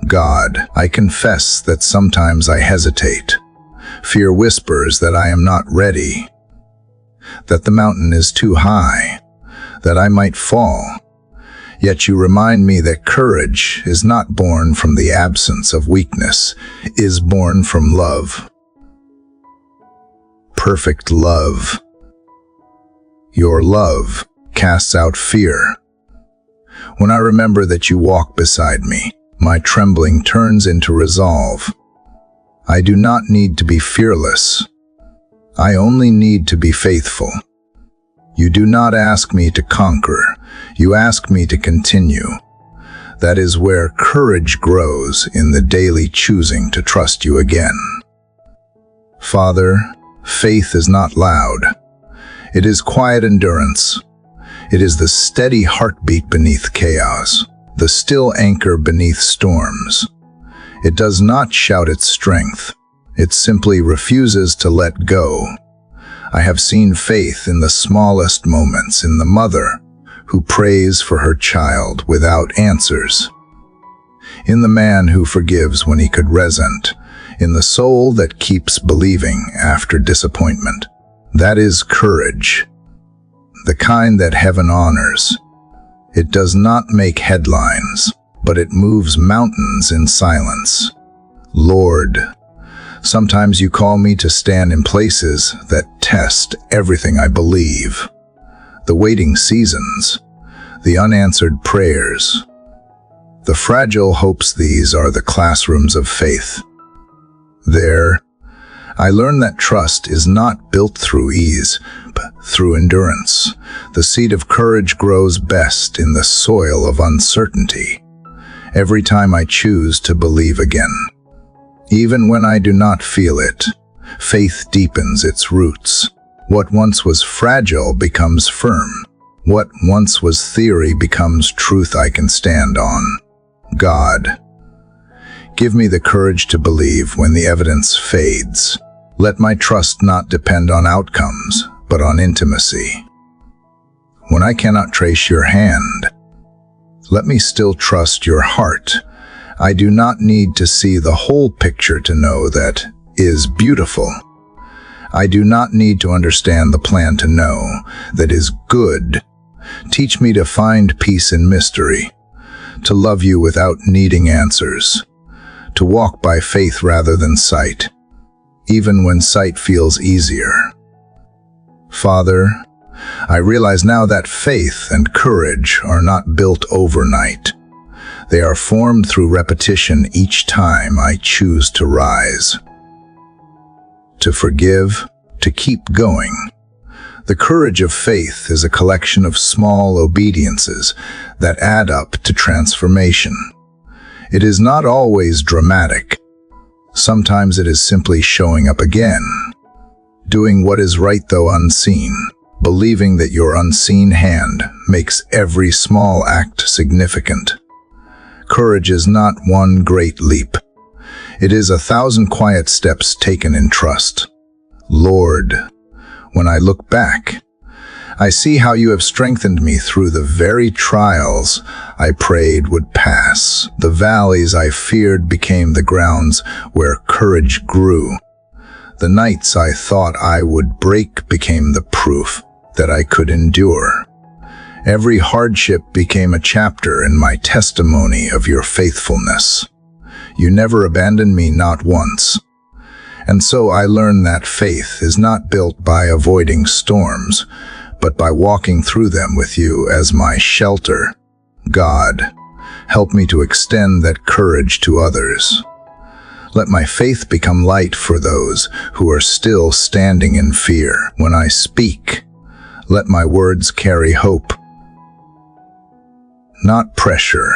God, I confess that sometimes I hesitate. Fear whispers that I am not ready, that the mountain is too high, that I might fall. Yet you remind me that courage is not born from the absence of weakness, is born from love. Perfect love. Your love casts out fear. When I remember that you walk beside me, my trembling turns into resolve. I do not need to be fearless. I only need to be faithful. You do not ask me to conquer. You ask me to continue. That is where courage grows, in the daily choosing to trust you again. Father, faith is not loud. It is quiet endurance. It is the steady heartbeat beneath chaos, the still anchor beneath storms. It does not shout its strength. It simply refuses to let go. I have seen faith in the smallest moments, in the mother who prays for her child without answers, in the man who forgives when he could resent, in the soul that keeps believing after disappointment. That is courage, the kind that heaven honors. It does not make headlines, but it moves mountains in silence. Lord, sometimes you call me to stand in places that test everything I believe. The waiting seasons, the unanswered prayers, The fragile hopes these are the classrooms of faith. There, I learned that trust is not built through ease, but through endurance. The seed of courage grows best in the soil of uncertainty. Every time I choose to believe again, even when I do not feel it, faith deepens its roots. What once was fragile becomes firm. What once was theory becomes truth I can stand on. God, give me the courage to believe when the evidence fades. Let my trust not depend on outcomes, but on intimacy. When I cannot trace your hand, let me still trust your heart. I do not need to see the whole picture to know that is beautiful. I do not need to understand the plan to know that is good. Teach me to find peace in mystery, to love you without needing answers, to walk by faith rather than sight, even when sight feels easier. Father, I realize now that faith and courage are not built overnight. They are formed through repetition each time I choose to rise, to forgive, to keep going. The courage of faith is a collection of small obediences that add up to transformation. It is not always dramatic. Sometimes it is simply showing up again, doing what is right though unseen, believing that your unseen hand makes every small act significant. Courage is not one great leap. It is 1,000 quiet steps taken in trust. Lord, when I look back, I see how you have strengthened me through the very trials I prayed would pass. The valleys I feared became the grounds where courage grew. The nights I thought I would break became the proof that I could endure. Every hardship became a chapter in my testimony of your faithfulness. You never abandoned me, not once. And so I learned that faith is not built by avoiding storms, but by walking through them with you as my shelter. God, help me to extend that courage to others. Let my faith become light for those who are still standing in fear. When I speak, let my words carry hope, not pressure.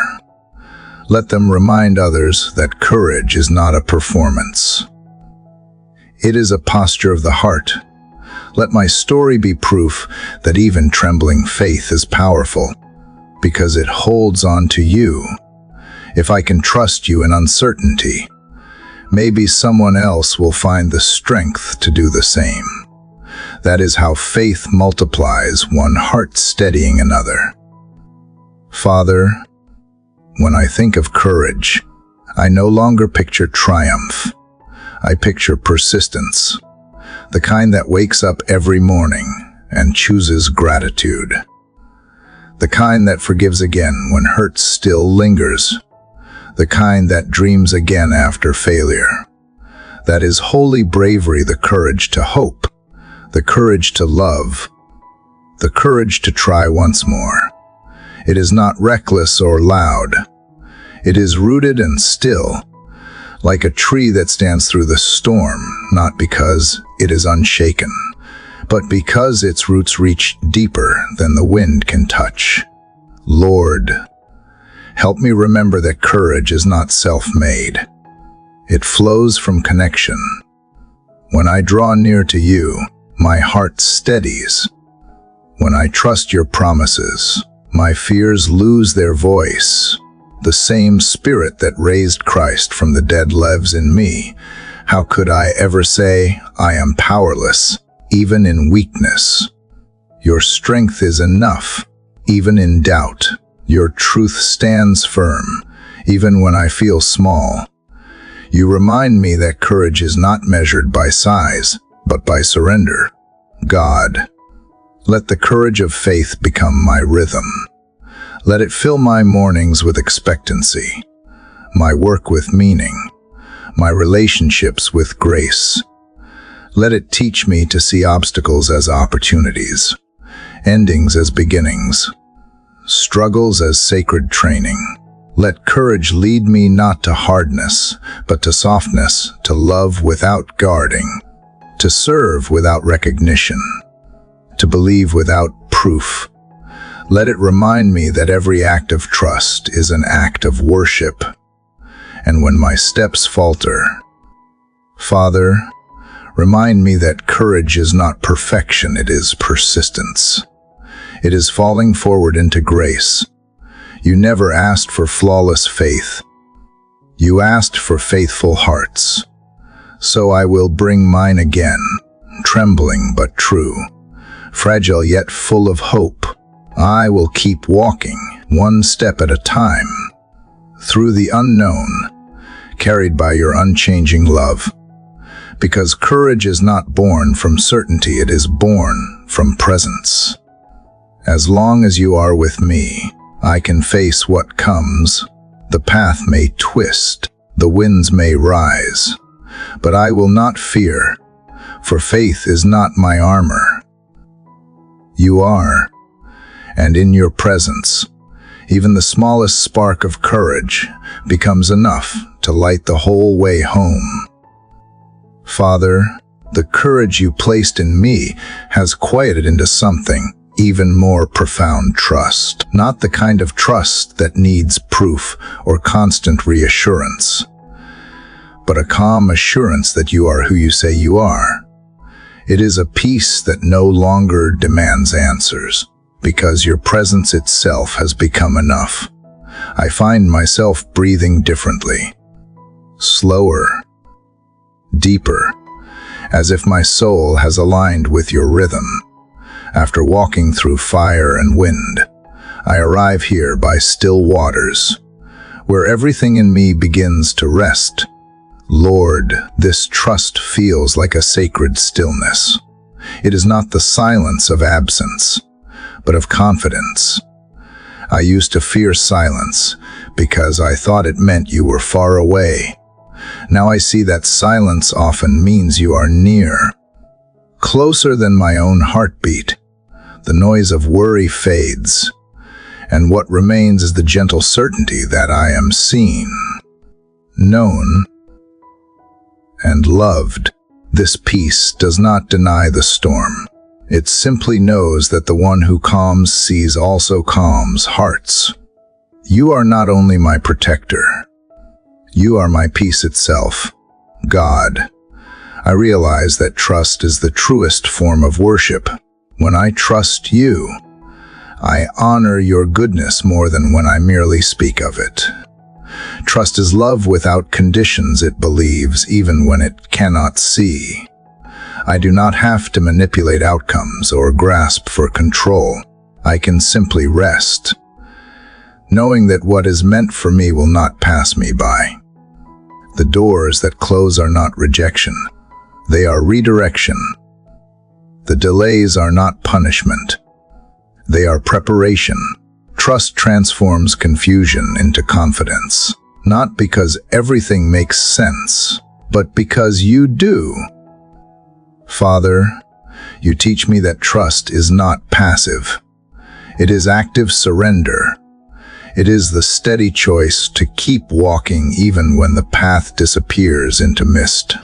Let them remind others that courage is not a performance. It is a posture of the heart. Let my story be proof that even trembling faith is powerful, because it holds on to you. If I can trust you in uncertainty, maybe someone else will find the strength to do the same. That is how faith multiplies, one heart steadying another. Father, when I think of courage, I no longer picture triumph. I picture persistence, the kind that wakes up every morning and chooses gratitude. The kind that forgives again when hurt still lingers. The kind that dreams again after failure. That is holy bravery, the courage to hope, the courage to love, the courage to try once more. It is not reckless or loud. It is rooted and still, like a tree that stands through the storm, not because it is unshaken, but because its roots reach deeper than the wind can touch. Lord, help me remember that courage is not self-made. It flows from connection. When I draw near to you, my heart steadies. When I trust your promises, my fears lose their voice. The same Spirit that raised Christ from the dead lives in me. How could I ever say, I am powerless, even in weakness? Your strength is enough, even in doubt. Your truth stands firm, even when I feel small. You remind me that courage is not measured by size, but by surrender. God, let the courage of faith become my rhythm. Let it fill my mornings with expectancy, my work with meaning, my relationships with grace. Let it teach me to see obstacles as opportunities, endings as beginnings, struggles as sacred training. Let courage lead me not to hardness, but to softness, to love without guarding, to serve without recognition, to believe without proof. Let it remind me that every act of trust is an act of worship. And when my steps falter, Father, remind me that courage is not perfection, it is persistence. It is falling forward into grace. You never asked for flawless faith. You asked for faithful hearts. So I will bring mine again, trembling but true, fragile yet full of hope. I will keep walking, one step at a time, through the unknown, carried by your unchanging love. Because courage is not born from certainty, it is born from presence. As long as you are with me, I can face what comes. The path may twist, the winds may rise, but I will not fear, for faith is not my armor. You are, and in your presence, even the smallest spark of courage becomes enough to light the whole way home. Father, the courage you placed in me has quieted into something even more profound: trust. Not the kind of trust that needs proof or constant reassurance, but a calm assurance that you are who you say you are. It is a peace that no longer demands answers, because your presence itself has become enough. I find myself breathing differently, slower, deeper, as if my soul has aligned with your rhythm. After walking through fire and wind, I arrive here by still waters, where everything in me begins to rest. Lord, this trust feels like a sacred stillness. It is not the silence of absence, but of confidence. I used to fear silence because I thought it meant you were far away. Now I see that silence often means you are near, closer than my own heartbeat. The noise of worry fades, and what remains is the gentle certainty that I am seen, known, and loved. This peace does not deny the storm. It simply knows that the one who calms seas also calms hearts. You are not only my protector, you are my peace itself. God, I realize that trust is the truest form of worship. When I trust you, I honor your goodness more than when I merely speak of it. Trust is love without conditions. It believes even when it cannot see. I do not have to manipulate outcomes or grasp for control. I can simply rest, knowing that what is meant for me will not pass me by. The doors that close are not rejection. They are redirection. The delays are not punishment. They are preparation. Trust transforms confusion into confidence, not because everything makes sense, but because you do. Father, you teach me that trust is not passive. It is active surrender. It is the steady choice to keep walking even when the path disappears into mist.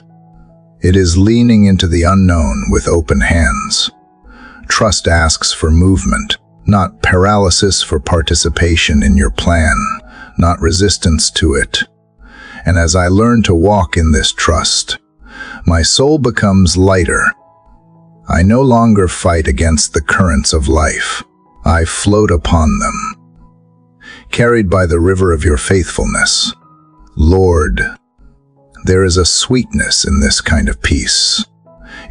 It is leaning into the unknown with open hands. Trust asks for movement, not paralysis, for participation in your plan, not resistance to it. And as I learn to walk in this trust, my soul becomes lighter. I no longer fight against the currents of life. I float upon them, carried by the river of your faithfulness. Lord, there is a sweetness in this kind of peace.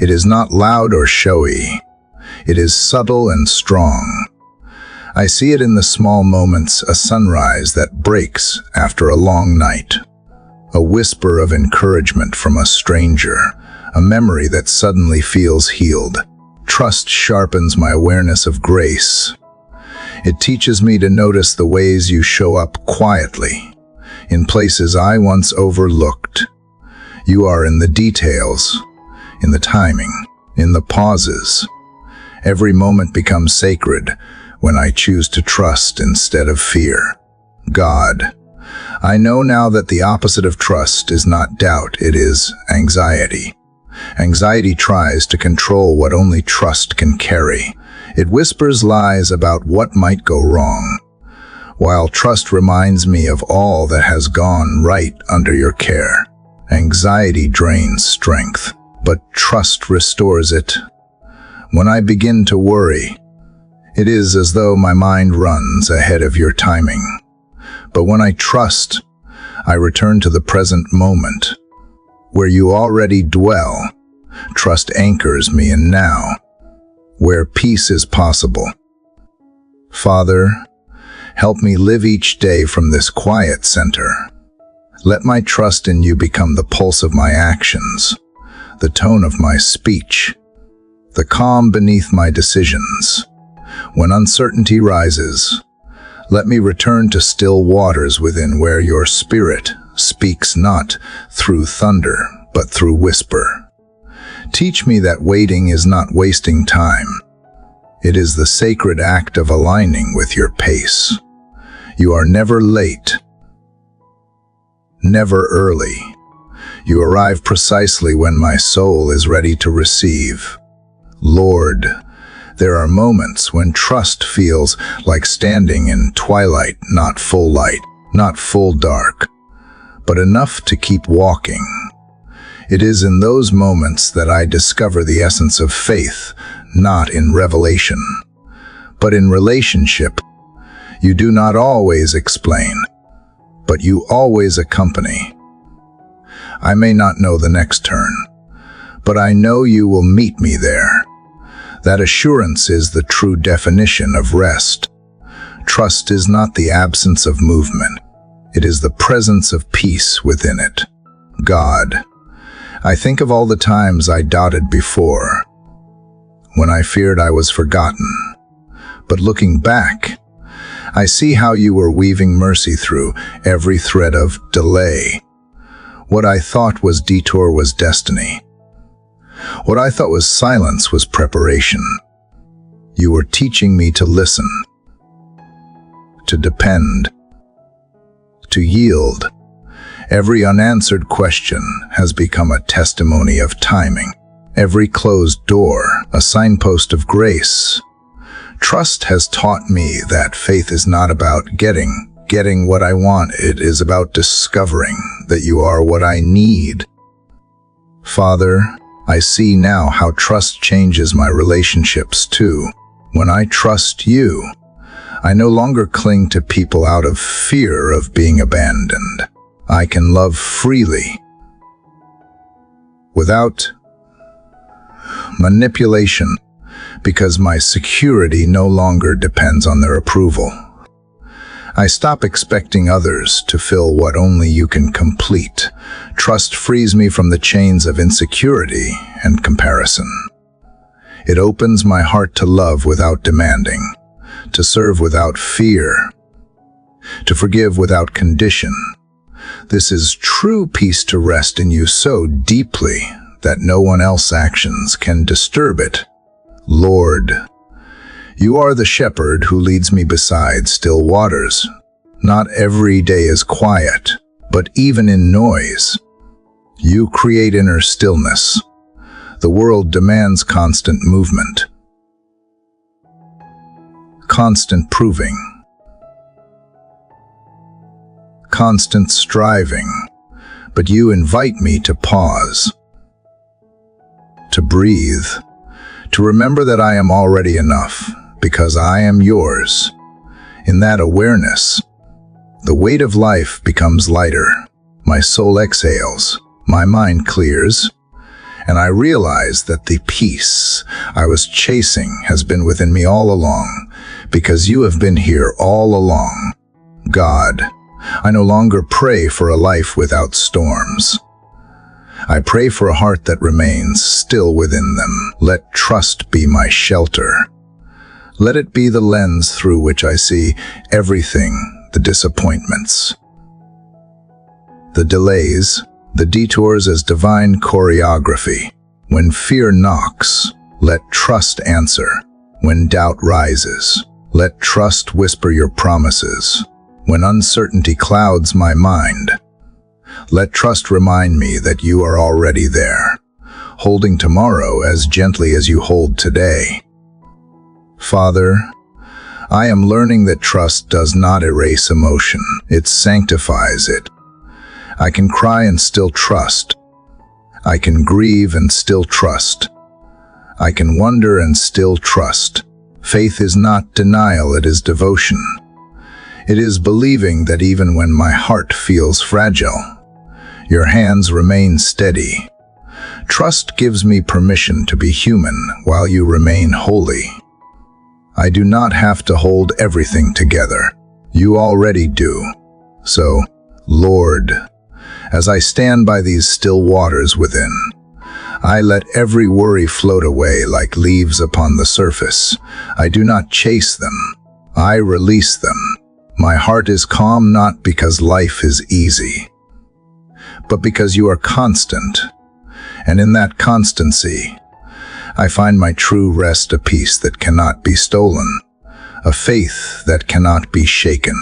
It is not loud or showy. It is subtle and strong. I see it in the small moments: a sunrise that breaks after a long night, a whisper of encouragement from a stranger, a memory that suddenly feels healed. Trust sharpens my awareness of grace. It teaches me to notice the ways you show up quietly, in places I once overlooked. You are in the details, in the timing, in the pauses. Every moment becomes sacred when I choose to trust instead of fear. God, I know now that the opposite of trust is not doubt, it is anxiety. Anxiety tries to control what only trust can carry. It whispers lies about what might go wrong, while trust reminds me of all that has gone right under your care. Anxiety drains strength, but trust restores it. When I begin to worry, it is as though my mind runs ahead of your timing. But when I trust, I return to the present moment, where you already dwell. Trust anchors me in now, where peace is possible. Father, help me live each day from this quiet center. Let my trust in you become the pulse of my actions, the tone of my speech, the calm beneath my decisions. When uncertainty rises, let me return to still waters within, where your spirit speaks not through thunder, but through whisper. Teach me that waiting is not wasting time. It is the sacred act of aligning with your pace. You are never late, never early. You arrive precisely when my soul is ready to receive. Lord, there are moments when trust feels like standing in twilight, not full light, not full dark, but enough to keep walking. It is in those moments that I discover the essence of faith, not in revelation, but in relationship. You do not always explain, but you always accompany. I may not know the next turn, but I know you will meet me there. That assurance is the true definition of rest. Trust is not the absence of movement. It is the presence of peace within it. God, I think of all the times I doubted before, when I feared I was forgotten. But looking back, I see how you were weaving mercy through every thread of delay. What I thought was detour was destiny. What I thought was silence was preparation. You were teaching me to listen, to depend, to yield. Every unanswered question has become a testimony of timing. Every closed door, a signpost of grace. Trust has taught me that faith is not about getting what I want. It is about discovering that you are what I need. Father, I see now how trust changes my relationships too. When I trust you, I no longer cling to people out of fear of being abandoned. I can love freely, without manipulation, because my security no longer depends on their approval. I stop expecting others to fill what only you can complete. Trust frees me from the chains of insecurity and comparison. It opens my heart to love without demanding, to serve without fear, to forgive without condition. This is true peace, to rest in you so deeply that no one else's actions can disturb it. Lord, you are the shepherd who leads me beside still waters. Not every day is quiet, but even in noise, you create inner stillness. The world demands constant movement, constant proving, constant striving, but you invite me to pause, to breathe, to remember that I am already enough, because I am yours. In that awareness, the weight of life becomes lighter. My soul exhales, my mind clears, and I realize that the peace I was chasing has been within me all along, because you have been here all along. God, I no longer pray for a life without storms. I pray for a heart that remains still within them. Let trust be my shelter. Let it be the lens through which I see everything, the disappointments, the delays, the detours as divine choreography. When fear knocks, let trust answer. When doubt rises, let trust whisper your promises. when uncertainty clouds my mind. Let trust remind me that you are already there, holding tomorrow as gently as you hold today. Father, I am learning that trust does not erase emotion, it sanctifies it. I can cry and still trust. I can grieve and still trust. I can wonder and still trust. Faith is not denial, it is devotion. It is believing that even when my heart feels fragile, your hands remain steady. Trust gives me permission to be human while you remain holy. I do not have to hold everything together. You already do. So, Lord, as I stand by these still waters within, I let every worry float away like leaves upon the surface. I do not chase them. I release them. My heart is calm not because life is easy, but because you are constant. And in that constancy, I find my true rest, a peace that cannot be stolen, a faith that cannot be shaken,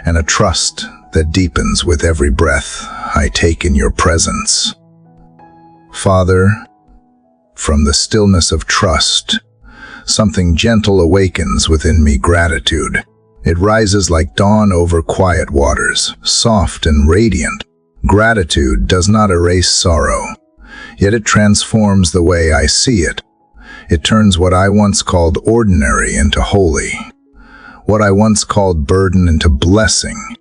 and a trust that deepens with every breath I take in your presence. Father, from the stillness of trust, something gentle awakens within me, gratitude. It rises like dawn over quiet waters, soft and radiant. Gratitude does not erase sorrow, yet it transforms the way I see it. It turns what I once called ordinary into holy, what I once called burden into blessing.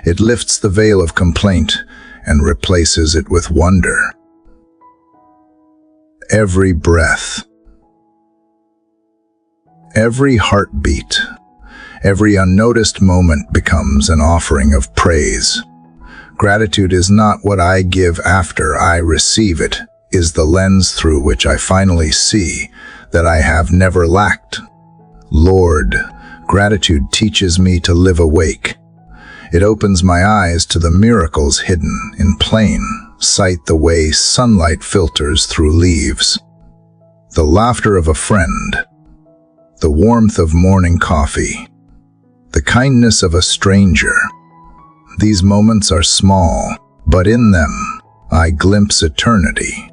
It lifts the veil of complaint and replaces it with wonder. Every breath, every heartbeat, every unnoticed moment becomes an offering of praise. Gratitude is not what I give after I receive it, is the lens through which I finally see that I have never lacked. Lord, gratitude teaches me to live awake. It opens my eyes to the miracles hidden in plain sight, the way sunlight filters through leaves, the laughter of a friend, the warmth of morning coffee, the kindness of a stranger. These moments are small, but in them I glimpse eternity.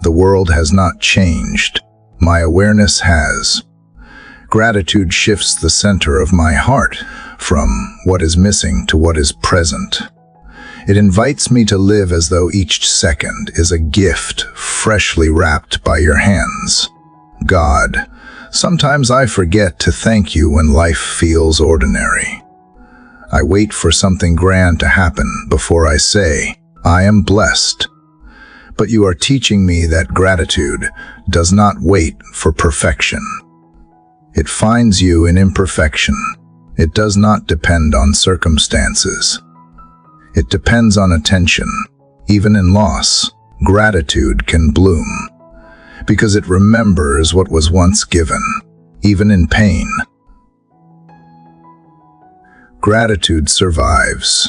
The world has not changed. My awareness has. Gratitude shifts the center of my heart from what is missing to what is present. It invites me to live as though each second is a gift freshly wrapped by your hands. God, sometimes I forget to thank you when life feels ordinary. I wait for something grand to happen before I say, I am blessed. But you are teaching me that gratitude does not wait for perfection. It finds you in imperfection. It does not depend on circumstances. It depends on attention. Even in loss, gratitude can bloom, because it remembers what was once given, even in pain. Gratitude survives,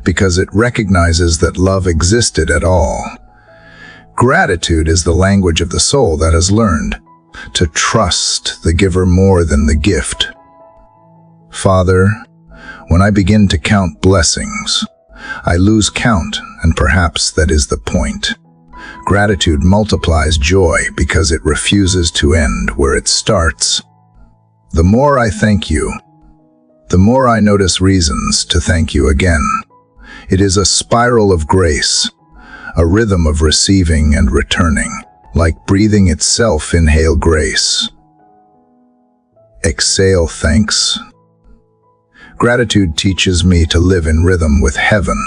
because it recognizes that love existed at all. Gratitude is the language of the soul that has learned to trust the giver more than the gift. Father, when I begin to count blessings, I lose count, and perhaps that is the point. Gratitude multiplies joy because it refuses to end where it starts. The more I thank you, the more I notice reasons to thank you again. It is a spiral of grace, a rhythm of receiving and returning. Like breathing itself, inhale grace. Exhale thanks. Gratitude teaches me to live in rhythm with heaven,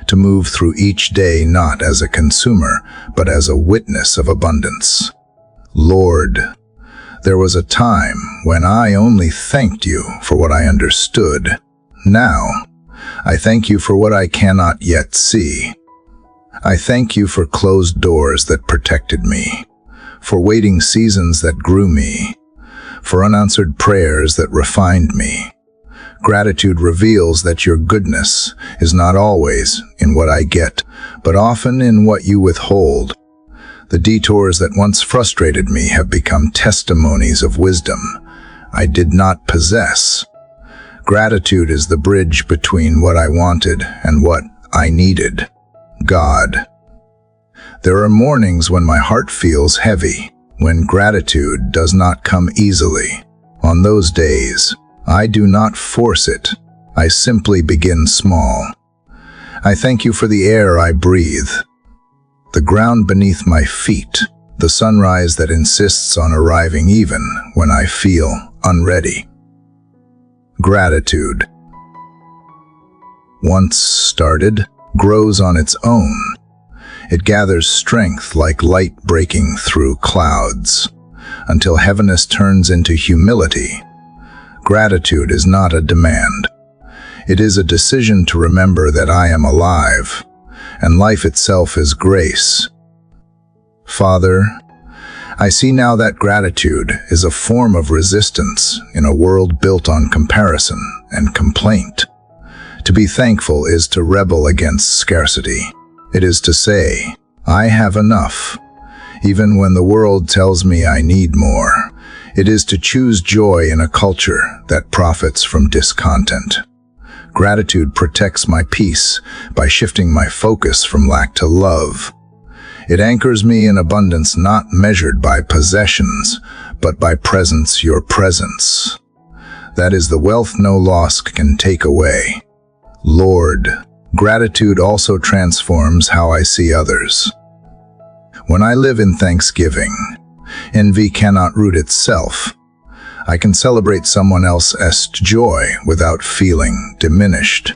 to move through each day not as a consumer, but as a witness of abundance. Lord, there was a time when I only thanked you for what I understood. Now, I thank you for what I cannot yet see. I thank you for closed doors that protected me, for waiting seasons that grew me, for unanswered prayers that refined me. Gratitude reveals that your goodness is not always in what I get, but often in what you withhold. The detours that once frustrated me have become testimonies of wisdom I did not possess. Gratitude is the bridge between what I wanted and what I needed. God. There are mornings when my heart feels heavy, when gratitude does not come easily. On those days, I do not force it. I simply begin small. I thank you for the air I breathe, the ground beneath my feet, the sunrise that insists on arriving even when I feel unready. Gratitude, once started, grows on its own. It gathers strength like light breaking through clouds, until heaviness turns into humility. Gratitude is not a demand. It is a decision to remember that I am alive, and life itself is grace. Father, I see now that gratitude is a form of resistance in a world built on comparison and complaint. To be thankful is to rebel against scarcity. It is to say, I have enough, even when the world tells me I need more. It is to choose joy in a culture that profits from discontent. Gratitude protects my peace by shifting my focus from lack to love. It anchors me in abundance not measured by possessions, but by presence, your presence. That is the wealth no loss can take away. Lord, gratitude also transforms how I see others. When I live in thanksgiving, envy cannot root itself. I can celebrate someone else's joy without feeling diminished.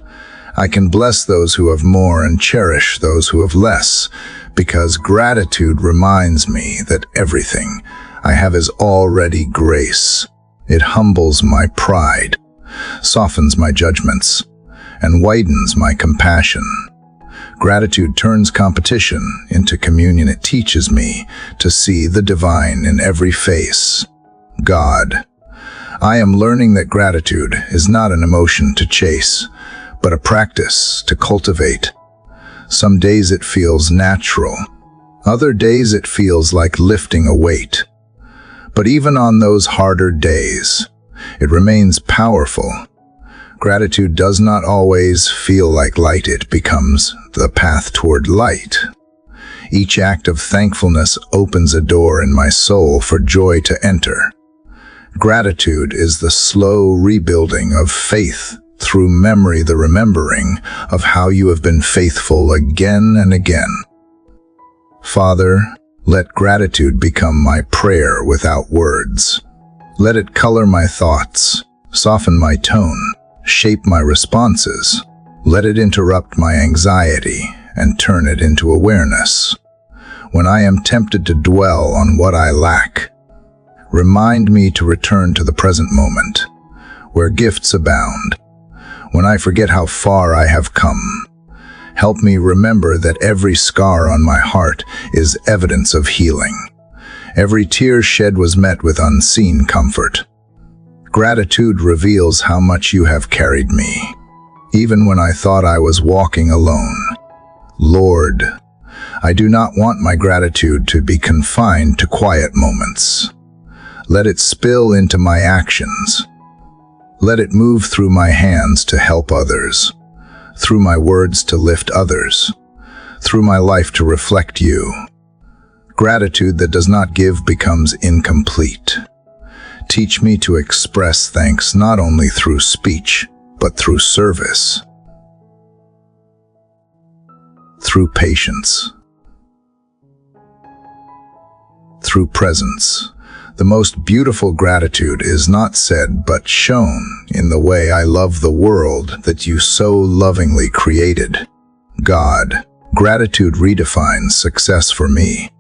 I can bless those who have more and cherish those who have less, because gratitude reminds me that everything I have is already grace. It humbles my pride, softens my judgments, and widens my compassion. Gratitude turns competition into communion. It teaches me to see the divine in every face. God, I am learning that gratitude is not an emotion to chase, but a practice to cultivate. Some days it feels natural. Other days it feels like lifting a weight. But even on those harder days, it remains powerful. Gratitude does not always feel like light. It becomes the path toward light. Each act of thankfulness opens a door in my soul for joy to enter. Gratitude is the slow rebuilding of faith through memory, the remembering of how you have been faithful again and again. Father, let gratitude become my prayer without words. Let it color my thoughts, soften my tone, shape my responses. Let it interrupt my anxiety and turn it into awareness. When I am tempted to dwell on what I lack, remind me to return to the present moment, where gifts abound. When I forget how far I have come, help me remember that every scar on my heart is evidence of healing. Every tear shed was met with unseen comfort. Gratitude reveals how much you have carried me, even when I thought I was walking alone. Lord, I do not want my gratitude to be confined to quiet moments. Let it spill into my actions. Let it move through my hands to help others, through my words to lift others, through my life to reflect you. Gratitude that does not give becomes incomplete. Teach me to express thanks not only through speech, but through service, through patience, through presence. The most beautiful gratitude is not said but shown in the way I love the world that you so lovingly created. God, gratitude redefines success for me.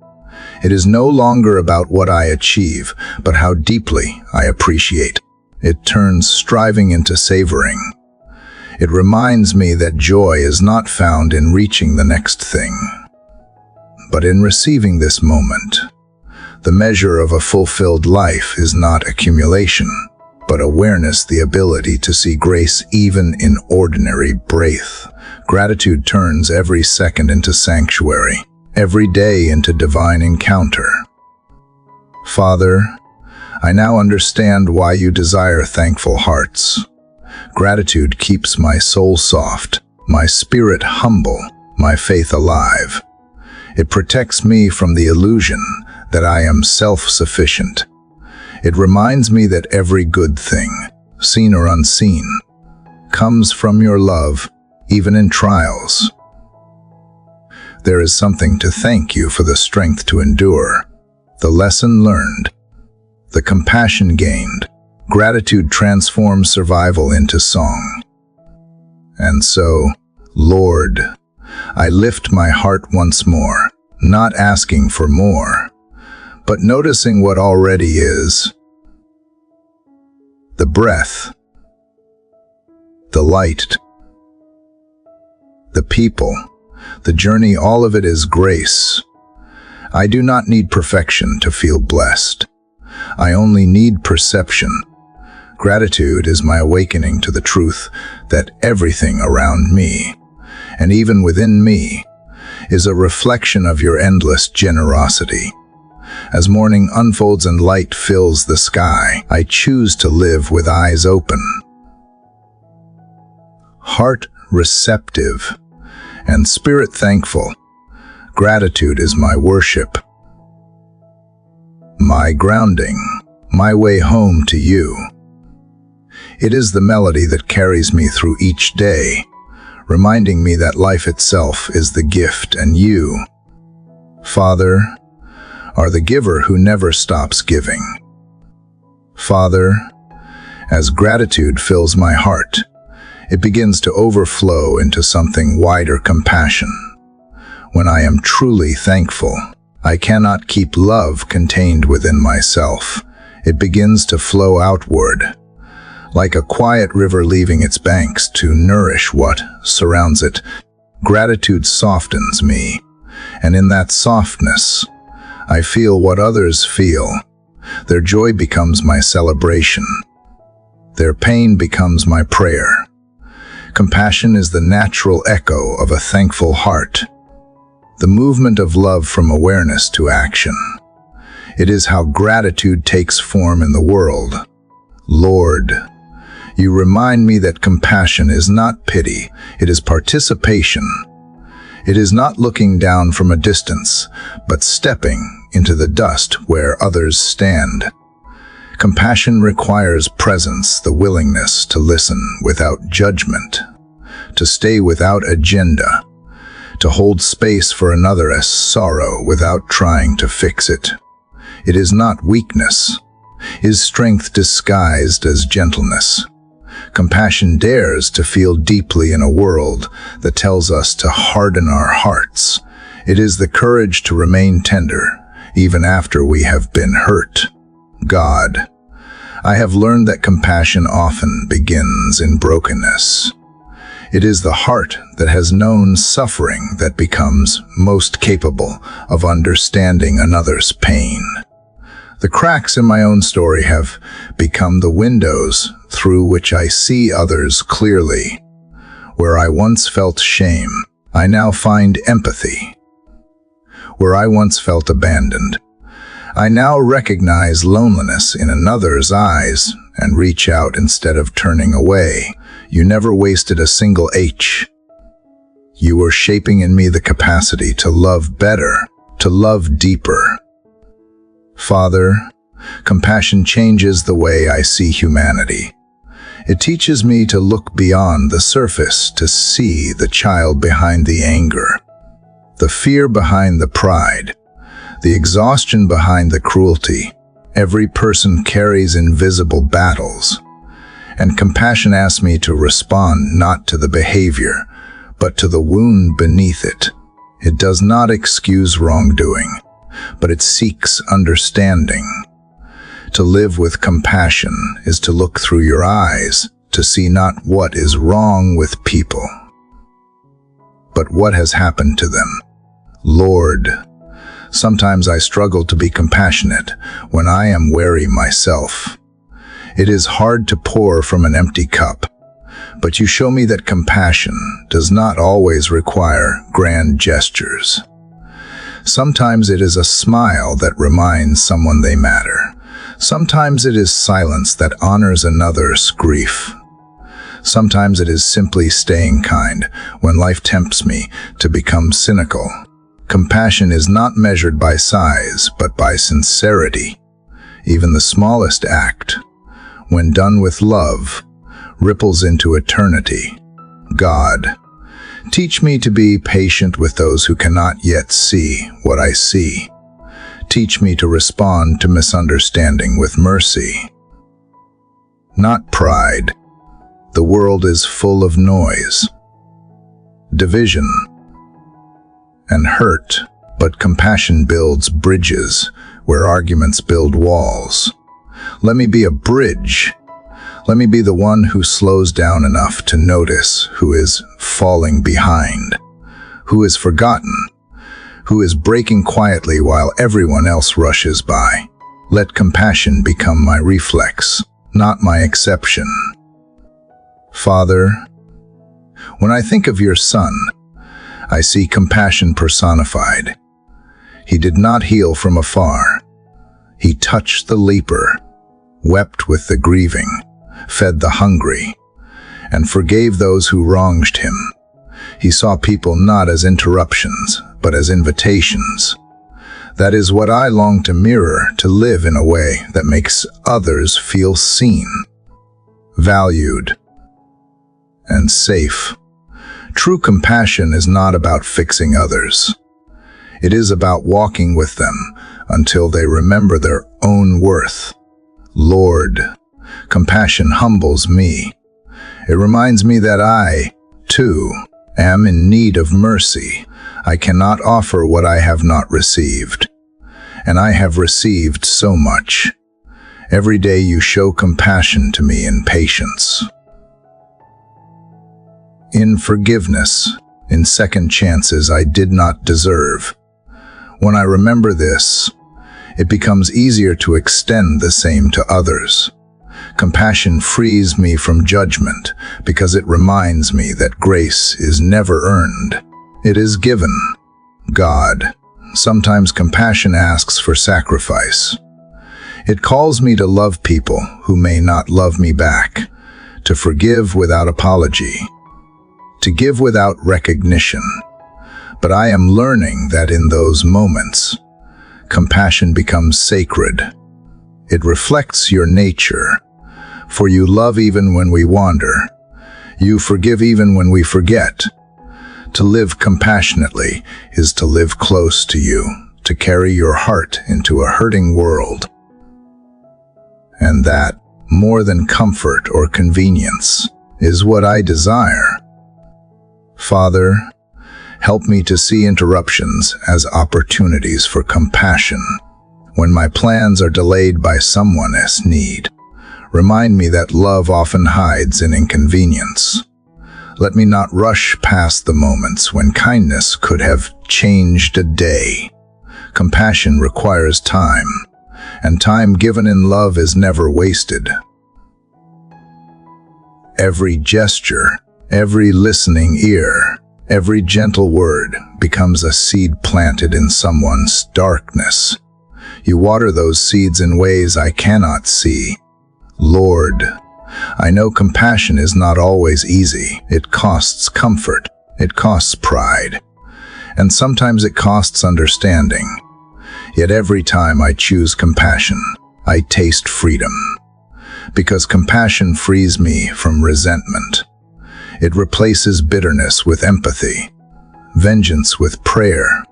It is no longer about what I achieve, but how deeply I appreciate. It turns striving into savoring. It reminds me that joy is not found in reaching the next thing, but in receiving this moment. The measure of a fulfilled life is not accumulation, but awareness, the ability to see grace even in ordinary breath. Gratitude turns every second into sanctuary, every day into divine encounter. Father, I now understand why you desire thankful hearts. Gratitude keeps my soul soft, my spirit humble, my faith alive. It protects me from the illusion that I am self-sufficient. It reminds me that every good thing, seen or unseen, comes from your love, even in trials. There is something to thank you for: the strength to endure, the lesson learned, the compassion gained. Gratitude transforms survival into song. And so, Lord, I lift my heart once more, not asking for more, but noticing what already is. The breath, the light, the people, the journey, all of it is grace. I do not need perfection to feel blessed. I only need perception. Gratitude is my awakening to the truth that everything around me, and even within me, is a reflection of your endless generosity. As morning unfolds and light fills the sky, I choose to live with eyes open, heart receptive, and spirit thankful. Gratitude is my worship, my grounding, my way home to you. It is the melody that carries me through each day, reminding me that life itself is the gift, and you, Father, are the giver who never stops giving. Father, as gratitude fills my heart, it begins to overflow into something wider: compassion. When I am truly thankful, I cannot keep love contained within myself. It begins to flow outward, like a quiet river leaving its banks to nourish what surrounds it. Gratitude softens me, and in that softness, I feel what others feel. Their joy becomes my celebration. Their pain becomes my prayer. Compassion is the natural echo of a thankful heart, the movement of love from awareness to action. It is how gratitude takes form in the world. Lord, you remind me that compassion is not pity, it is participation. It is not looking down from a distance, but stepping into the dust where others stand. Compassion requires presence, the willingness to listen without judgment, to stay without agenda, to hold space for another's sorrow without trying to fix it. It is not weakness, it is strength disguised as gentleness. Compassion dares to feel deeply in a world that tells us to harden our hearts. It is the courage to remain tender, even after we have been hurt. God, I have learned that compassion often begins in brokenness. It is the heart that has known suffering that becomes most capable of understanding another's pain. The cracks in my own story have become the windows through which I see others clearly. Where I once felt shame, I now find empathy. Where I once felt abandoned, I now recognize loneliness in another's eyes and reach out instead of turning away. You never wasted a single H. You were shaping in me the capacity to love better, to love deeper. Father, compassion changes the way I see humanity. It teaches me to look beyond the surface, to see the child behind the anger, the fear behind the pride, the exhaustion behind the cruelty. Every person carries invisible battles, and compassion asks me to respond not to the behavior, but to the wound beneath it. It does not excuse wrongdoing, but it seeks understanding. To live with compassion is to look through your eyes, to see not what is wrong with people, but what has happened to them. Lord, sometimes I struggle to be compassionate when I am weary myself. It is hard to pour from an empty cup, but you show me that compassion does not always require grand gestures. Sometimes it is a smile that reminds someone they matter. Sometimes it is silence that honors another's grief. Sometimes it is simply staying kind when life tempts me to become cynical. Compassion is not measured by size, but by sincerity. Even the smallest act, when done with love, ripples into eternity. God, teach me to be patient with those who cannot yet see what I see. Teach me to respond to misunderstanding with mercy, not pride. The world is full of noise, division, and hurt, but compassion builds bridges where arguments build walls. Let me be a bridge. Let me be the one who slows down enough to notice who is falling behind, who is forgotten, who is breaking quietly while everyone else rushes by. Let compassion become my reflex, not my exception. Father, when I think of your Son, I see compassion personified. He did not heal from afar. He touched the leper, wept with the grieving, fed the hungry, and forgave those who wronged him. He saw people not as interruptions, but as invitations. That is what I long to mirror, to live in a way that makes others feel seen, valued, and safe. True compassion is not about fixing others. It is about walking with them until they remember their own worth. Lord, compassion humbles me. It reminds me that I, too, am in need of mercy. I cannot offer what I have not received, and I have received so much. Every day you show compassion to me in patience, in forgiveness, in second chances I did not deserve. When I remember this, it becomes easier to extend the same to others. Compassion frees me from judgment because it reminds me that grace is never earned. It is given. God, sometimes compassion asks for sacrifice. It calls me to love people who may not love me back, to forgive without apology, to give without recognition. But I am learning that in those moments, compassion becomes sacred. It reflects your nature, for you love even when we wander. You forgive even when we forget. To live compassionately is to live close to you, to carry your heart into a hurting world. And that, more than comfort or convenience, is what I desire. Father, help me to see interruptions as opportunities for compassion. When my plans are delayed by someone else's need, remind me that love often hides in inconvenience. Let me not rush past the moments when kindness could have changed a day. Compassion requires time, and time given in love is never wasted. Every gesture, every listening ear, every gentle word becomes a seed planted in someone's darkness. You water those seeds in ways I cannot see. Lord, I know compassion is not always easy. It costs comfort, it costs pride, and sometimes it costs understanding. Yet every time I choose compassion, I taste freedom. Because compassion frees me from resentment. It replaces bitterness with empathy, vengeance with prayer.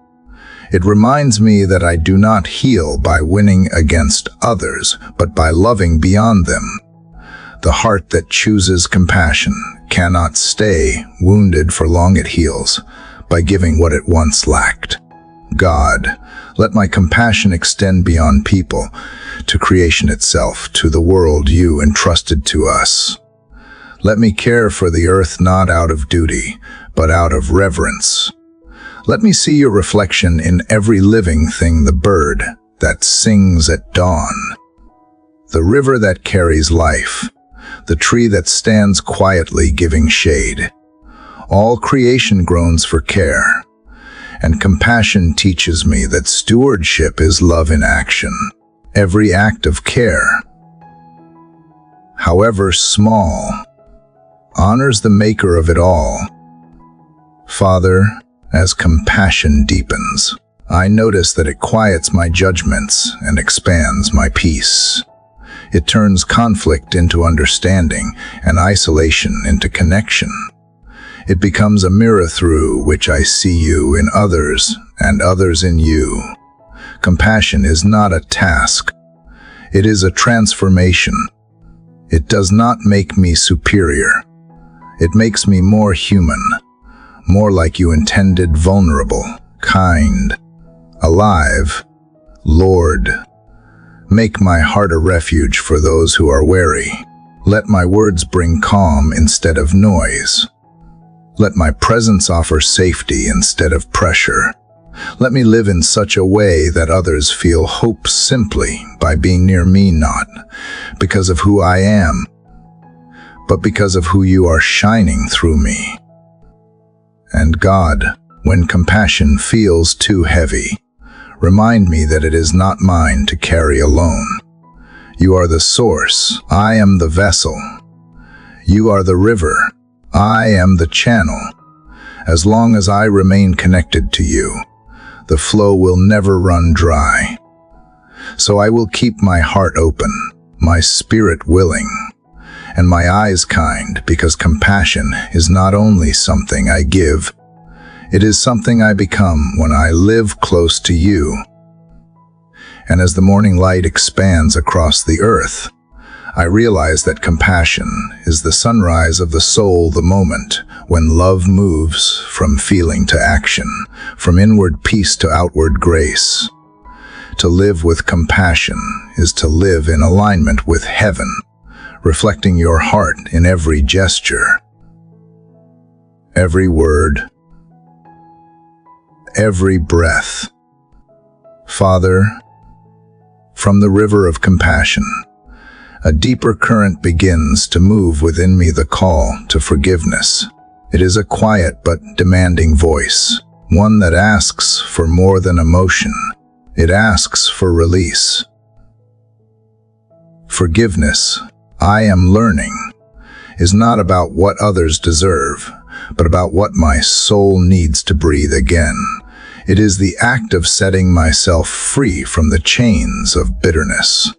It reminds me that I do not heal by winning against others, but by loving beyond them. The heart that chooses compassion cannot stay wounded for long. It heals by giving what it once lacked. God, let my compassion extend beyond people, to creation itself, to the world you entrusted to us. Let me care for the earth not out of duty, but out of reverence. Let me see your reflection in every living thing, the bird that sings at dawn, the river that carries life, the tree that stands quietly giving shade. All creation groans for care, and compassion teaches me that stewardship is love in action. Every act of care, however small, honors the maker of it all. Father, as compassion deepens, I notice that it quiets my judgments and expands my peace. It turns conflict into understanding and isolation into connection. It becomes a mirror through which I see you in others and others in you. Compassion is not a task. It is a transformation. It does not make me superior. It makes me more human, more like you intended, vulnerable, kind, alive. Lord, make my heart a refuge for those who are weary. Let my words bring calm instead of noise. Let my presence offer safety instead of pressure. Let me live in such a way that others feel hope simply by being near me, not because of who I am, but because of who you are shining through me. And God, when compassion feels too heavy, remind me that it is not mine to carry alone. You are the source, I am the vessel. You are the river, I am the channel. As long as I remain connected to you, the flow will never run dry. So I will keep my heart open, my spirit willing, and my eyes kind, because compassion is not only something I give, it is something I become when I live close to you. And as the morning light expands across the earth, I realize that compassion is the sunrise of the soul, the moment when love moves from feeling to action, from inward peace to outward grace. To live with compassion is to live in alignment with heaven, reflecting your heart in every gesture, every word, every breath. Father, from the river of compassion, a deeper current begins to move within me, the call to forgiveness. It is a quiet but demanding voice, one that asks for more than emotion. It asks for release. Forgiveness, I am learning, is not about what others deserve, but about what my soul needs to breathe again. It is the act of setting myself free from the chains of bitterness,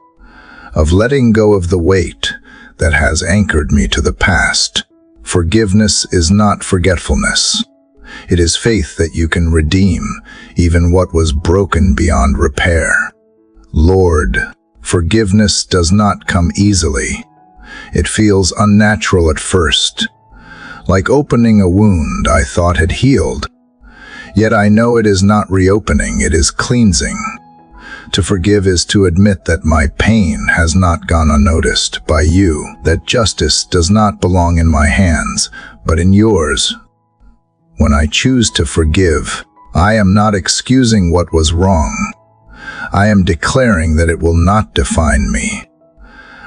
of letting go of the weight that has anchored me to the past. Forgiveness is not forgetfulness. It is faith that you can redeem even what was broken beyond repair. Lord, forgiveness does not come easily. It feels unnatural at first, like opening a wound I thought had healed. Yet I know it is not reopening, it is cleansing. To forgive is to admit that my pain has not gone unnoticed by you, that justice does not belong in my hands, but in yours. When I choose to forgive, I am not excusing what was wrong. I am declaring that it will not define me.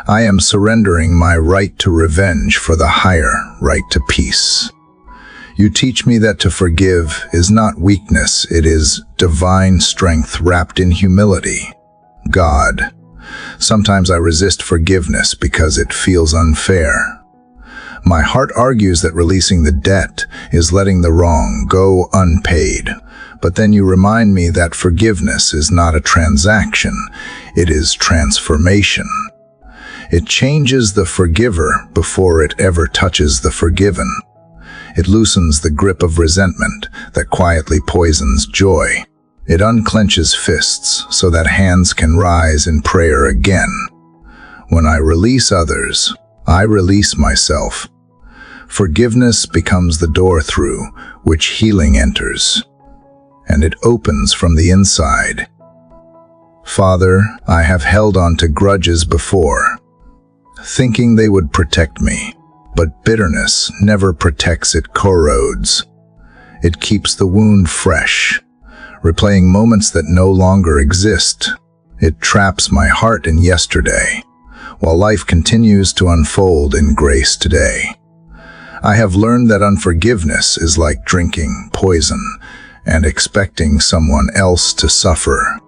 I am surrendering my right to revenge for the higher right to peace. You teach me that to forgive is not weakness, it is divine strength wrapped in humility. God, sometimes I resist forgiveness because it feels unfair. My heart argues that releasing the debt is letting the wrong go unpaid. But then you remind me that forgiveness is not a transaction, it is transformation. It changes the forgiver before it ever touches the forgiven. It loosens the grip of resentment that quietly poisons joy. It unclenches fists so that hands can rise in prayer again. When I release others, I release myself. Forgiveness becomes the door through which healing enters, and it opens from the inside. Father, I have held on to grudges before, thinking they would protect me. But bitterness never protects, it corrodes. It keeps the wound fresh, replaying moments that no longer exist. It traps my heart in yesterday, while life continues to unfold in grace today. I have learned that unforgiveness is like drinking poison and expecting someone else to suffer.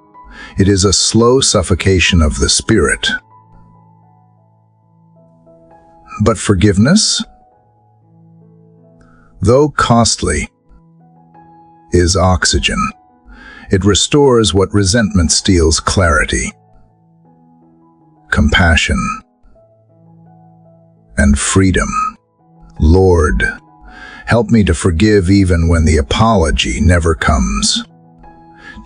It is a slow suffocation of the spirit. But forgiveness? though costly, is oxygen. It restores what resentment steals: clarity, compassion, and freedom. Lord, help me to forgive even when the apology never comes.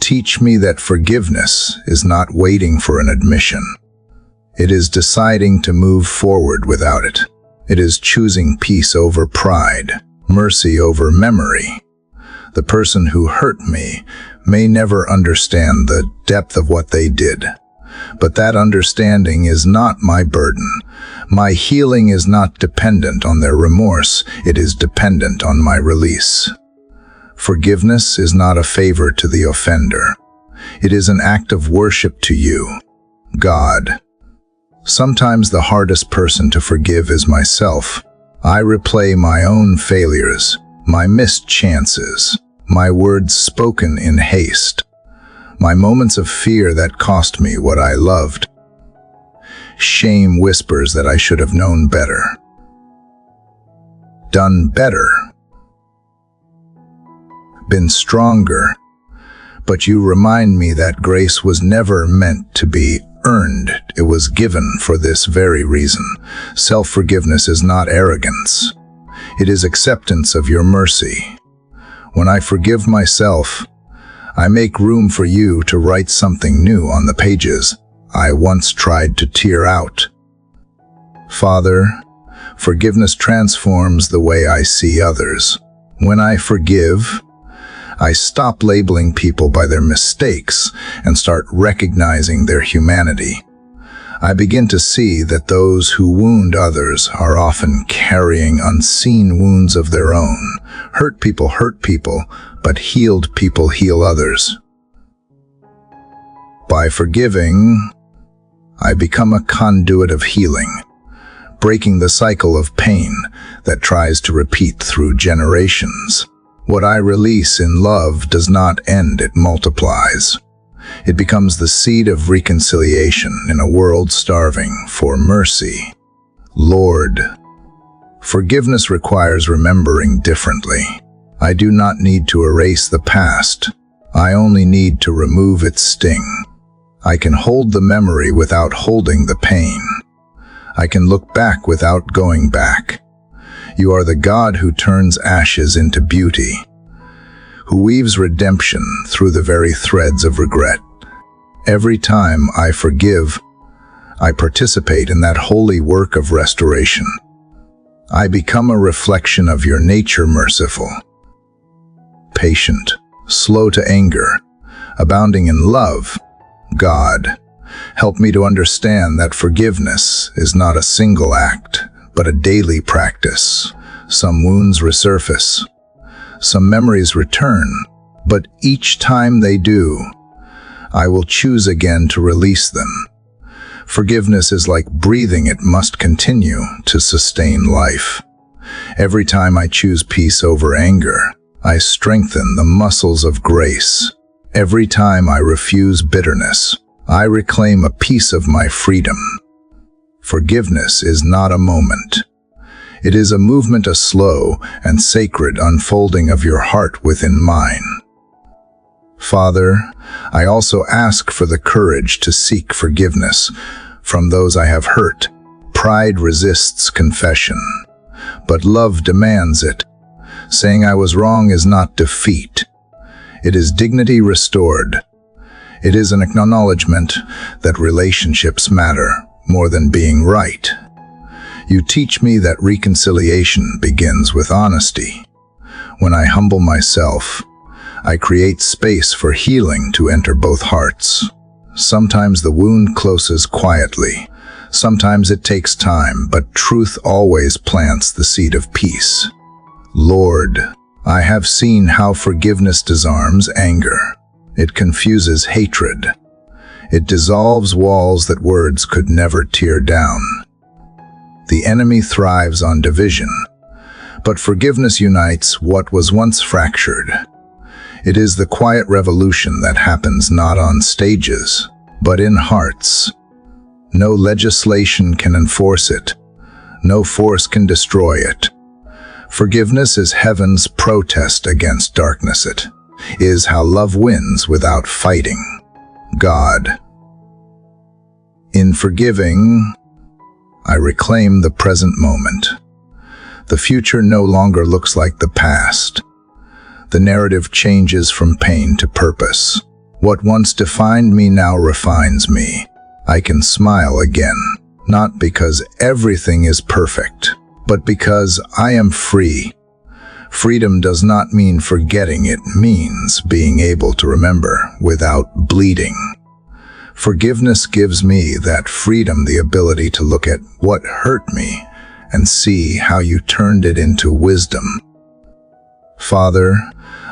Teach me that forgiveness is not waiting for an admission. It is deciding to move forward without it. It is choosing peace over pride, mercy over memory. The person who hurt me may never understand the depth of what they did, but that understanding is not my burden. My healing is not dependent on their remorse, it is dependent on my release. Forgiveness is not a favor to the offender. It is an act of worship to you, God. Sometimes the hardest person to forgive is myself. I replay my own failures, my missed chances, my words spoken in haste, my moments of fear that cost me what I loved. Shame whispers that I should have known better, done better, been stronger, but you remind me that grace was never meant to be earned. It was given for this very reason. Self-forgiveness is not arrogance. It is acceptance of your mercy. When I forgive myself, I make room for you to write something new on the pages I once tried to tear out. Father, forgiveness transforms the way I see others. When I forgive, I stop labeling people by their mistakes and start recognizing their humanity. I begin to see that those who wound others are often carrying unseen wounds of their own. Hurt people, but healed people heal others. By forgiving, I become a conduit of healing, breaking the cycle of pain that tries to repeat through generations. What I release in love does not end, it multiplies. It becomes the seed of reconciliation in a world starving for mercy. Lord, forgiveness requires remembering differently. I do not need to erase the past. I only need to remove its sting. I can hold the memory without holding the pain. I can look back without going back. You are the God who turns ashes into beauty, who weaves redemption through the very threads of regret. Every time I forgive, I participate in that holy work of restoration. I become a reflection of your nature, merciful, patient, slow to anger, abounding in love. God, help me to understand that forgiveness is not a single act, but a daily practice. Some wounds resurface, some memories return, but each time they do, I will choose again to release them. Forgiveness is like breathing, it must continue to sustain life. Every time I choose peace over anger, I strengthen the muscles of grace. Every time I refuse bitterness, I reclaim a piece of my freedom. Forgiveness is not a moment. It is a movement, a slow and sacred unfolding of your heart within mine. Father, I also ask for the courage to seek forgiveness from those I have hurt. Pride resists confession, but love demands it. Saying I was wrong is not defeat. It is dignity restored. It is an acknowledgement that relationships matter more than being right. You teach me that reconciliation begins with honesty. When I humble myself, I create space for healing to enter both hearts. Sometimes the wound closes quietly. Sometimes it takes time, but truth always plants the seed of peace. Lord, I have seen how forgiveness disarms anger. It confuses hatred. It dissolves walls that words could never tear down. The enemy thrives on division, but forgiveness unites what was once fractured. It is the quiet revolution that happens not on stages, but in hearts. No legislation can enforce it. No force can destroy it. Forgiveness is heaven's protest against darkness. It is how love wins without fighting. God. In forgiving, I reclaim the present moment. The future no longer looks like the past. The narrative changes from pain to purpose. What once defined me now refines me. I can smile again, not because everything is perfect, but because I am free. Freedom does not mean forgetting, it means being able to remember without bleeding. Forgiveness gives me that freedom, the ability to look at what hurt me and see how you turned it into wisdom. Father,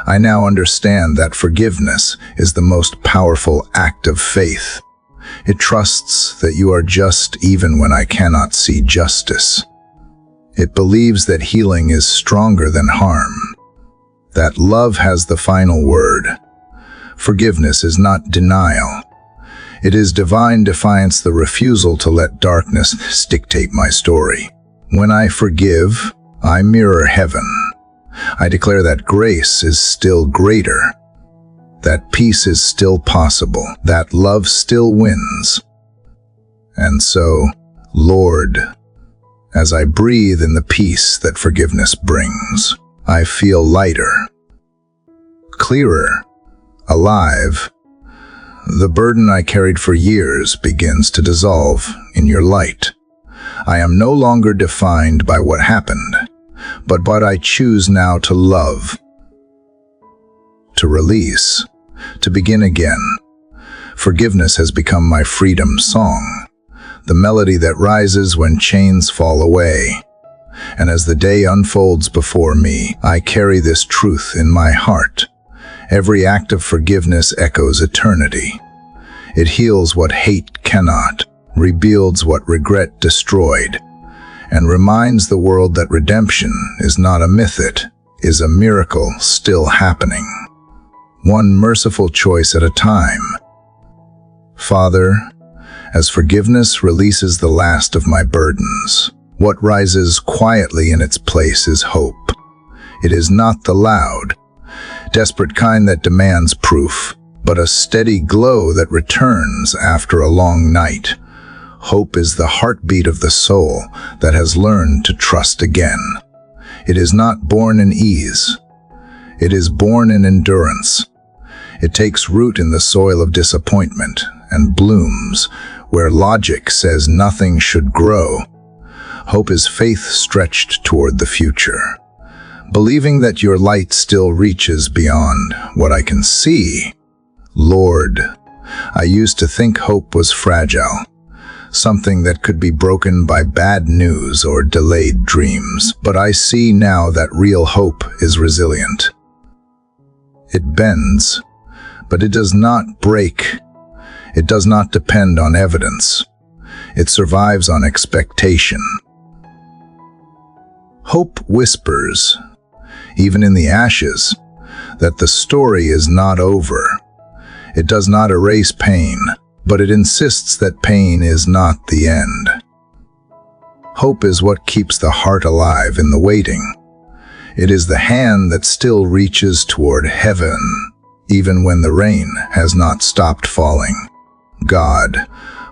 I now understand that forgiveness is the most powerful act of faith. It trusts that you are just even when I cannot see justice. It believes that healing is stronger than harm, that love has the final word. Forgiveness is not denial. It is divine defiance, the refusal to let darkness dictate my story. When I forgive, I mirror heaven. I declare that grace is still greater, that peace is still possible, that love still wins. And so, Lord, as I breathe in the peace that forgiveness brings, I feel lighter, clearer, alive. The burden I carried for years begins to dissolve in your light. I am no longer defined by what happened, but what I choose now to love, to release, to begin again. Forgiveness has become my freedom song, the melody that rises when chains fall away. And as the day unfolds before me, I carry this truth in my heart. Every act of forgiveness echoes eternity. It heals what hate cannot, rebuilds what regret destroyed, and reminds the world that redemption is not a myth, it is a miracle still happening. One merciful choice at a time. Father, as forgiveness releases the last of my burdens, what rises quietly in its place is hope. It is not the loud, desperate kind that demands proof, but a steady glow that returns after a long night. Hope is the heartbeat of the soul that has learned to trust again. It is not born in ease. It is born in endurance. It takes root in the soil of disappointment and blooms where logic says nothing should grow. Hope is faith stretched toward the future, believing that your light still reaches beyond what I can see. Lord, I used to think hope was fragile, something that could be broken by bad news or delayed dreams. But I see now that real hope is resilient. It bends, but it does not break. It does not depend on evidence. It survives on expectation. Hope whispers, even in the ashes, that the story is not over. It does not erase pain, but it insists that pain is not the end. Hope is what keeps the heart alive in the waiting. It is the hand that still reaches toward heaven, even when the rain has not stopped falling. God,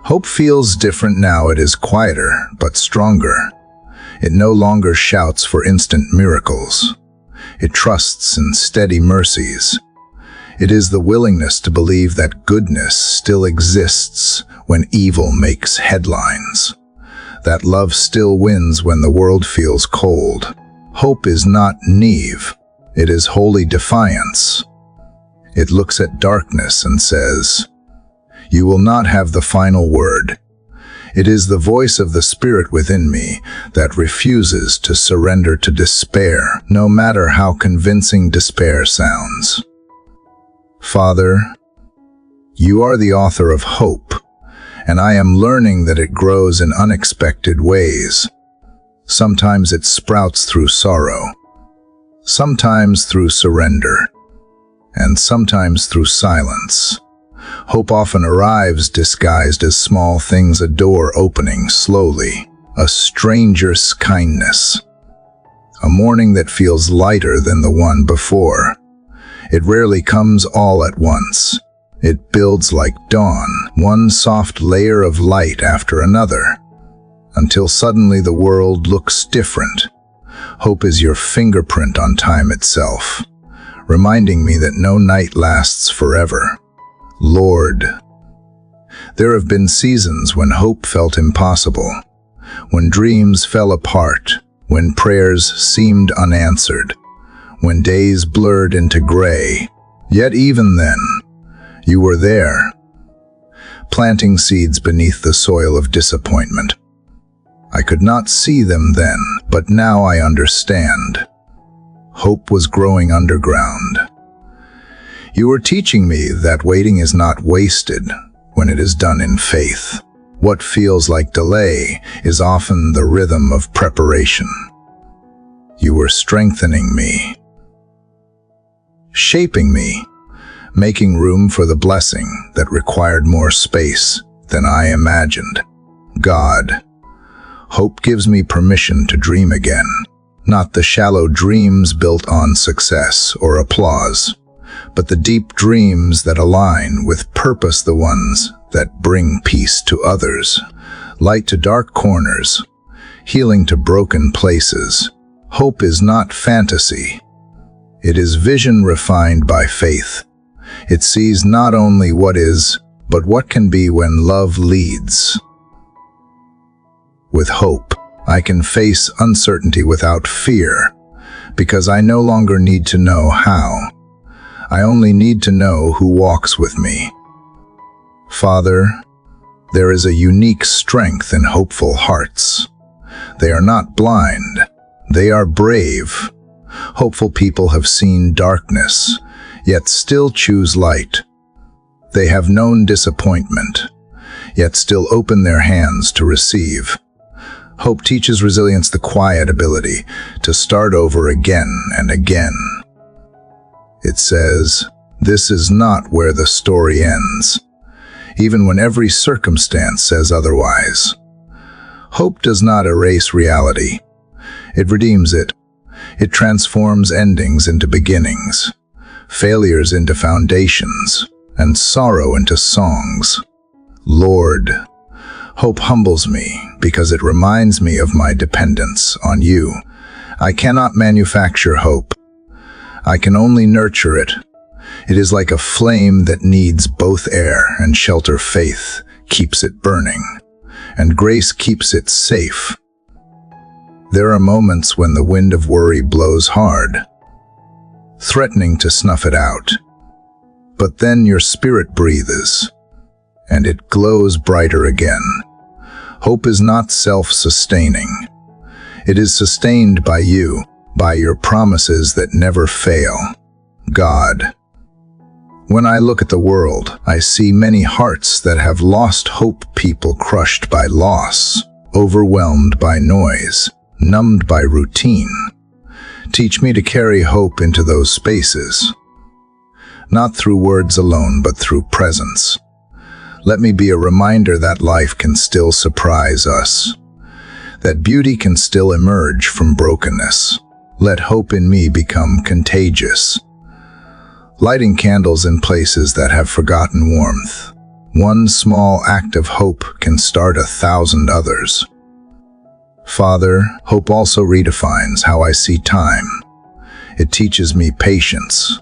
hope feels different now. It is quieter, but stronger. It no longer shouts for instant miracles. It trusts in steady mercies. It is the willingness to believe that goodness still exists when evil makes headlines, that love still wins when the world feels cold. Hope is not naive. It is holy defiance. It looks at darkness and says, "You will not have the final word." It is the voice of the Spirit within me that refuses to surrender to despair, no matter how convincing despair sounds. Father, you are the author of hope, and I am learning that it grows in unexpected ways. Sometimes it sprouts through sorrow, sometimes through surrender, and sometimes through silence. Hope often arrives disguised as small things: a door opening slowly, a stranger's kindness, a morning that feels lighter than the one before. It rarely comes all at once. It builds like dawn, one soft layer of light after another, until suddenly the world looks different. Hope is your fingerprint on time itself, reminding me that no night lasts forever. Lord, there have been seasons when hope felt impossible, when dreams fell apart, when prayers seemed unanswered, when days blurred into gray. Yet even then, you were there, planting seeds beneath the soil of disappointment. I could not see them then, but now I understand. Hope was growing underground. You were teaching me that waiting is not wasted when it is done in faith. What feels like delay is often the rhythm of preparation. You were strengthening me, shaping me, making room for the blessing that required more space than I imagined. God, hope gives me permission to dream again, not the shallow dreams built on success or applause, but the deep dreams that align with purpose, the ones that bring peace to others, light to dark corners, healing to broken places. Hope is not fantasy. It is vision refined by faith. It sees not only what is, but what can be when love leads. With hope, I can face uncertainty without fear, because I no longer need to know how. I only need to know who walks with me. Father, there is a unique strength in hopeful hearts. They are not blind. They are brave. Hopeful people have seen darkness, yet still choose light. They have known disappointment, yet still open their hands to receive. Hope teaches resilience, the quiet ability to start over again and again. It says, this is not where the story ends, even when every circumstance says otherwise. Hope does not erase reality. It redeems it. It transforms endings into beginnings, failures into foundations, and sorrow into songs. Lord, hope humbles me because it reminds me of my dependence on you. I cannot manufacture hope. I can only nurture it. It is like a flame that needs both air and shelter. Faith keeps it burning, and grace keeps it safe. There are moments when the wind of worry blows hard, threatening to snuff it out. But then your spirit breathes, and it glows brighter again. Hope is not self-sustaining. It is sustained by you, by your promises that never fail. God, when I look at the world, I see many hearts that have lost hope, people crushed by loss, overwhelmed by noise, numbed by routine. Teach me to carry hope into those spaces, not through words alone, but through presence. Let me be a reminder that life can still surprise us, that beauty can still emerge from brokenness. Let hope in me become contagious, lighting candles in places that have forgotten warmth. One small act of hope can start 1,000 others. Father, hope also redefines how I see time. It teaches me patience,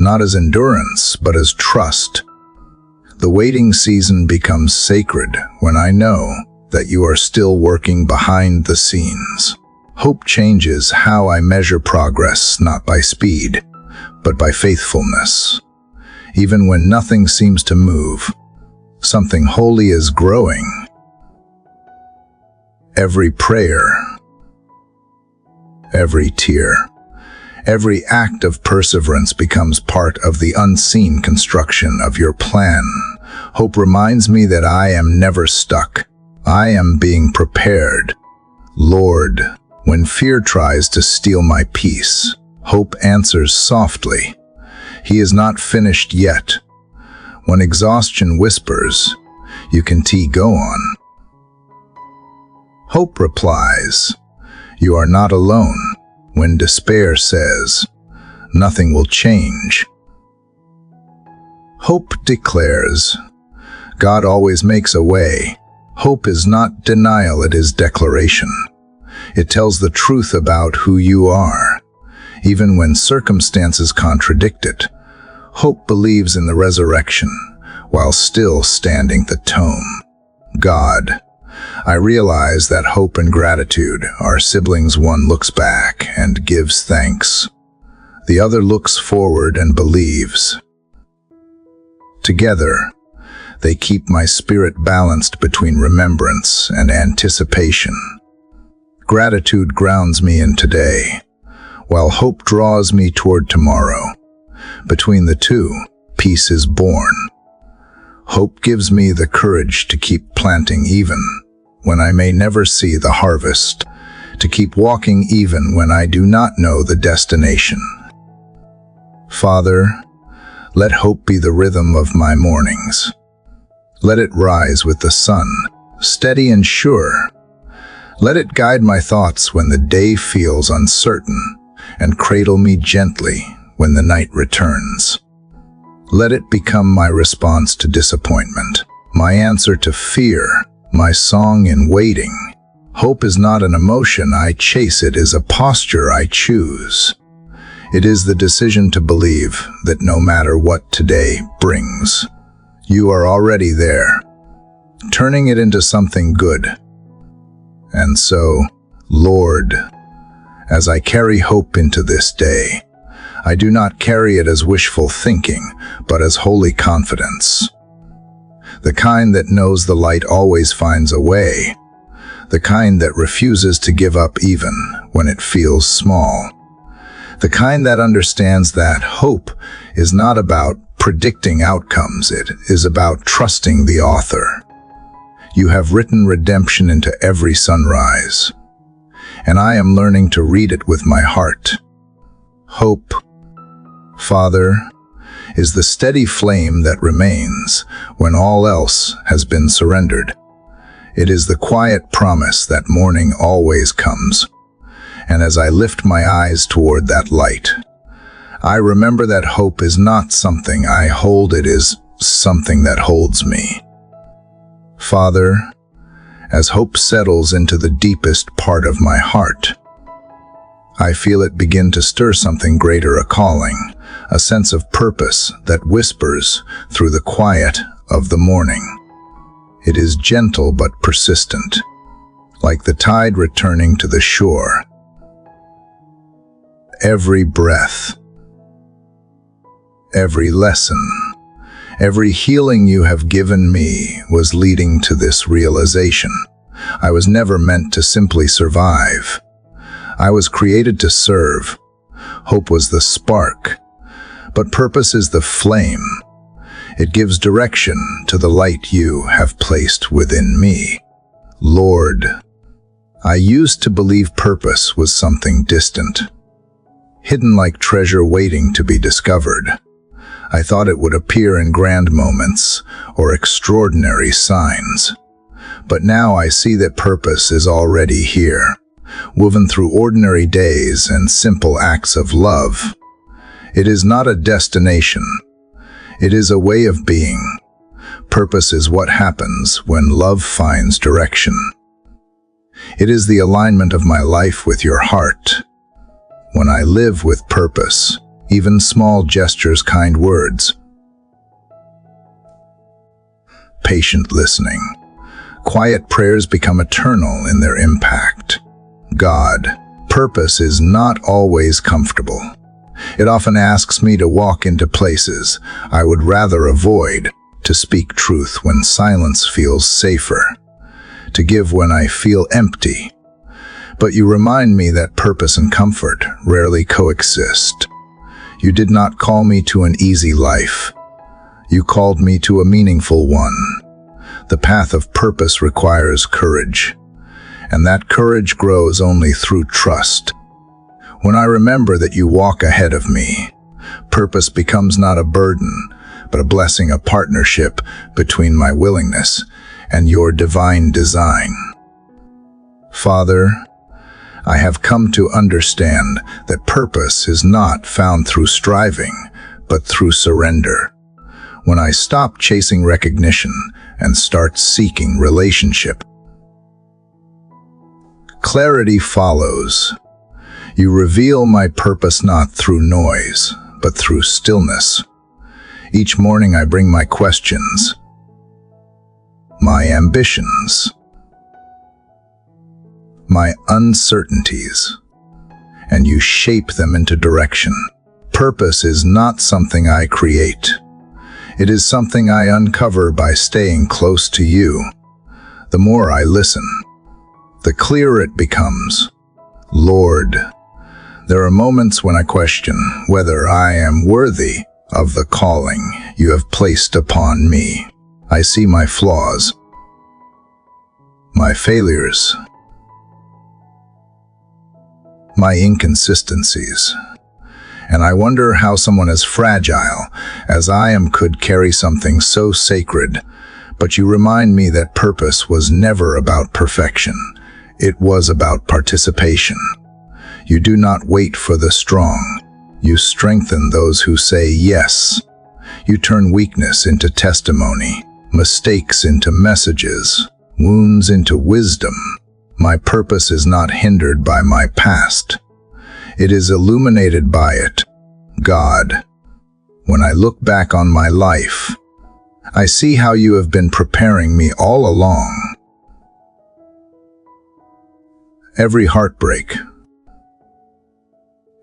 not as endurance, but as trust. The waiting season becomes sacred when I know that you are still working behind the scenes. Hope changes how I measure progress, not by speed, but by faithfulness. Even when nothing seems to move, something holy is growing. Every prayer, every tear, every act of perseverance becomes part of the unseen construction of your plan. Hope reminds me that I am never stuck. I am being prepared. Lord, when fear tries to steal my peace, hope answers softly. He is not finished yet. When exhaustion whispers, you can go on. Hope replies, you are not alone. when despair says, "Nothing will change." Hope declares, "God always makes a way." Hope is not denial, it is declaration. It tells the truth about who you are, even when circumstances contradict it. Hope believes in the resurrection, while still standing the tomb. God. I realize that hope and gratitude are siblings. One looks back and gives thanks. The other looks forward and believes. Together, they keep my spirit balanced between remembrance and anticipation. Gratitude grounds me in today, while hope draws me toward tomorrow. Between the two, peace is born. Hope gives me the courage to keep planting even when I may never see the harvest, to keep walking even when I do not know the destination. Father, let hope be the rhythm of my mornings. Let it rise with the sun, steady and sure. Let it guide my thoughts when the day feels uncertain, and cradle me gently when the night returns. Let it become my response to disappointment, my answer to fear, my song in waiting. Hope is not an emotion I chase, it is a posture I choose. It is the decision to believe that no matter what today brings, you are already there, turning it into something good. And so, Lord, as I carry hope into this day, I do not carry it as wishful thinking, but as holy confidence. The kind that knows the light always finds a way. The kind that refuses to give up even when it feels small. The kind that understands that hope is not about predicting outcomes, it is about trusting the author. You have written redemption into every sunrise, and I am learning to read it with my heart. Hope, Father, is the steady flame that remains when all else has been surrendered. It is the quiet promise that morning always comes. And as I lift my eyes toward that light, I remember that hope is not something I hold, it is something that holds me. Father, as hope settles into the deepest part of my heart, I feel it begin to stir something greater, a calling, a sense of purpose that whispers through the quiet of the morning. It is gentle but persistent, like the tide returning to the shore. Every breath, every lesson, every healing you have given me was leading to this realization. I was never meant to simply survive. I was created to serve. Hope was the spark, but purpose is the flame. It gives direction to the light you have placed within me. Lord, I used to believe purpose was something distant, hidden like treasure waiting to be discovered. I thought it would appear in grand moments or extraordinary signs. But now I see that purpose is already here, woven through ordinary days and simple acts of love. It is not a destination. It is a way of being. Purpose is what happens when love finds direction. It is the alignment of my life with your heart. When I live with purpose, even small gestures, kind words, patient listening, quiet prayers become eternal in their impact. God, purpose is not always comfortable. It often asks me to walk into places I would rather avoid, to speak truth when silence feels safer, to give when I feel empty. But you remind me that purpose and comfort rarely coexist. You did not call me to an easy life. You called me to a meaningful one. The path of purpose requires courage, and that courage grows only through trust. When I remember that you walk ahead of me, purpose becomes not a burden, but a blessing, a partnership between my willingness and your divine design. Father, I have come to understand that purpose is not found through striving, but through surrender. When I stop chasing recognition and start seeking relationship, clarity follows. You reveal my purpose not through noise, but through stillness. Each morning I bring my questions, my ambitions, my uncertainties, and you shape them into direction. Purpose is not something I create. It is something I uncover by staying close to you. The more I listen, the clearer it becomes. Lord, there are moments when I question whether I am worthy of the calling you have placed upon me. I see my flaws, my failures, my inconsistencies, and I wonder how someone as fragile as I am could carry something so sacred. But you remind me that purpose was never about perfection. It was about participation. You do not wait for the strong. You strengthen those who say yes. You turn weakness into testimony, mistakes into messages, wounds into wisdom. My purpose is not hindered by my past. It is illuminated by it. God, when I look back on my life, I see how you have been preparing me all along. Every heartbreak,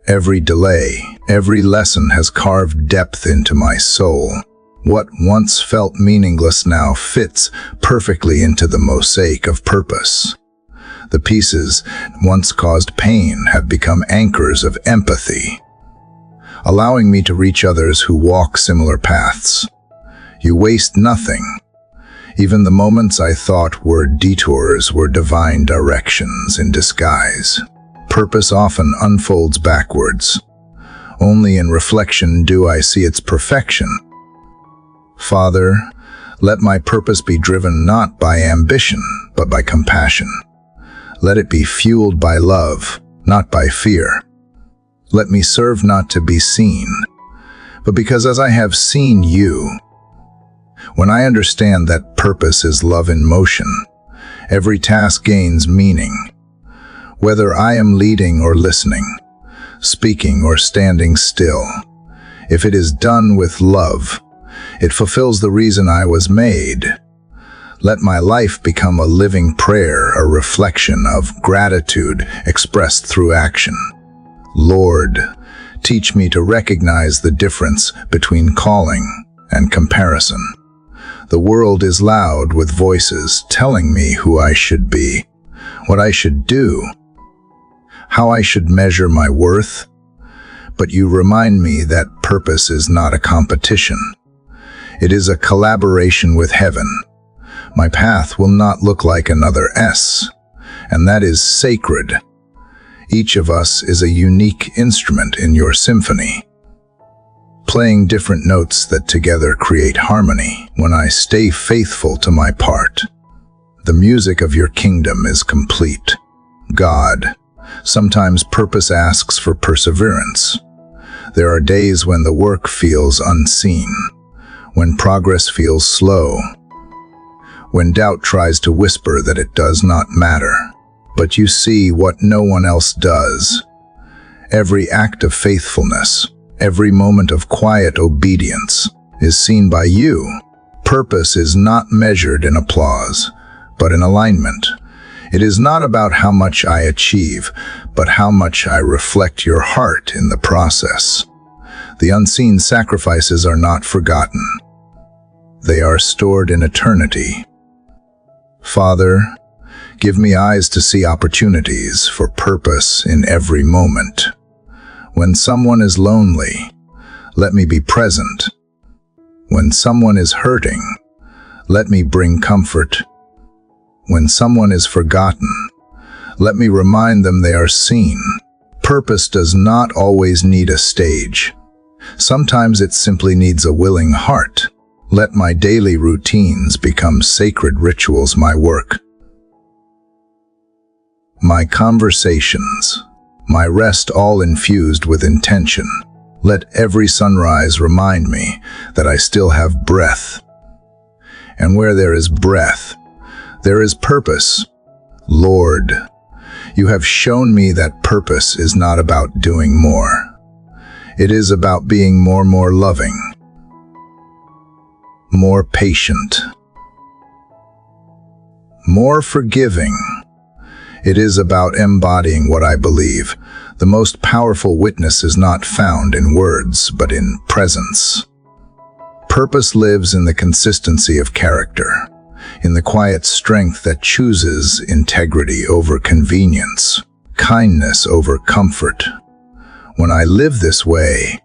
every delay, every lesson has carved depth into my soul. What once felt meaningless now fits perfectly into the mosaic of purpose. The pieces once caused pain have become anchors of empathy, allowing me to reach others who walk similar paths. You waste nothing. Even the moments I thought were detours were divine directions in disguise. Purpose often unfolds backwards. Only in reflection do I see its perfection. Father, let my purpose be driven not by ambition, but by compassion. Let it be fueled by love, not by fear. Let me serve not to be seen, but because as I have seen you. When I understand that purpose is love in motion, every task gains meaning. Whether I am leading or listening, speaking or standing still, if it is done with love, it fulfills the reason I was made. Let my life become a living prayer, a reflection of gratitude expressed through action. Lord, teach me to recognize the difference between calling and comparison. The world is loud with voices telling me who I should be, what I should do, how I should measure my worth. But you remind me that purpose is not a competition. It is a collaboration with heaven. My path will not look like another S, and that is sacred. Each of us is a unique instrument in your symphony, playing different notes that together create harmony. When I stay faithful to my part, the music of your kingdom is complete. God, sometimes purpose asks for perseverance. There are days when the work feels unseen, when progress feels slow, when doubt tries to whisper that it does not matter. But you see what no one else does. Every act of faithfulness, every moment of quiet obedience is seen by you. Purpose is not measured in applause, but in alignment. It is not about how much I achieve, but how much I reflect your heart in the process. The unseen sacrifices are not forgotten. They are stored in eternity. Father, give me eyes to see opportunities for purpose in every moment. When someone is lonely, let me be present. When someone is hurting, let me bring comfort. When someone is forgotten, let me remind them they are seen. Purpose does not always need a stage. Sometimes it simply needs a willing heart. Let my daily routines become sacred rituals, my work, my conversations, my rest all infused with intention. Let every sunrise remind me that I still have breath. And where there is breath, there is purpose. Lord, you have shown me that purpose is not about doing more. It is about being more loving, more patient, more forgiving. It is about embodying what I believe. The most powerful witness is not found in words, but in presence. Purpose lives in the consistency of character, in the quiet strength that chooses integrity over convenience, kindness over comfort. When I live this way,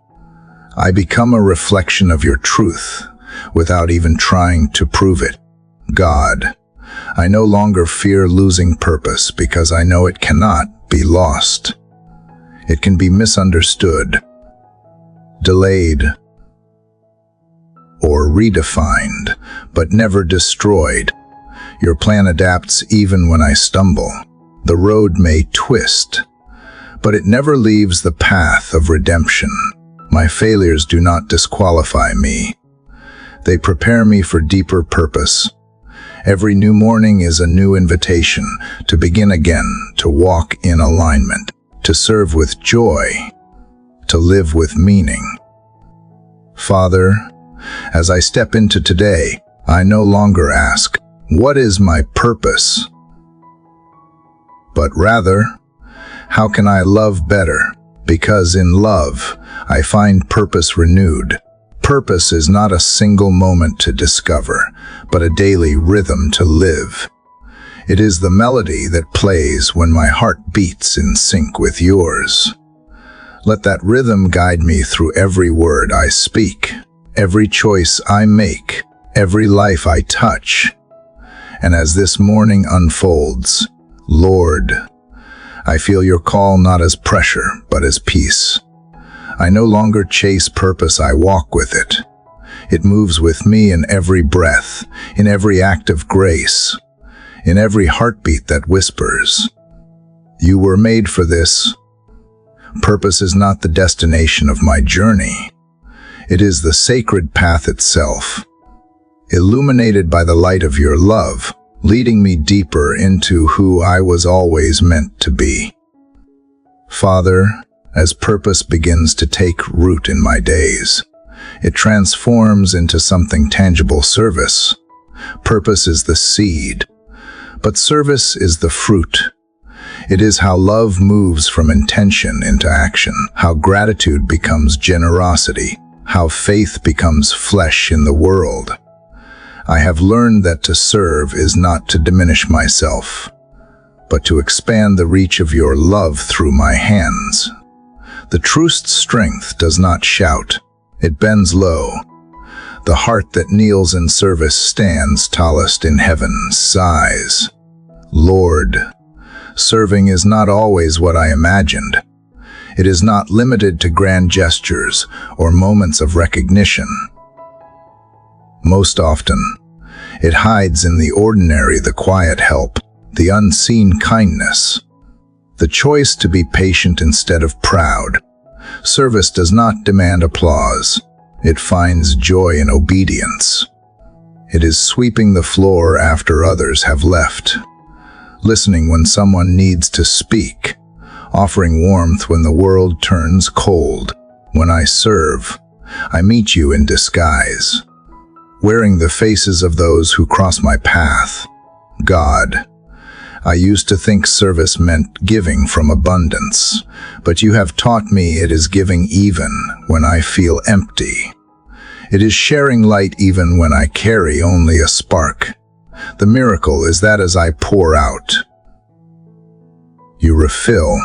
I become a reflection of your truth, without even trying to prove it. God, I no longer fear losing purpose because I know it cannot be lost. It can be misunderstood, delayed, or redefined, but never destroyed. Your plan adapts even when I stumble. The road may twist, but it never leaves the path of redemption. My failures do not disqualify me. They prepare me for deeper purpose. Every new morning is a new invitation to begin again, to walk in alignment, to serve with joy, to live with meaning. Father, as I step into today, I no longer ask, "What is my purpose?" but rather, "How can I love better?" Because in love, I find purpose renewed. Purpose is not a single moment to discover, but a daily rhythm to live. It is the melody that plays when my heart beats in sync with yours. Let that rhythm guide me through every word I speak, every choice I make, every life I touch. And as this morning unfolds, Lord, I feel your call not as pressure, but as peace. I no longer chase purpose, I walk with it. It moves with me in every breath, in every act of grace, in every heartbeat that whispers, "You were made for this." Purpose is not the destination of my journey. It is the sacred path itself, illuminated by the light of your love, leading me deeper into who I was always meant to be. Father, as purpose begins to take root in my days, it transforms into something tangible. Service. Purpose is the seed, but service is the fruit. It is how love moves from intention into action, how gratitude becomes generosity, how faith becomes flesh in the world. I have learned that to serve is not to diminish myself, but to expand the reach of your love through my hands. The truest strength does not shout, it bends low. The heart that kneels in service stands tallest in heaven's sighs. Lord, serving is not always what I imagined. It is not limited to grand gestures or moments of recognition. Most often, it hides in the ordinary, the quiet help, the unseen kindness, the choice to be patient instead of proud. Service does not demand applause. It finds joy in obedience. It is sweeping the floor after others have left, listening when someone needs to speak, offering warmth when the world turns cold. When I serve, I meet you in disguise, wearing the faces of those who cross my path. God, I used to think service meant giving from abundance, but you have taught me it is giving even when I feel empty. It is sharing light even when I carry only a spark. The miracle is that as I pour out, you refill.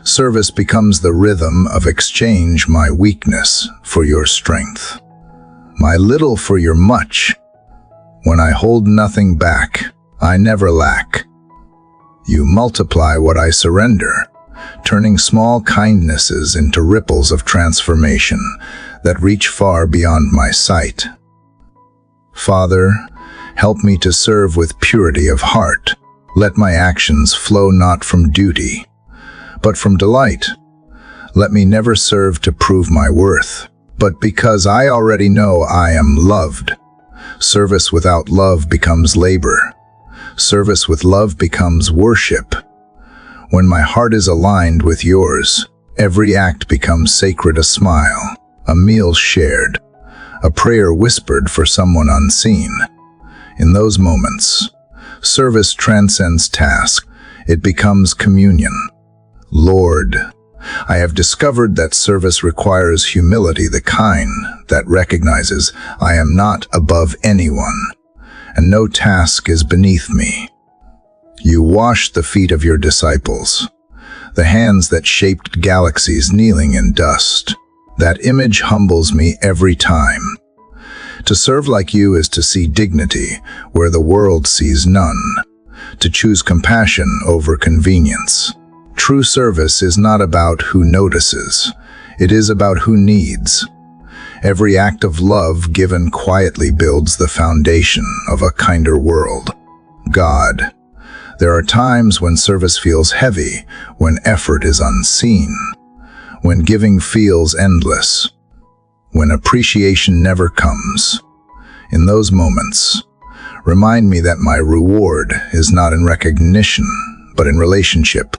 Service becomes the rhythm of exchange, my weakness for your strength, my little for your much. When I hold nothing back, I never lack. You multiply what I surrender, turning small kindnesses into ripples of transformation that reach far beyond my sight. Father, help me to serve with purity of heart, Let my actions flow not from duty, but from delight. Let me never serve to prove my worth, but because I already know I am loved. Service without love becomes labor. Service with love becomes worship. When my heart is aligned with yours, every act becomes sacred: a smile, a meal shared, a prayer whispered for someone unseen. In those moments, service transcends task. It becomes communion. Lord, I have discovered that service requires humility, the kind that recognizes I am not above anyone, and no task is beneath me. You washed the feet of your disciples, the hands that shaped galaxies kneeling in dust. That image humbles me every time. To serve like you is to see dignity where the world sees none, to choose compassion over convenience. True service is not about who notices, it is about who needs. Every act of love given quietly builds the foundation of a kinder world. God, there are times when service feels heavy, when effort is unseen, when giving feels endless, when appreciation never comes. In those moments, remind me that my reward is not in recognition, but in relationship.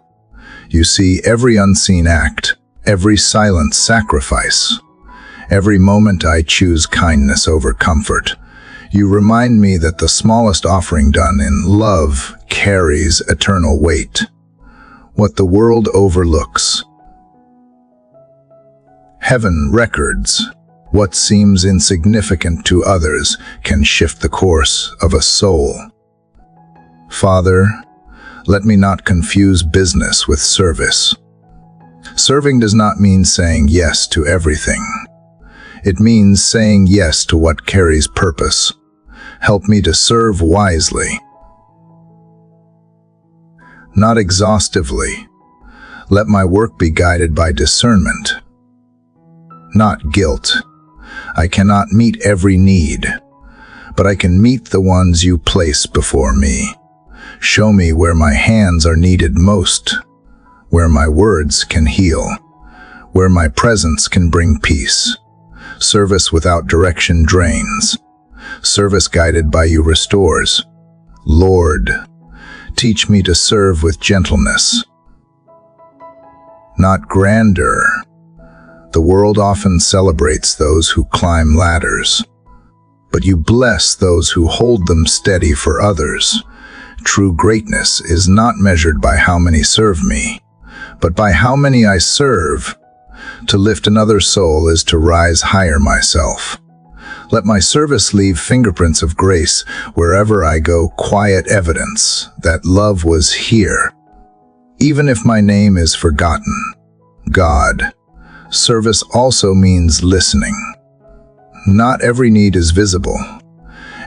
You see every unseen act, every silent sacrifice, every moment I choose kindness over comfort. You remind me that the smallest offering done in love carries eternal weight. What the world overlooks, heaven records. What seems insignificant to others can shift the course of a soul. Father, let me not confuse business with service. Serving does not mean saying yes to everything. It means saying yes to what carries purpose. Help me to serve wisely, not exhaustively. Let my work be guided by discernment, not guilt. I cannot meet every need, but I can meet the ones you place before me. Show me where my hands are needed most, where my words can heal, where my presence can bring peace. Service without direction drains. Service guided by you restores. Lord, teach me to serve with gentleness, not grandeur. The world often celebrates those who climb ladders, but you bless those who hold them steady for others. True greatness is not measured by how many serve me, but by how many I serve. To lift another soul is to rise higher myself. Let my service leave fingerprints of grace wherever I go, quiet evidence that love was here. Even if my name is forgotten, God, service also means listening. Not every need is visible,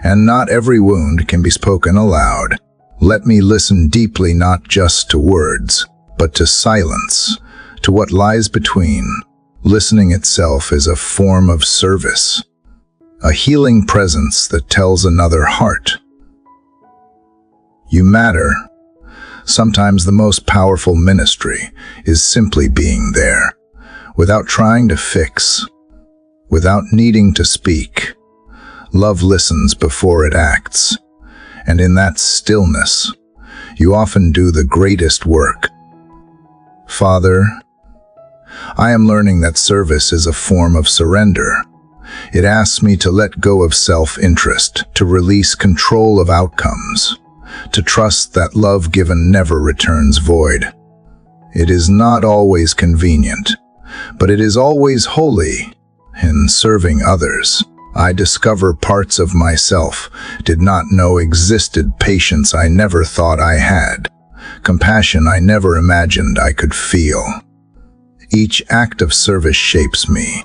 and not every wound can be spoken aloud. Let me listen deeply, not just to words, but to silence, to what lies between. Listening itself is a form of service, a healing presence that tells another heart, you matter. Sometimes the most powerful ministry is simply being there, without trying to fix, without needing to speak. Love listens before it acts, and in that stillness, you often do the greatest work. Father, I am learning that service is a form of surrender. It asks me to let go of self-interest, to release control of outcomes, to trust that love given never returns void. It is not always convenient, but it is always holy. In serving others, I discover parts of myself did not know existed, patience I never thought I had, compassion I never imagined I could feel. Each act of service shapes me,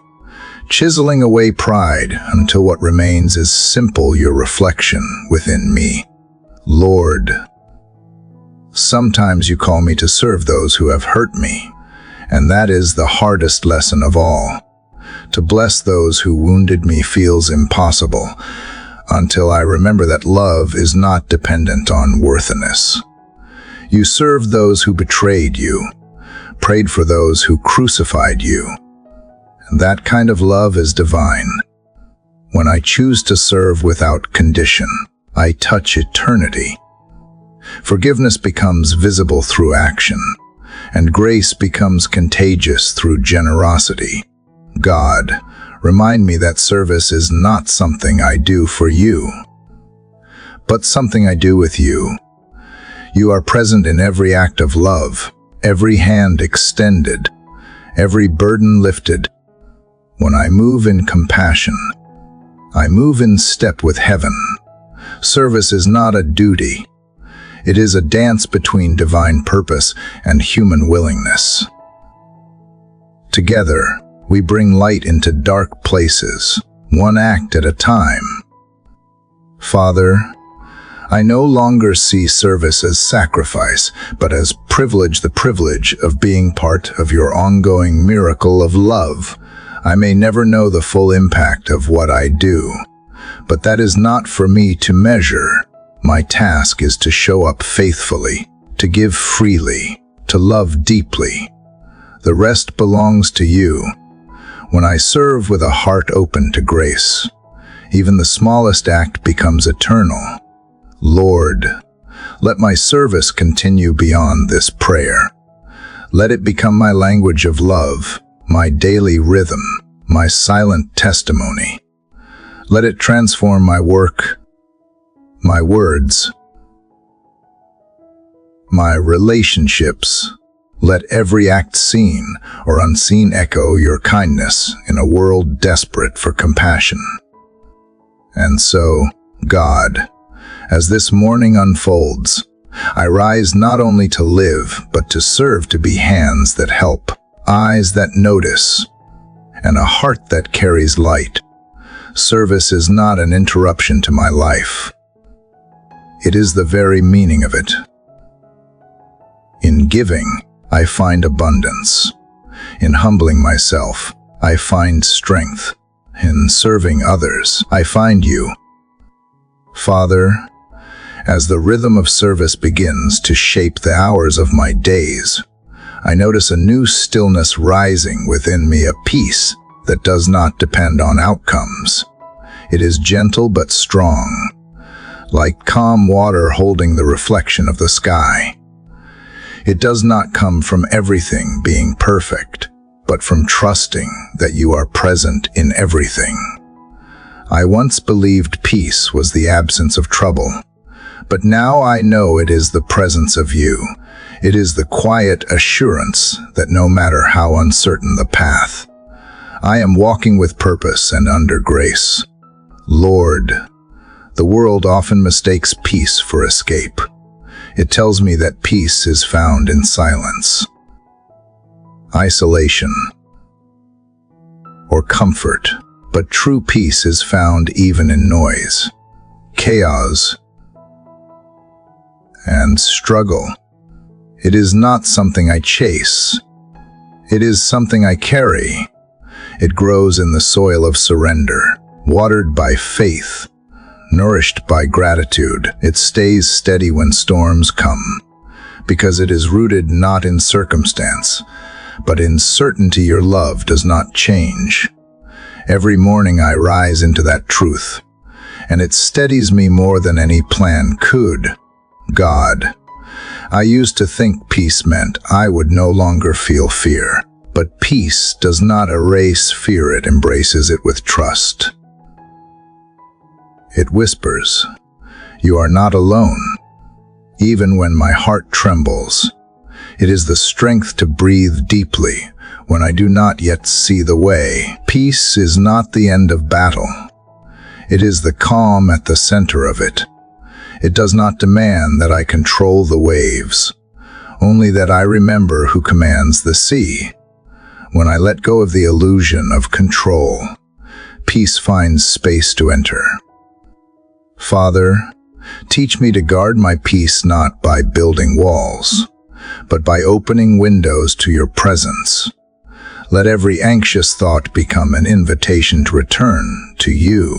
chiseling away pride until what remains is simple, your reflection within me. Lord, sometimes you call me to serve those who have hurt me, and that is the hardest lesson of all. To bless those who wounded me feels impossible, until I remember that love is not dependent on worthiness. You served those who betrayed you, prayed for those who crucified you. And that kind of love is divine. When I choose to serve without condition, I touch eternity. Forgiveness becomes visible through action, and grace becomes contagious through generosity. God, remind me that service is not something I do for you, but something I do with you. You are present in every act of love, every hand extended, every burden lifted. When I move in compassion, I move in step with heaven. Service is not a duty. It is a dance between divine purpose and human willingness. Together, we bring light into dark places, one act at a time. Father, I no longer see service as sacrifice, but as privilege, the privilege of being part of your ongoing miracle of love. I may never know the full impact of what I do, but that is not for me to measure. My task is to show up faithfully, to give freely, to love deeply. The rest belongs to you. When I serve with a heart open to grace, even the smallest act becomes eternal. Lord, let my service continue beyond this prayer. Let it become my language of love, my daily rhythm, my silent testimony. Let it transform my work, my words, my relationships. Let every act seen or unseen echo your kindness in a world desperate for compassion. And so, God, as this morning unfolds, I rise not only to live, but to serve, to be hands that help, eyes that notice, and a heart that carries light. Service is not an interruption to my life. It is the very meaning of it. In giving, I find abundance. In humbling myself, I find strength. In serving others, I find you. Father, as the rhythm of service begins to shape the hours of my days, I notice a new stillness rising within me, a peace that does not depend on outcomes. It is gentle but strong, like calm water holding the reflection of the sky. It does not come from everything being perfect, but from trusting that you are present in everything. I once believed peace was the absence of trouble, but now I know it is the presence of you. It is the quiet assurance that no matter how uncertain the path, I am walking with purpose and under grace. Lord, the world often mistakes peace for escape. It tells me that peace is found in silence, isolation, or comfort. But true peace is found even in noise, chaos, and struggle. It is not something I chase. It is something I carry. It grows in the soil of surrender, watered by faith, nourished by gratitude. It stays steady when storms come, because it is rooted not in circumstance, but in certainty your love does not change. Every morning I rise into that truth, and it steadies me more than any plan could. God, I used to think peace meant I would no longer feel fear, but peace does not erase fear, it embraces it with trust. It whispers, "You are not alone." Even when my heart trembles, it is the strength to breathe deeply when I do not yet see the way. Peace is not the end of battle. It is the calm at the center of it. It does not demand that I control the waves, only that I remember who commands the sea. When I let go of the illusion of control, peace finds space to enter. Father, teach me to guard my peace not by building walls, but by opening windows to your presence. Let every anxious thought become an invitation to return to you.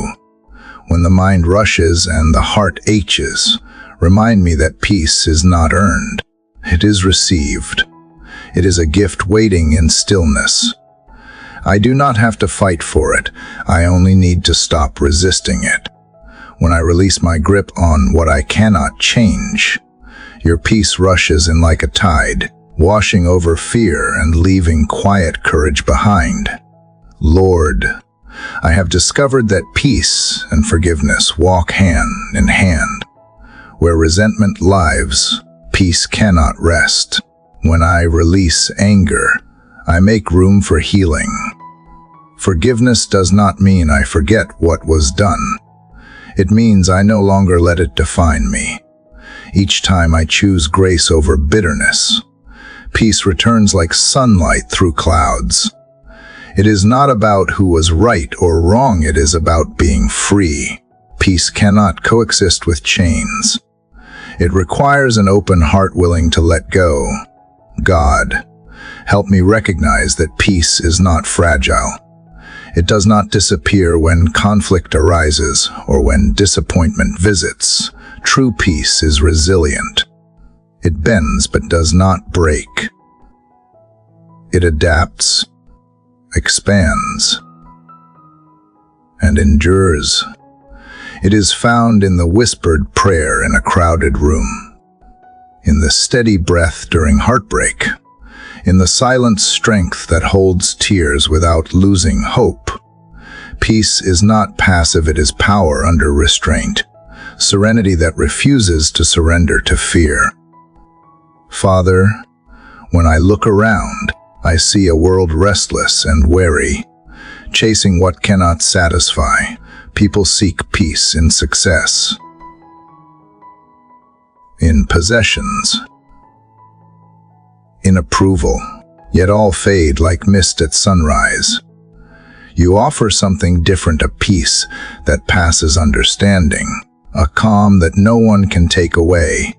When the mind rushes and the heart aches, remind me that peace is not earned. It is received. It is a gift waiting in stillness. I do not have to fight for it. I only need to stop resisting it. When I release my grip on what I cannot change, your peace rushes in like a tide, washing over fear and leaving quiet courage behind. Lord, I have discovered that peace and forgiveness walk hand in hand. Where resentment lives, peace cannot rest. When I release anger, I make room for healing. Forgiveness does not mean I forget what was done. It means I no longer let it define me. Each time I choose grace over bitterness, peace returns like sunlight through clouds. It is not about who was right or wrong, it is about being free. Peace cannot coexist with chains. It requires an open heart willing to let go. God, help me recognize that peace is not fragile. It does not disappear when conflict arises or when disappointment visits. True peace is resilient. It bends but does not break. It adapts, expands, and endures. It is found in the whispered prayer in a crowded room, in the steady breath during heartbreak, in the silent strength that holds tears without losing hope. Peace is not passive, it is power under restraint, serenity that refuses to surrender to fear. Father, when I look around, I see a world restless and weary, chasing what cannot satisfy. People seek peace in success, in possessions, in approval, yet all fade like mist at sunrise. You offer something different, a peace that passes understanding, a calm that no one can take away.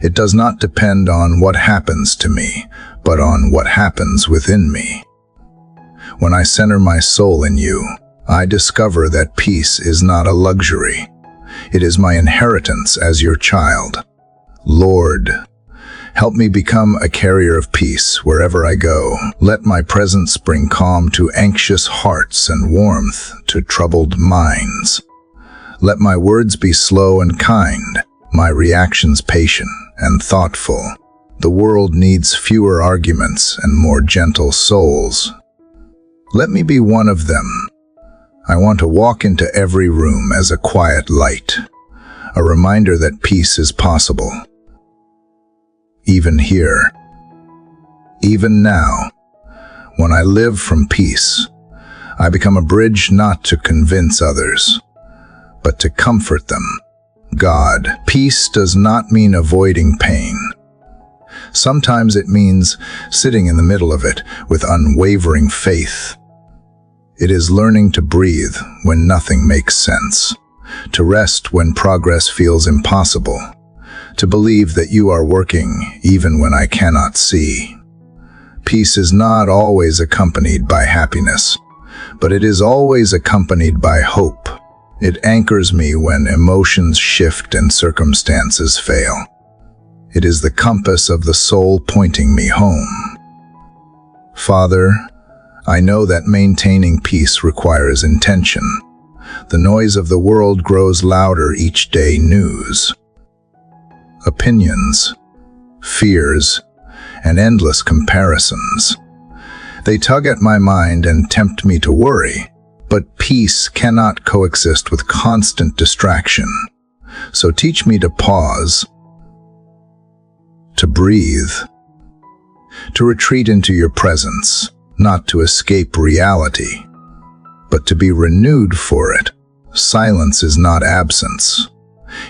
It does not depend on what happens to me, but on what happens within me. When I center my soul in you, I discover that peace is not a luxury. It is my inheritance as your child. Lord, help me become a carrier of peace wherever I go. Let my presence bring calm to anxious hearts and warmth to troubled minds. Let my words be slow and kind, my reactions patient and thoughtful. The world needs fewer arguments and more gentle souls. Let me be one of them. I want to walk into every room as a quiet light, a reminder that peace is possible. Even here, even now, when I live from peace, I become a bridge not to convince others, but to comfort them. God, peace does not mean avoiding pain. Sometimes it means sitting in the middle of it with unwavering faith. It is learning to breathe when nothing makes sense, to rest when progress feels impossible, to believe that you are working even when I cannot see. Peace is not always accompanied by happiness, but it is always accompanied by hope. It anchors me when emotions shift and circumstances fail. It is the compass of the soul pointing me home. Father, I know that maintaining peace requires intention. The noise of the world grows louder each day. News, opinions, fears, and endless comparisons. They tug at my mind and tempt me to worry, but peace cannot coexist with constant distraction. So teach me to pause, to breathe, to retreat into your presence, not to escape reality, but to be renewed for it. Silence is not absence.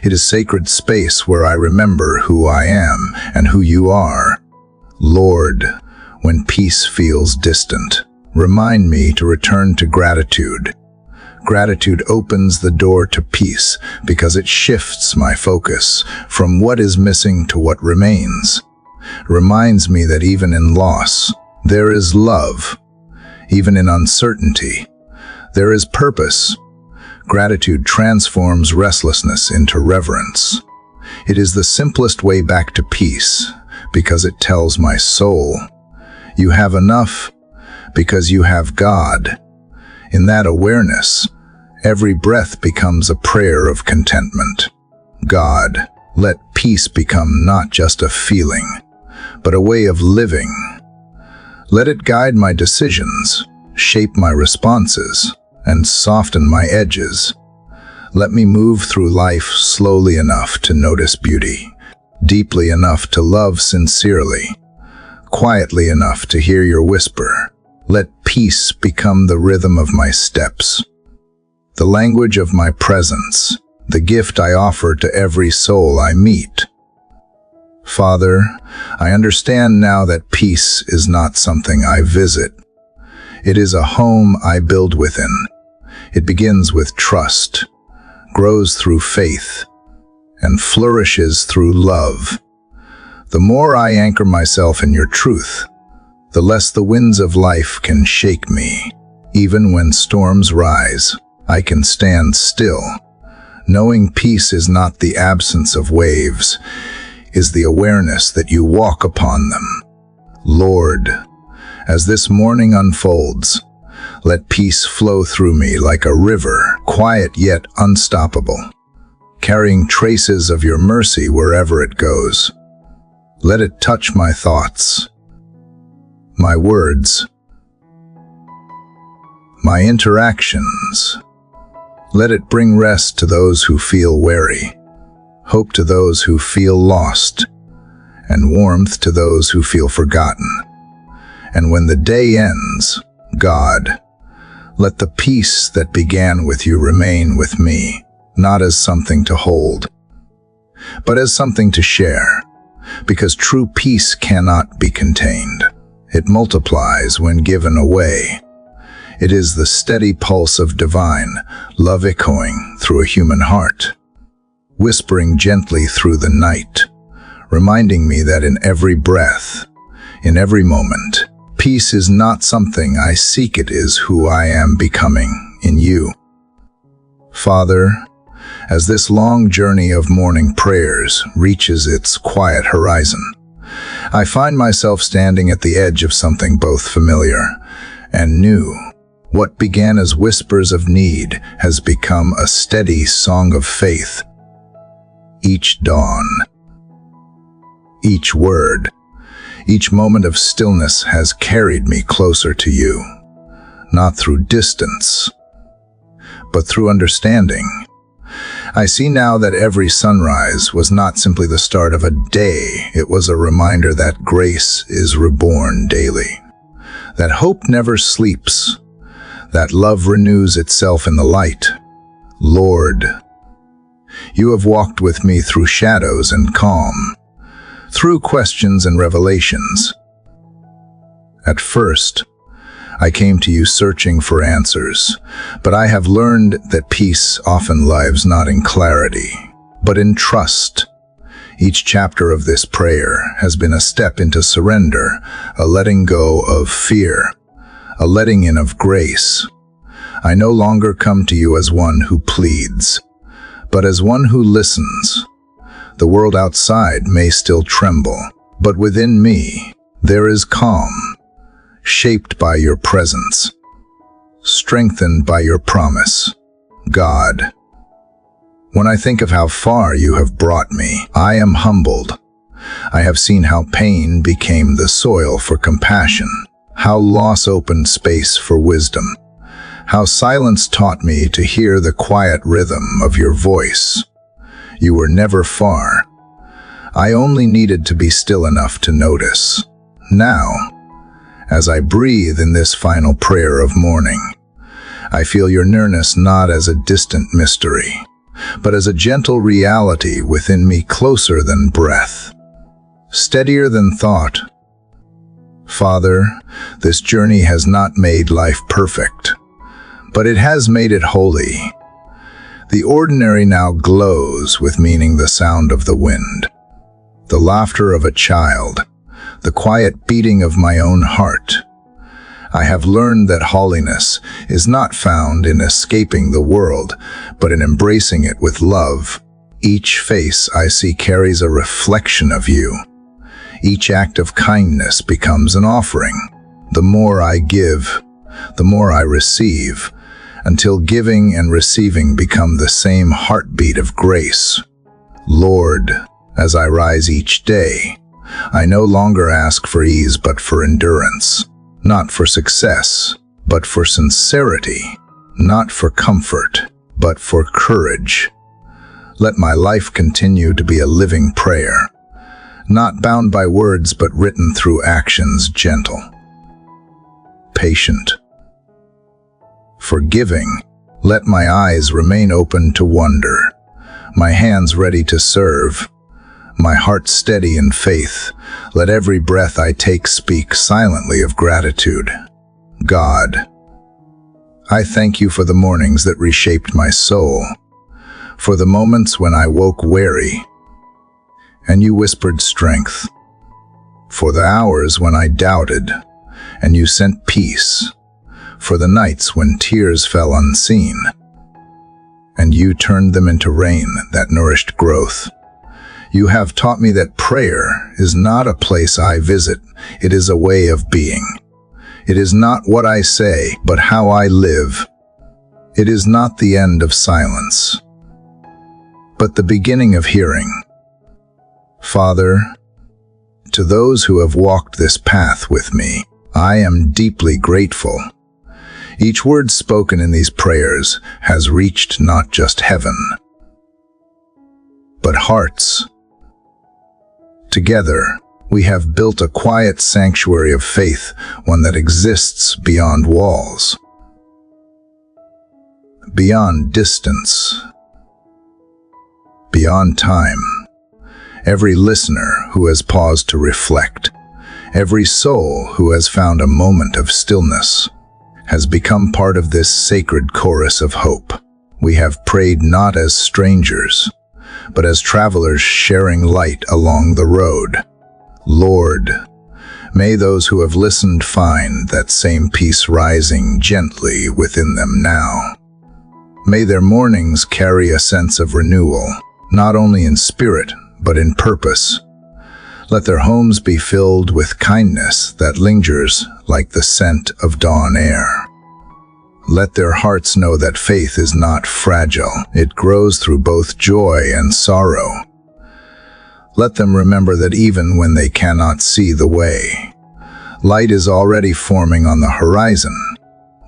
It is sacred space where I remember who I am and who you are. Lord, when peace feels distant, remind me to return to gratitude. Gratitude opens the door to peace because it shifts my focus from what is missing to what remains. Reminds me that even in loss, there is love. Even in uncertainty, there is purpose. Gratitude transforms restlessness into reverence. It is the simplest way back to peace, because it tells my soul, you have enough because you have God. In that awareness, every breath becomes a prayer of contentment. God, let peace become not just a feeling, but a way of living. Let it guide my decisions, shape my responses, and soften my edges. Let me move through life slowly enough to notice beauty, deeply enough to love sincerely, quietly enough to hear your whisper. Let peace become the rhythm of my steps, the language of my presence, the gift I offer to every soul I meet. Father, I understand now that peace is not something I visit. It is a home I build within. It begins with trust, grows through faith, and flourishes through love. The more I anchor myself in your truth, the less the winds of life can shake me. Even when storms rise, I can stand still, knowing peace is not the absence of waves, is the awareness that you walk upon them. Lord, as this morning unfolds, let peace flow through me like a river, quiet yet unstoppable, carrying traces of your mercy wherever it goes. Let it touch my thoughts, my words, my interactions. Let it bring rest to those who feel weary, hope to those who feel lost, and warmth to those who feel forgotten. And when the day ends, God, let the peace that began with you remain with me, not as something to hold, but as something to share, because true peace cannot be contained. It multiplies when given away. It is the steady pulse of divine love echoing through a human heart, whispering gently through the night, reminding me that in every breath, in every moment, peace is not something I seek, it is who I am becoming in you. Father, as this long journey of morning prayers reaches its quiet horizon, I find myself standing at the edge of something both familiar and new. What began as whispers of need has become a steady song of faith. Each dawn, each word, each moment of stillness has carried me closer to you, not through distance, but through understanding. I see now that every sunrise was not simply the start of a day, it was a reminder that grace is reborn daily, that hope never sleeps, that love renews itself in the light. Lord, you have walked with me through shadows and calm, through questions and revelations. At first, I came to you searching for answers, but I have learned that peace often lives not in clarity, but in trust. Each chapter of this prayer has been a step into surrender, a letting go of fear, a letting in of grace. I no longer come to you as one who pleads, but as one who listens. The world outside may still tremble, but within me there is calm, shaped by your presence, strengthened by your promise. God, when I think of how far you have brought me, I am humbled. I have seen how pain became the soil for compassion, how loss opened space for wisdom, how silence taught me to hear the quiet rhythm of your voice. You were never far. I only needed to be still enough to notice. Now, as I breathe in this final prayer of morning, I feel your nearness not as a distant mystery, but as a gentle reality within me, closer than breath, steadier than thought. Father, this journey has not made life perfect, but it has made it holy. The ordinary now glows with meaning, the sound of the wind, the laughter of a child, the quiet beating of my own heart. I have learned that holiness is not found in escaping the world, but in embracing it with love. Each face I see carries a reflection of you. Each act of kindness becomes an offering. The more I give, the more I receive, until giving and receiving become the same heartbeat of grace. Lord, as I rise each day, I no longer ask for ease but for endurance, not for success, but for sincerity, not for comfort, but for courage. Let my life continue to be a living prayer, not bound by words but written through actions, gentle, patient, forgiving. Let my eyes remain open to wonder, my hands ready to serve, my heart steady in faith. Let every breath I take speak silently of gratitude. God, I thank you for the mornings that reshaped my soul, for the moments when I woke weary and you whispered strength, for the hours when I doubted and you sent peace, for the nights when tears fell unseen and you turned them into rain that nourished growth. You have taught me that prayer is not a place I visit, it is a way of being. It is not what I say, but how I live. It is not the end of silence, but the beginning of hearing. Father, to those who have walked this path with me, I am deeply grateful. Each word spoken in these prayers has reached not just heaven, but hearts. Together, we have built a quiet sanctuary of faith, one that exists beyond walls, beyond distance, beyond time. Every listener who has paused to reflect, every soul who has found a moment of stillness, has become part of this sacred chorus of hope. We have prayed not as strangers, but as travelers sharing light along the road. Lord, may those who have listened find that same peace rising gently within them now. May their mornings carry a sense of renewal, not only in spirit, but in purpose. Let their homes be filled with kindness that lingers like the scent of dawn air. Let their hearts know that faith is not fragile. It grows through both joy and sorrow. Let them remember that even when they cannot see the way, light is already forming on the horizon.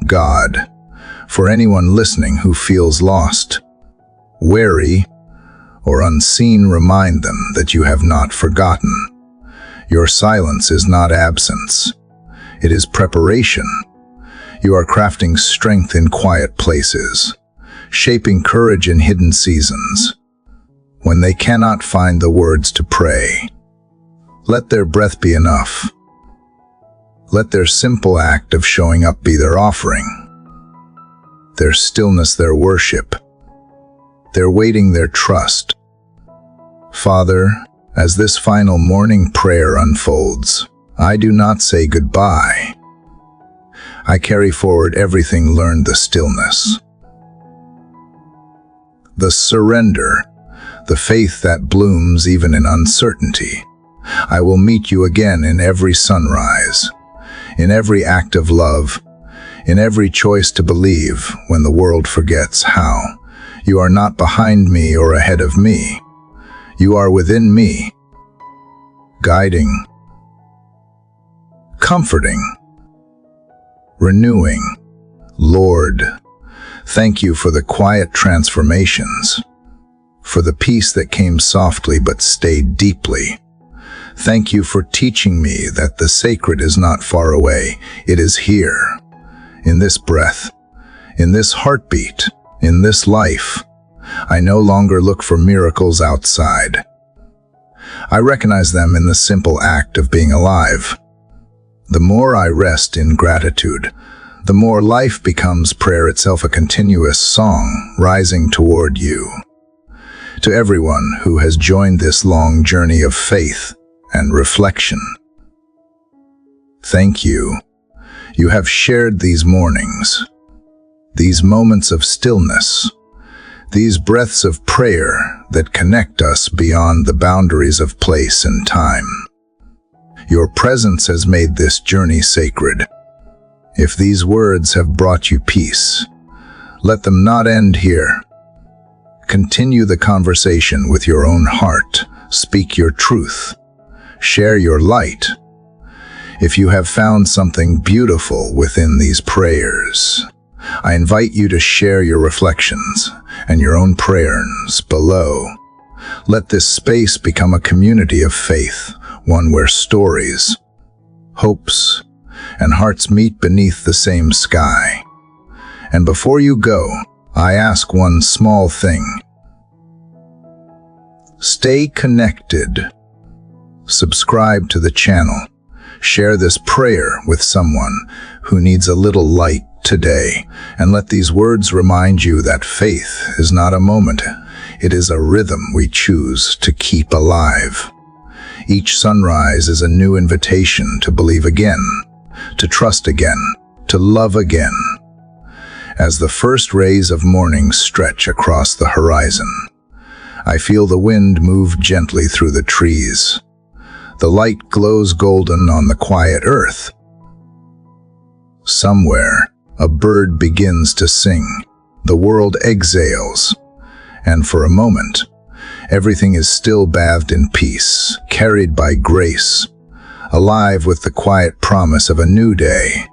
God, for anyone listening who feels lost, weary, or unseen, remind them that you have not forgotten. Your silence is not absence. It is preparation. You are crafting strength in quiet places, shaping courage in hidden seasons. When they cannot find the words to pray, let their breath be enough. Let their simple act of showing up be their offering, their stillness their worship, their waiting their trust. Father, as this final morning prayer unfolds, I do not say goodbye. I carry forward everything learned, the stillness, the surrender, the faith that blooms even in uncertainty. I will meet you again in every sunrise, in every act of love, in every choice to believe when the world forgets how. You are not behind me or ahead of me. You are within me, guiding, comforting, renewing. Lord, thank you for the quiet transformations, for the peace that came softly but stayed deeply. Thank you for teaching me that the sacred is not far away. It is here, in this breath, in this heartbeat, in this life. I no longer look for miracles outside. I recognize them in the simple act of being alive. The more I rest in gratitude, the more life becomes prayer itself, a continuous song rising toward you. To everyone who has joined this long journey of faith and reflection, thank you. You have shared these mornings, these moments of stillness, these breaths of prayer that connect us beyond the boundaries of place and time. Your presence has made this journey sacred. If these words have brought you peace, let them not end here. Continue the conversation with your own heart. Speak your truth. Share your light. If you have found something beautiful within these prayers, I invite you to share your reflections and your own prayers below. Let this space become a community of faith, one where stories, hopes, and hearts meet beneath the same sky. And before you go, I ask one small thing. Stay connected. Subscribe to the channel. Share this prayer with someone who needs a little light today, and let these words remind you that faith is not a moment. It is a rhythm we choose to keep alive. Each sunrise is a new invitation to believe again, to trust again, to love again. As the first rays of morning stretch across the horizon, I feel the wind move gently through the trees. The light glows golden on the quiet earth. Somewhere, a bird begins to sing. The world exhales, and for a moment, everything is still bathed in peace, carried by grace, alive with the quiet promise of a new day.